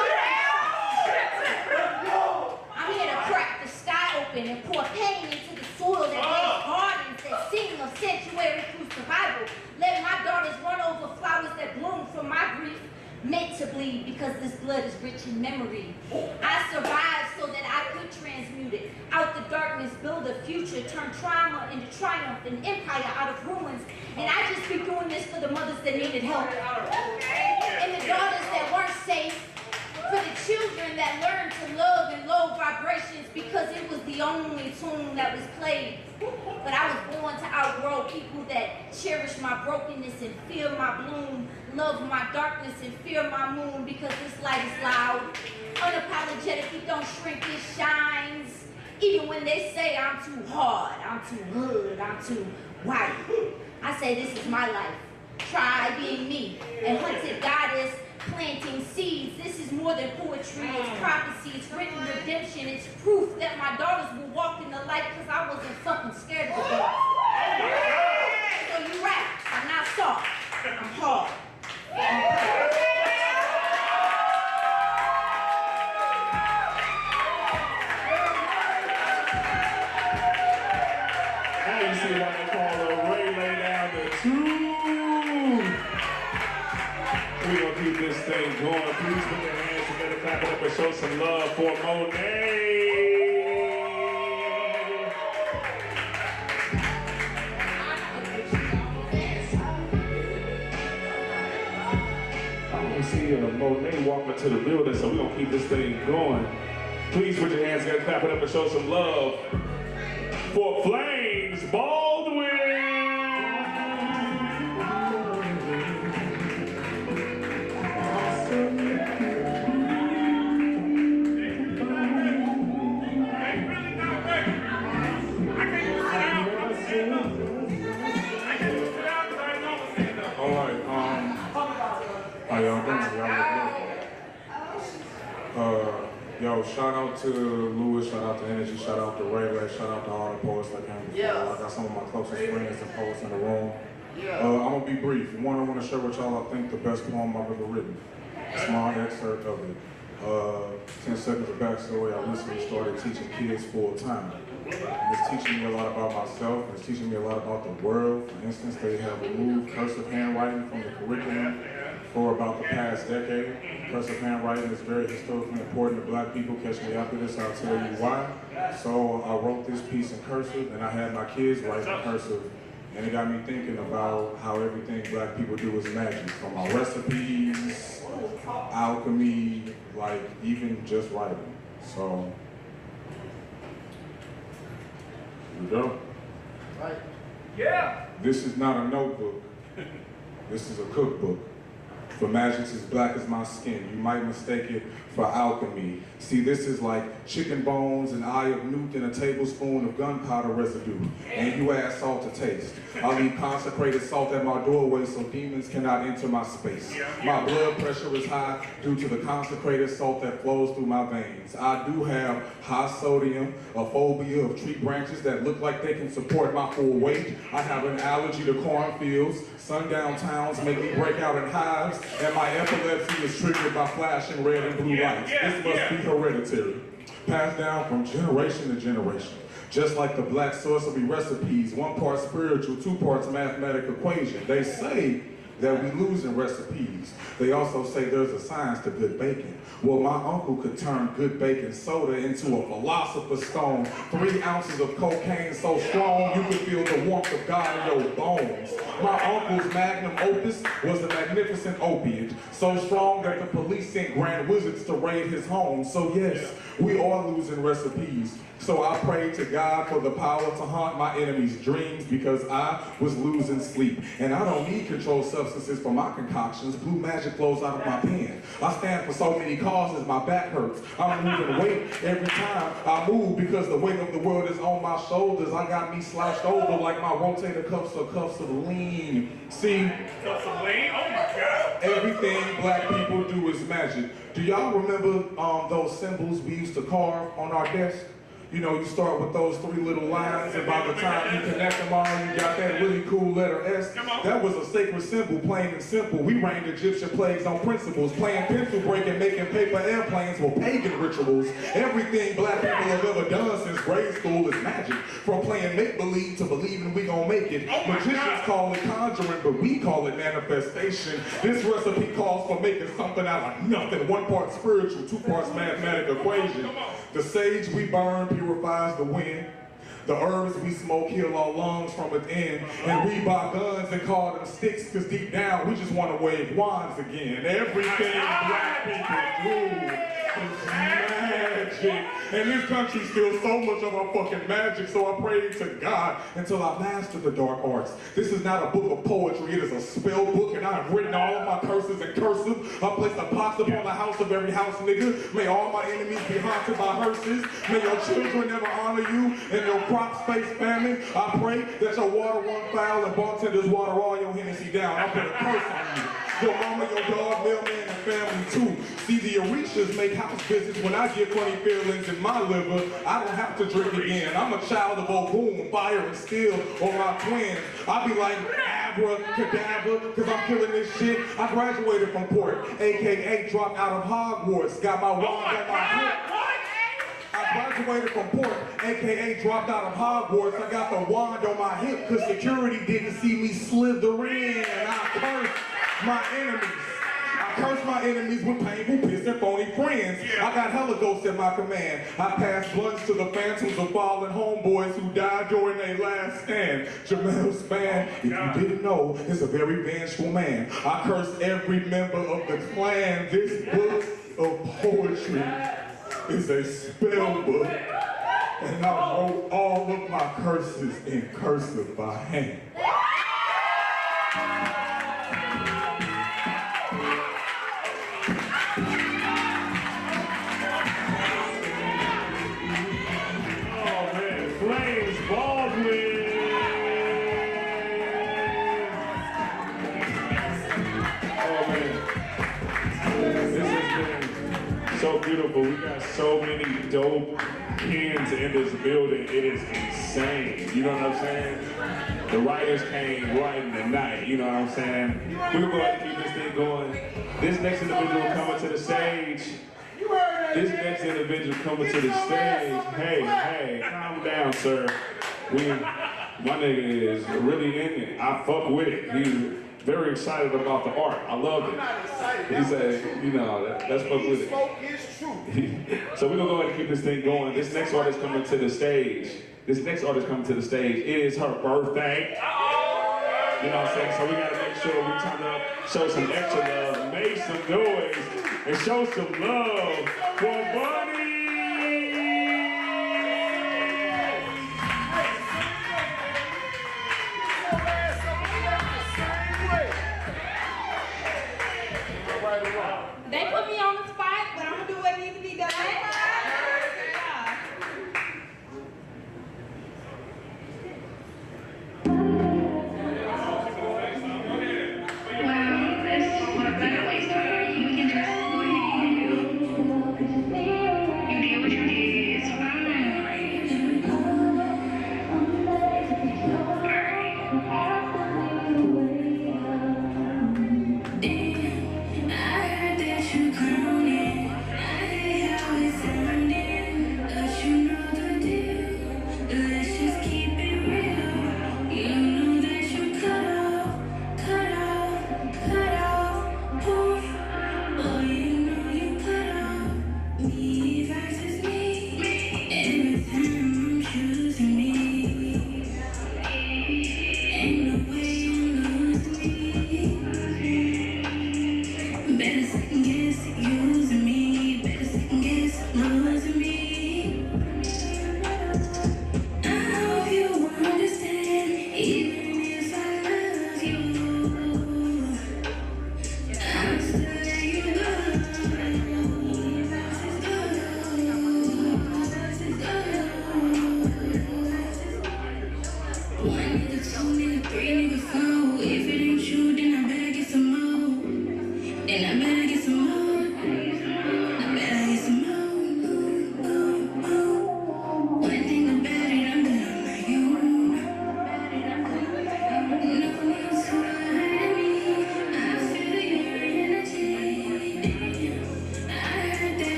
I'm here to crack the sky open and pour pain into the soil that makes gardens that sing of sanctuary through survival. Let my daughters run over flowers that bloom from my grief, meant to bleed because this blood is rich in memory. I survived so that I could transmute it. Out the darkness, build a future, turn trauma into triumph, an empire out of ruins. And I just be doing this for the mothers that needed help. And the daughters that weren't safe. For the children that learned to love in low vibrations because it was the only tune that was played. But I was born to outgrow people that cherish my brokenness and fear my bloom, love my darkness and fear my moon because this light is loud. Unapologetically, don't shrink, it shines. Even when they say I'm too hard, I'm too hood, I'm too white. I say this is my life. Try being me. And hunted goddess, planting seeds. This is more than poetry, it's prophecy, it's written redemption, it's proof that my daughters will walk in the light because I wasn't fucking scared of the dark. So you right, I'm not soft, I'm hard. I didn't see why they call her Ray lay down the tune. We're gonna keep this thing going. Please put your hands together, clap it up, and show some love for Monet. I don't see Monet walking to the building, so we're gonna keep this thing going. Please put your hands together, clap it up, and show some love for Flames Baldwin. How y'all doing? Yo, shout out to Lewis, shout out to Energy, shout out to Ray Ray, shout out to all the poets that came before. I got some of my closest friends and poets in the room. I'm gonna be brief. One, I want to share with y'all, I think, the best poem I've ever written. A small excerpt of it. 10 seconds of backstory, I recently started teaching kids full time. It's teaching me a lot about myself, it's teaching me a lot about the world. For instance, they have removed cursive handwriting from the curriculum for about the past decade. Cursive handwriting is very historically important to black people. Catch me after this, I'll tell you why. So I wrote this piece in cursive and I had my kids write in cursive. And it got me thinking about how everything black people do is magic. From our recipes, alchemy, like even just writing. So, here we go. Right. Yeah. This is not a notebook. This is a cookbook. For magic's as black as my skin. You might mistake it for alchemy. See, this is like chicken bones, an eye of newt, and a tablespoon of gunpowder residue. And you add salt to taste. I leave consecrated salt at my doorway so demons cannot enter my space. My blood pressure is high due to the consecrated salt that flows through my veins. I do have high sodium, a phobia of tree branches that look like they can support my full weight. I have an allergy to cornfields. Sundown towns make me break out in hives, and my epilepsy is triggered by flashing red and blue lights. This must be hereditary, passed down from generation to generation. Just like the black sorcery recipes, 1 part spiritual, 2 parts mathematical equation. They say that we lose in recipes. They also say there's a science to good bacon. Well, my uncle could turn good baking soda into a philosopher's stone. 3 ounces of cocaine so strong you could feel the warmth of God in your bones. My uncle's magnum opus was a magnificent opiate, so strong that the police sent grand wizards to raid his home. So yes, we are losing recipes. So I prayed to God for the power to haunt my enemies' dreams because I was losing sleep. And I don't need controlled substances for my concoctions. Blue magic flows out of my pen. I stand for so many causes, my back hurts. I'm moving weight every time I move because the weight of the world is on my shoulders. I got me slouched over like my rotator cuffs are cuffs of lean. See? Cuffs of lean? Oh my God. Everything black people do is magic. Do y'all remember those symbols we used to carve on our desk? You know, you start with those 3 little lines, and by the time you connect them all, you got that really cool letter S. That was a sacred symbol, plain and simple. We reigned Egyptian plagues on principles. Playing pencil break and making paper airplanes were pagan rituals. Everything black people have ever done since grade school is magic. From playing make-believe to believing we gon' make it. Magicians call it conjuring, but we call it manifestation. This recipe calls for making something out of nothing. 1 part spiritual, 2 parts mathematical equation. The sage we burn purifies the wind. The herbs we smoke heal our lungs from within. And we buy guns and call them sticks because deep down we just want to wave wands again. Everything black people do is magic. And this country steals so much of our fucking magic, so I prayed to God until I mastered the dark arts. This is not a book of poetry, it is a spell book, and I have written all of my curses in cursive. I placed a pox upon the house of every house nigga. May all my enemies be haunted by hearses. May your children never honor you, and your crops face famine. I pray that your water run foul and bartenders water all your Hennessy down. I put a curse on you. Your mama, your dog, mailman, and family too. See, the Orishas make house visits when I get funny feelings in my liver. I don't have to drink again. I'm a child of Ogun, fire and steel, or my twins. I be like abracadabra, cause I'm killing this shit. I graduated from Port, AKA dropped out of Hogwarts. Got my wand on my hip. I graduated from Port, AKA dropped out of Hogwarts. I got the wand on my hip because security didn't see me slither in. I cursed my enemies. I cursed my enemies with painful piss and phony friends. I got hella ghosts at my command. I passed blunts to the phantoms of fallen homeboys who died during their last stand. Jamel Span, if you didn't know, is a very vengeful man. I cursed every member of the clan. This book of poetry is a spell book, and I wrote all of my curses in cursive by hand. Oh man, Flames Baldwin! Oh man, this has been so beautiful. We got so many dope pins in this building. It is insane. You know what I'm saying? The writers came right in the night. You know what I'm saying? We're going to keep this thing going. This next individual coming to the stage. Hey, calm down, sir. My nigga is really in it. I fuck with it. He's very excited about the art. I love it. He said, you know, let's fuck with it. So we're gonna go ahead and keep this thing going. This next artist coming to the stage. It is her birthday. You know what I'm saying? So we gotta make sure we turn up, show some extra love, make some noise, and show some love for Bunny. They put me on the spot, but I'm gonna do what needs to be done. Wow, this is what a better way to start. You can just go ahead and do.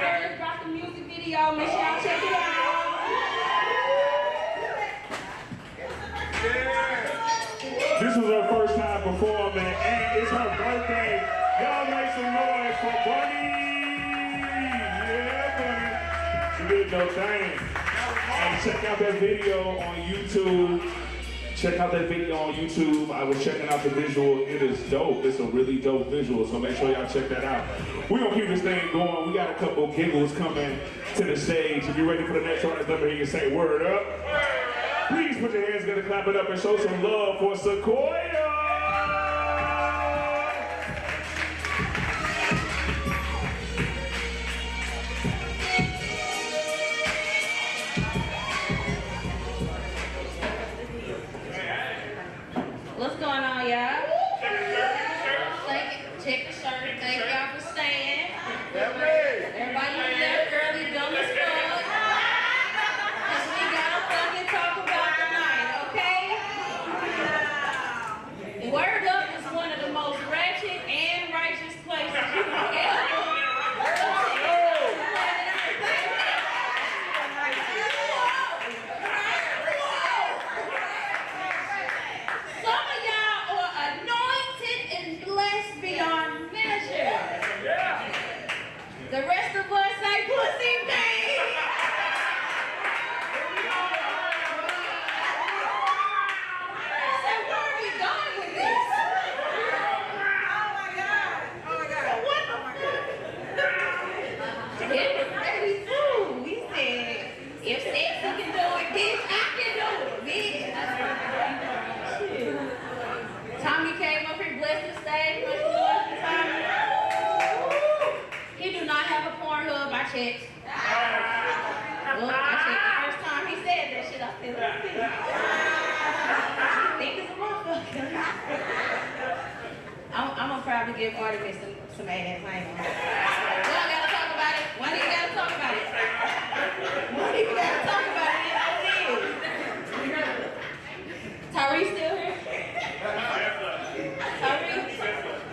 I just dropped a music video. Make sure y'all check it out. This was her first time performing, and it's her birthday. Y'all make some noise for Bunny. Yeah, Bunny. She did no thing. And check out that video on YouTube. Check out that video on YouTube. I was checking out the visual. It is dope. It's a really dope visual, so make sure y'all check that out. We're gonna keep this thing going. We got a couple giggles coming to the stage. If you're ready for the next artist, let me hear you say word up. Please put your hands together, clap it up, and show some love for Sequoia. What's going on, y'all? Check the shirt. Thank y'all for staying. Everybody left early, dumb as fuck. Cause we gotta fucking talk about tonight, okay? WordUp is one of the most ratchet and righteous places you can ever. Some of y'all are anointed and blessed beyond measure. The rest of us say pussy thing. So where are we going with this? Oh my God. So what the fuck? It was pretty cool. We said, if sexy can do it, bitch, I can do it, bitch. Tommy came up here, blessed the stage. Much love to Tommy. He do not have a Pornhub. I checked. Well, I checked the first time he said that shit. I said, let's see. Think it's a motherfucker. I'm gonna probably give Artemis some ass. I ain't gonna. We don't gotta talk about it. Why do you gotta talk about it? Why do you gotta talk about it? Tyree still here?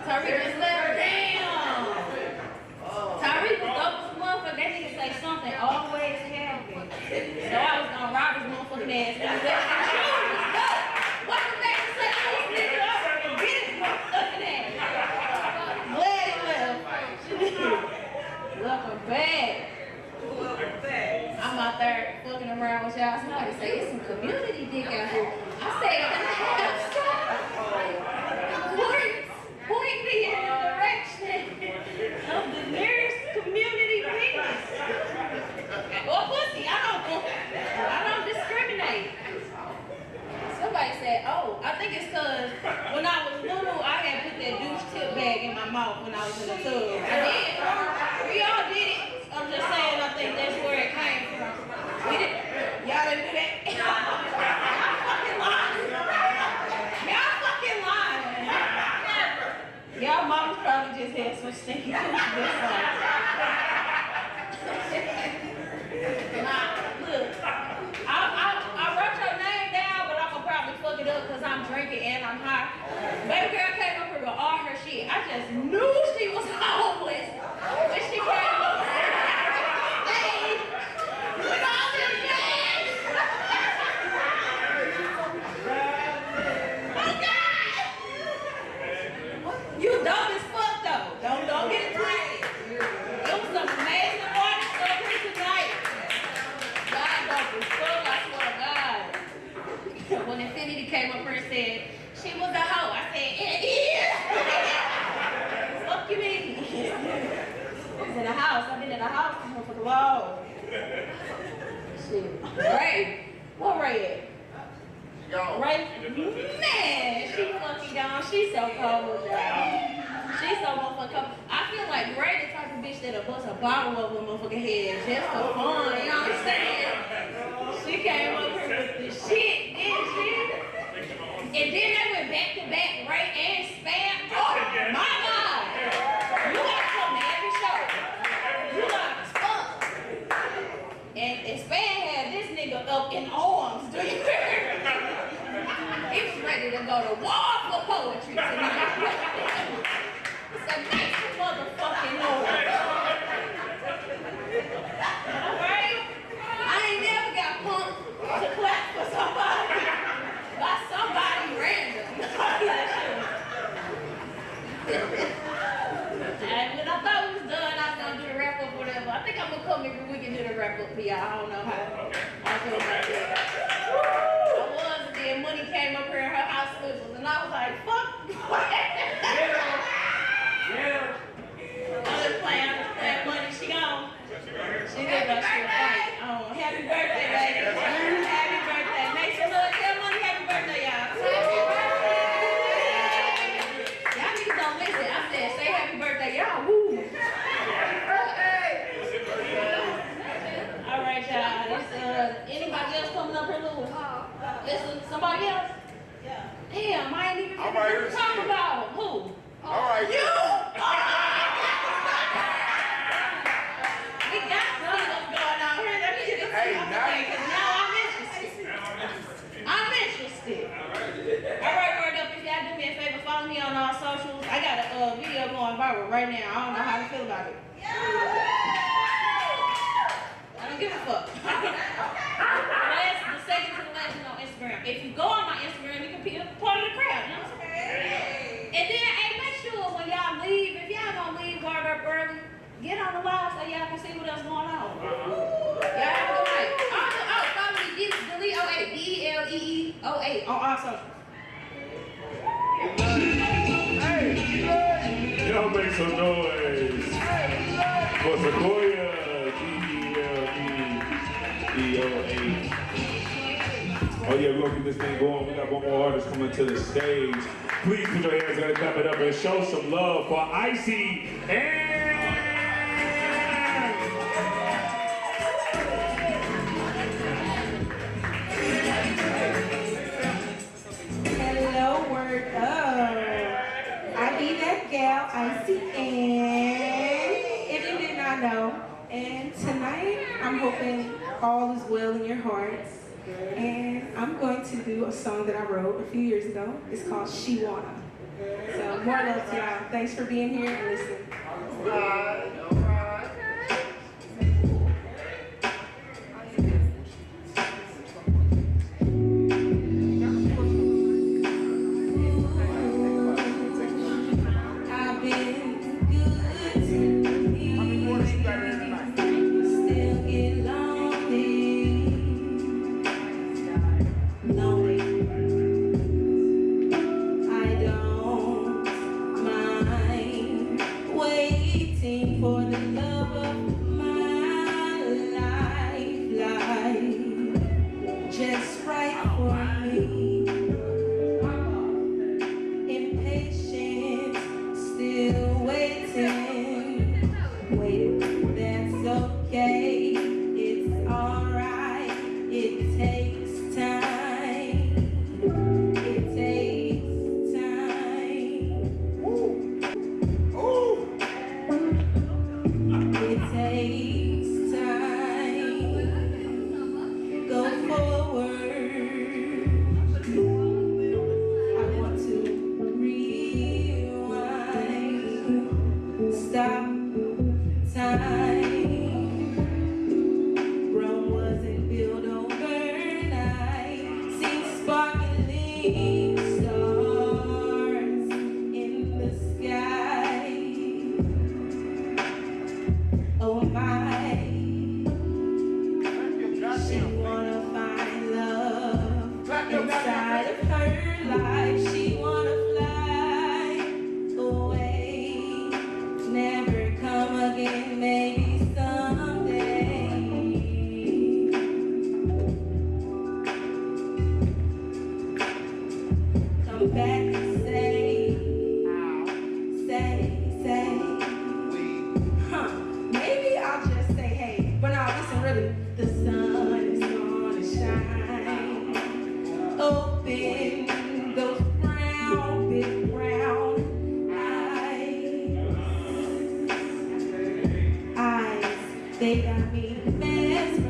Tyree just left. Damn. Tyree was dope as a motherfucker. That nigga say something always happy. So I was gonna rob his motherfucking ass. Welcome back to St. Louis, nigga. Get his motherfucking ass. Glad he left. Welcome back. I'm out there fucking around with y'all. Somebody say it's some community dick out here. I say, point me in the direction of the nearest community penis. Or pussy, I don't discriminate. Somebody said, oh, I think it's because when I was little, I had put that douche tip bag in my mouth when I was in the tub. I did. We all did it. I'm just saying, I think that's where it came from. We did. Y'all didn't do that. Y'all fucking lying. Y'all mamas probably just had some stinky coochie this summer. Nah, look. I wrote your name down, but I'm gonna probably fuck it up because I'm drinking and I'm high. Baby girl came up here with all her shit. I just knew she was homeless when she came up here. Hey, with all them bags. You dumb as fuck though. Don't get it twisted. It was some amazing artists up here tonight. God dope as fuck, I swear to God. When Infinity came up here and said, she was a hoe, I said, it is. Fuck you mean? I was in a house. I've been in a house for the wall. Shit. Ray. What Ray at? Ray? Man, she fucking gone. She's so cold, y'all. She's so motherfucking cold. I feel like Ray the type of bitch that'll bust a bottle over a motherfucking head just for fun. You understand? She came up here with the shit, didn't she? And then they went back to back, Ray and Spam. Oh my God! You gotta come to every show. You gotta fuck. And Spam had this nigga up in arms. Do you hear? He was ready to go to war for poetry tonight. It's a nice motherfucking order. gonna come every week and do the wrap up for y'all. I don't know how I feel about that. I was, and then Money came up here in her house slippers, and I was like, fuck. Yeah. I'm just playing, Money, she gone. She did that shit right. Oh, happy birthday, baby. Happy birthday. Make some love. Tell Money happy birthday, y'all. Y'all niggas don't listen. I said, say happy birthday, y'all. Woo. All right, y'all. Anybody else coming up here, Lou? Listen, somebody else? Yeah. Damn, I ain't even talking about who? All right, you. We got something going on here. Let me get this because now I'm interested. All right, WordUp, if y'all do me a favor, follow me on all socials. I got a video going viral right now. I don't know how to feel about it. I don't give a fuck. The second to the last one on Instagram. If you go on my Instagram, you can be a part of the crowd. You know what I'm saying? And then, hey, make sure when y'all leave, if y'all gonna leave WordUp early, get on the live so y'all can see what else going on. Y'all have a good night. Oh, follow me, Delete08, DLEE08 on all socials. Y'all make some noise for Sequoia, DLEE08. Oh yeah, we're gonna keep this thing going. We got one more artist coming to the stage. Please put your hands together, clap it up, and show some love for Icy and Hello, WordUp. I be that gal, Icy Ann, if you did not know. And tonight, I'm hoping all is well in your hearts. And I'm going to do a song that I wrote a few years ago. It's called She Wanna. So more love to y'all. Thanks for being here and listening. I've been good to me. Still get lonely. I don't mind waiting for the love of my life, just right for me. Impatient, still waiting, that's okay, it's alright, it takes time, it takes time, it takes time, go forward, I want to rewind, stop time. Rome wasn't built overnight. See sparkling stars in the sky. Oh my, she wanna find love inside of her life. She wanna fly away, never come again, maybe someday. Come back and say, maybe I'll just say hey. But now listen, really, the sun is gonna shine. Open those brown, big brown eyes, they got me mesmerized.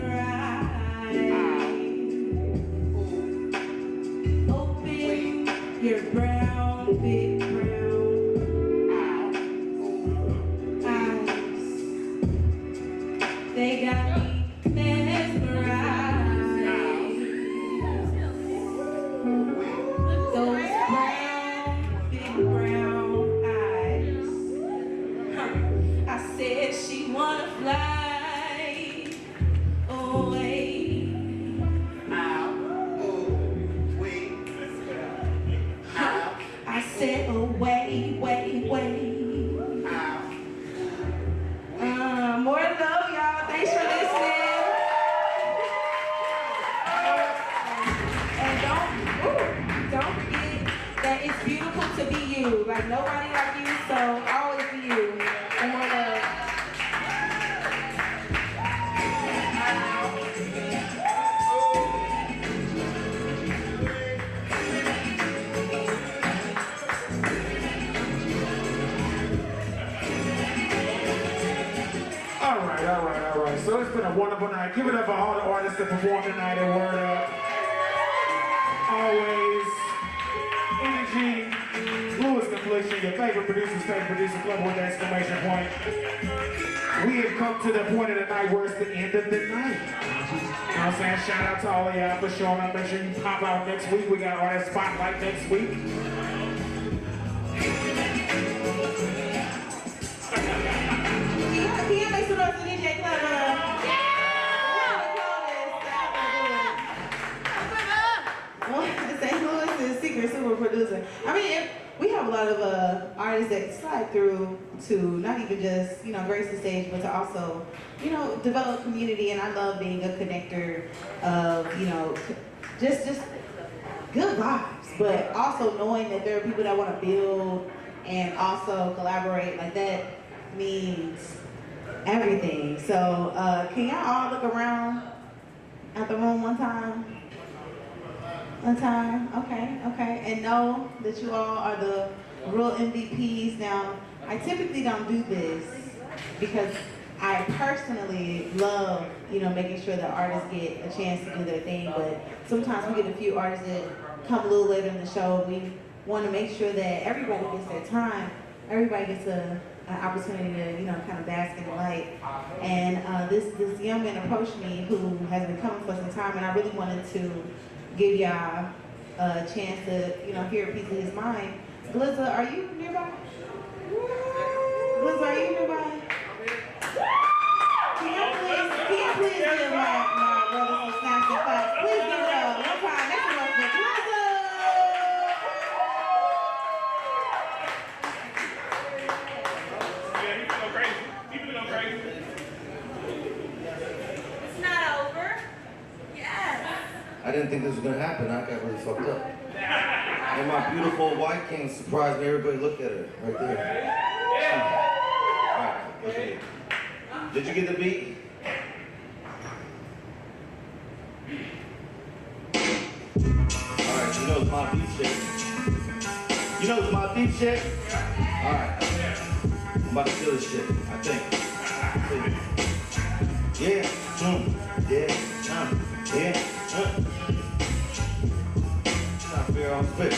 Open your brown, big brown eyes, they got me mesmerized. Those brown, big brown eyes. I said she wanna fly all right. So it's been a wonderful night. Give it up for all the artists that performed tonight at WordUp. Always energy, Louis Completion, your favorite producer's favorite producer, club with the exclamation point. We have come to the point of the night where it's the end of the night. You know what I'm saying? Shout out to all of y'all for showing up. Make sure you pop out next week. We got Artist Spotlight next week. Can you make some noise for DJ Clever? St. Louis is secret super producer. I mean, we have a lot of artists that slide through to not even just, grace the stage, but to also, develop community. And I love being a connector of, just good vibes, but also knowing that there are people that want to build and also collaborate. Like that means everything. So can y'all all look around at the room one time? One time, okay. And know that you all are the real MVPs. Now, I typically don't do this because I personally love, making sure that artists get a chance to do their thing, but sometimes we get a few artists that come a little later in the show. We want to make sure that everybody gets their time, everybody gets an opportunity to, kind of bask in the light. And this young man approached me who has been coming for some time, and I really wanted to give y'all a chance to, hear a piece of his mind. Glizza, are you nearby? Glizza, are you nearby? Can you please give my brother some snaps and claps? Please give it up one time. Next one for Glizza! Yeah, he's going crazy. He's going crazy. It's not over. Yes. I didn't think this was gonna happen. I got really fucked up. And my beautiful white king surprised me. Everybody look at her right there. Alright, okay. Did you get the beat? Alright, you know it's my beat shit. You know it's my beat shit? Alright. I'm about to kill this shit, I think. Yeah, Not fair on spit.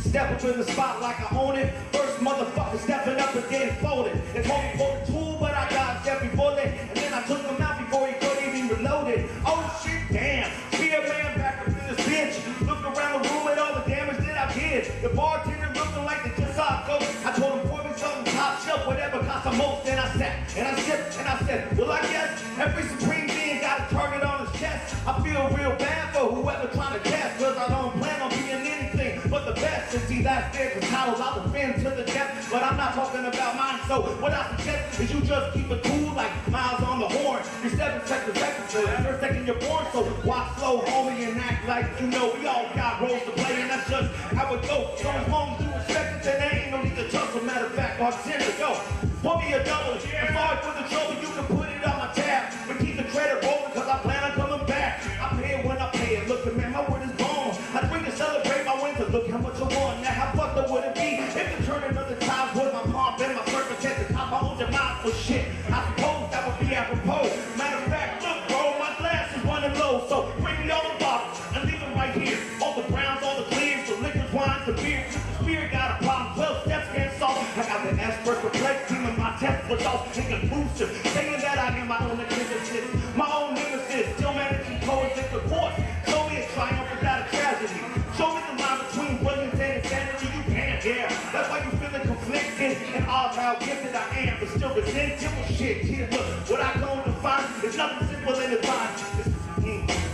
Step up in the spot like I own it. First motherfucker stepping up and getting folded. It's hoping for the tool, but I got a step before that. And then I took him out before he could even reload it. Oh shit, damn. Be a man back up in this bitch. Look around the room at all the damage that I did. The bartender looking like they just saw a ghost. I told him, pour me something top shelf, whatever cost the most. Then I sat and I sipped and I said, well I guess every supreme being got a target on his chest. I feel real bad for whoever trying to test, cause I don't plan on being anything but the best. And see, that's fair, cause titles I'll defend to the death, but I'm not talking about mine. So what I suggest is you just keep it cool like miles on the horn. You're 7 seconds so the first second you're born. So walk slow, homie, and act like you know we all got roles to play, and that's just how it goes. So as long as you respect it, then there ain't no need to tussle. Matter of fact, bartender, go. Pour me a double. I'm sorry for the trouble, you can put it on my tab. But keep the credit rolling, cause I plan on coming back. I pay it when I pay it. Look, man, my word is bone. I drink to celebrate my wins, look how much I won. Now how fucked up would it be if the turning of the times was my pomp and my circumstances? Top my own demise for shit. I suppose that would be apropos. Matter of fact, look, bro, my glass is running low. So bring me all the bottles and leave them right here. All the browns, all the clears, the liquors, wines, the beer. The spirit got a problem, 12 steps can't solve. I got the expert perplexed team and my test results inconclusive. Saying that I am my own nemesis. My own nemesis, still managing coexist with force. Show me a triumph without a tragedy. Show me the line between brilliance and insanity. You can't, yeah. That's why you feeling conflicted and all how gifted I am, but still resenting shit. Here, look, what I come to find is nothing simple than divine.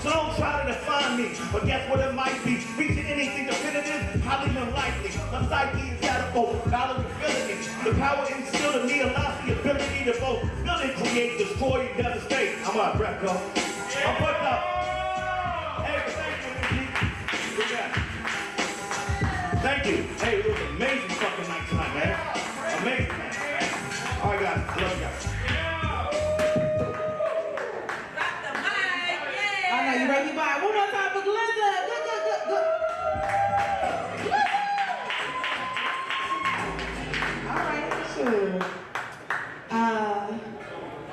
So don't try to define me, but guess what it might be? Reaching anything definitive, highly unlikely. My psyche is catapult, valorability. The power instilled in me allows the ability to both build and create, destroy, and devastate. I'm out of breath, go. I'm putting up. Hey, thank you, MG. Good job. Thank you. Hey, it was an amazing fucking night tonight, man. Amazing, man. All right, guys. I love you guys. I know you ready to buy. One more time for Glizza. Good. All right, sure.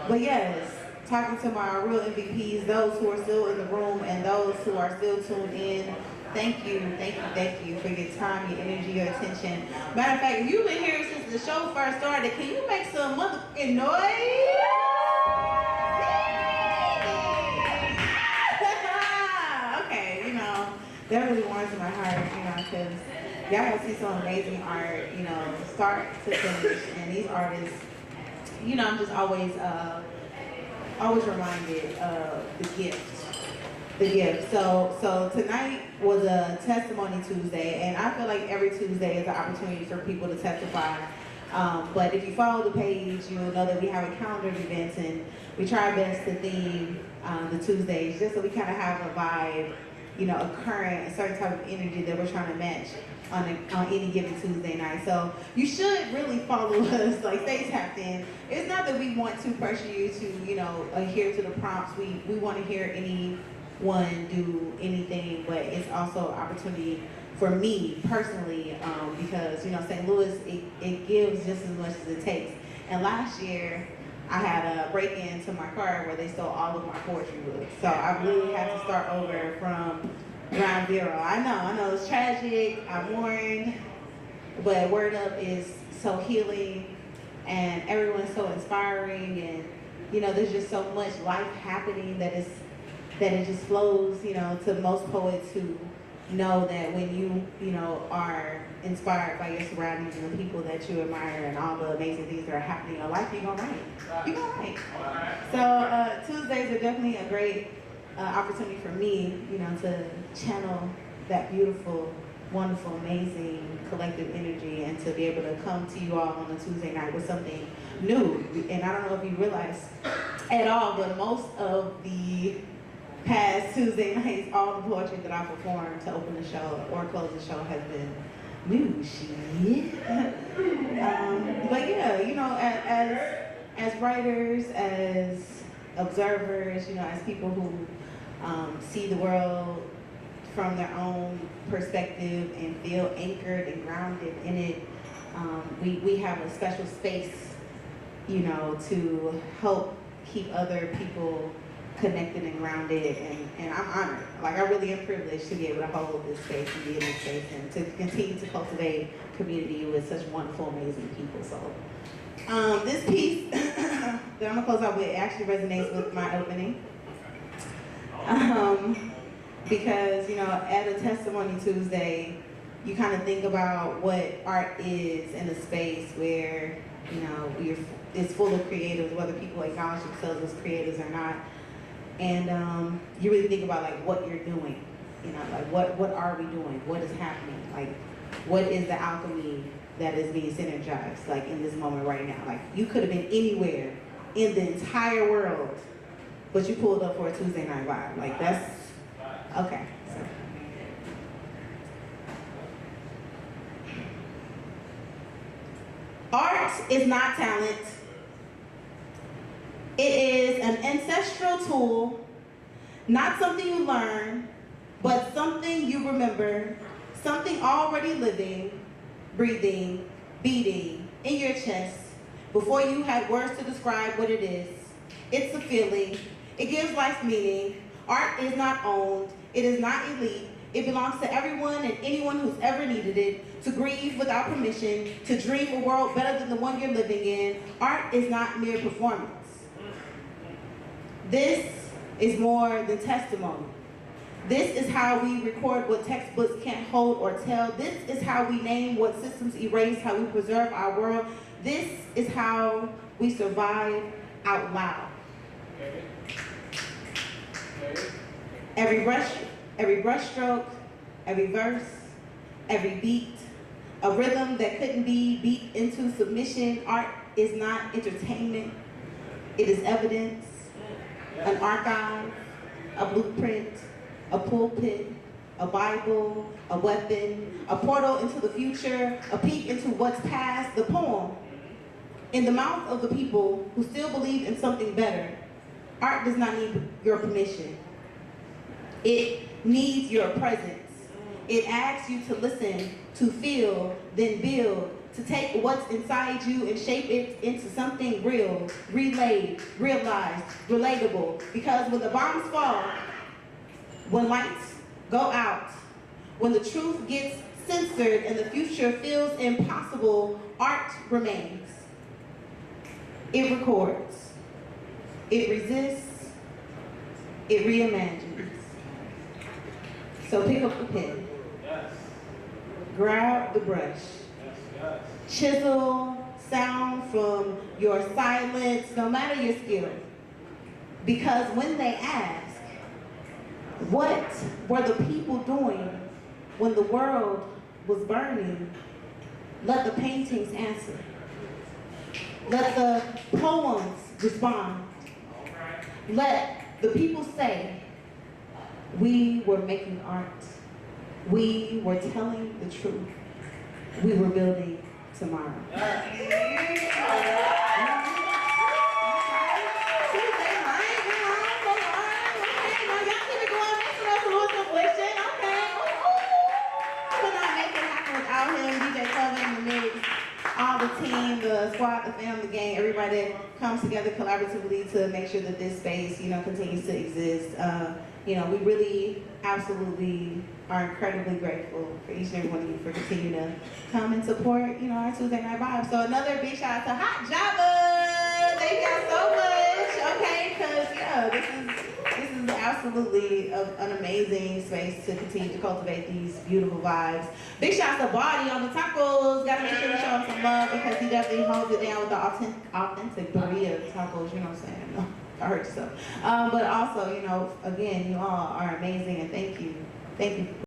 But yes, talking to my real MVPs, those who are still in the room and those who are still tuned in, thank you for your time, your energy, your attention. Matter of fact, if you've been here since the show first started, can you make some motherfucking noise? Okay, you know, that really warms my heart, you know, because y'all gonna see some amazing art, you know, start to finish. And these artists, you know, I'm just always reminded of the gift. The gift. So tonight was a testimony Tuesday, and I feel like every Tuesday is an opportunity for people to testify. But if you follow the page, you'll know that we have a calendar of events, and we try our best to theme the Tuesdays just so we kind of have a vibe, you know, a current, a certain type of energy that we're trying to match on any given Tuesday night. So you should really follow us, like stay tapped in. It's not that we want to pressure you to, you know, adhere to the prompts. We want to hear anyone do anything, but it's also an opportunity for me personally, because, you know, St. Louis, it gives just as much as it takes. And last year, I had a break-in to my car where they stole all of my poetry books. So I really had to start over from ground zero. I know, it's tragic, I mourned, but WordUp is so healing, and everyone's so inspiring, and, you know, there's just so much life happening that it just flows, you know, to most poets who know that when you know, are inspired by your surroundings and the people that you admire and all the amazing things that are happening in your life, you're gonna write. You're gonna write. So Tuesdays are definitely a great opportunity for me, you know, to channel that beautiful, wonderful, amazing collective energy, and to be able to come to you all on a Tuesday night with something new. And I don't know if you realize at all, but most of the past Tuesday nights, all the poetry that I performed to open the show or close the show has been new shit. But yeah, you know, as writers, as observers, you know, as people who see the world from their own perspective and feel anchored and grounded in it, we have a special space, you know, to help keep other people connected and grounded, and I'm honored. Like, I really am privileged to be able to hold this space and be in this space and to continue to cultivate community with such wonderful, amazing people. So this piece that I'm gonna close out with actually resonates with my opening. Because, you know, at a Testimony Tuesday, you kind of think about what art is in a space where, you know, it's full of creatives, whether people acknowledge themselves as creators or not. And you really think about, like, what you're doing, you know, like what are we doing? What is happening? Like, what is the alchemy that is being synergized, like, in this moment right now? Like, you could have been anywhere in the entire world, but you pulled up for a Tuesday night vibe. Like, that's, okay. So. Art is not talent. It is an ancestral tool, not something you learn, but something you remember, something already living, breathing, beating in your chest before you had words to describe what it is. It's a feeling. It gives life meaning. Art is not owned. It is not elite. It belongs to everyone and anyone who's ever needed it, to grieve without permission, to dream a world better than the one you're living in. Art is not mere performance. This is more than testimony. This is how we record what textbooks can't hold or tell. This is how we name what systems erase, how we preserve our world. This is how we survive out loud. Every brushstroke, every verse, every beat, a rhythm that couldn't be beat into submission. Art is not entertainment. It is evidence. An archive, a blueprint, a pulpit, a Bible, a weapon, a portal into the future, a peek into what's past, the poem. In the mouth of the people who still believe in something better, art does not need your permission. It needs your presence. It asks you to listen, to feel, then build, to take what's inside you and shape it into something real, relayed, realized, relatable. Because when the bombs fall, when lights go out, when the truth gets censored and the future feels impossible, art remains. It records. It resists. It reimagines. So pick up the pen. Grab the brush. Chisel sound from your silence, no matter your skill. Because when they ask, what were the people doing when the world was burning? Let the paintings answer. Let the poems respond. Let the people say, we were making art. We were telling the truth. We were building tomorrow. All the team, the squad, the family, the gang, everybody that comes together collaboratively to make sure that this space, continues to exist. We really absolutely are incredibly grateful for each and every one of you for continuing to come and support, our Tuesday Night Vibe. So another big shout out to Hot Java. Thank y'all so much. Okay, because this is absolutely an amazing space to continue to cultivate these beautiful vibes. Big shout out to Body on the tacos. Gotta make sure we show him some love because he definitely holds it down with the authentic burrito tacos. You know what I'm saying? I heard yourself. But also, again, you all are amazing, and thank you. Thank you.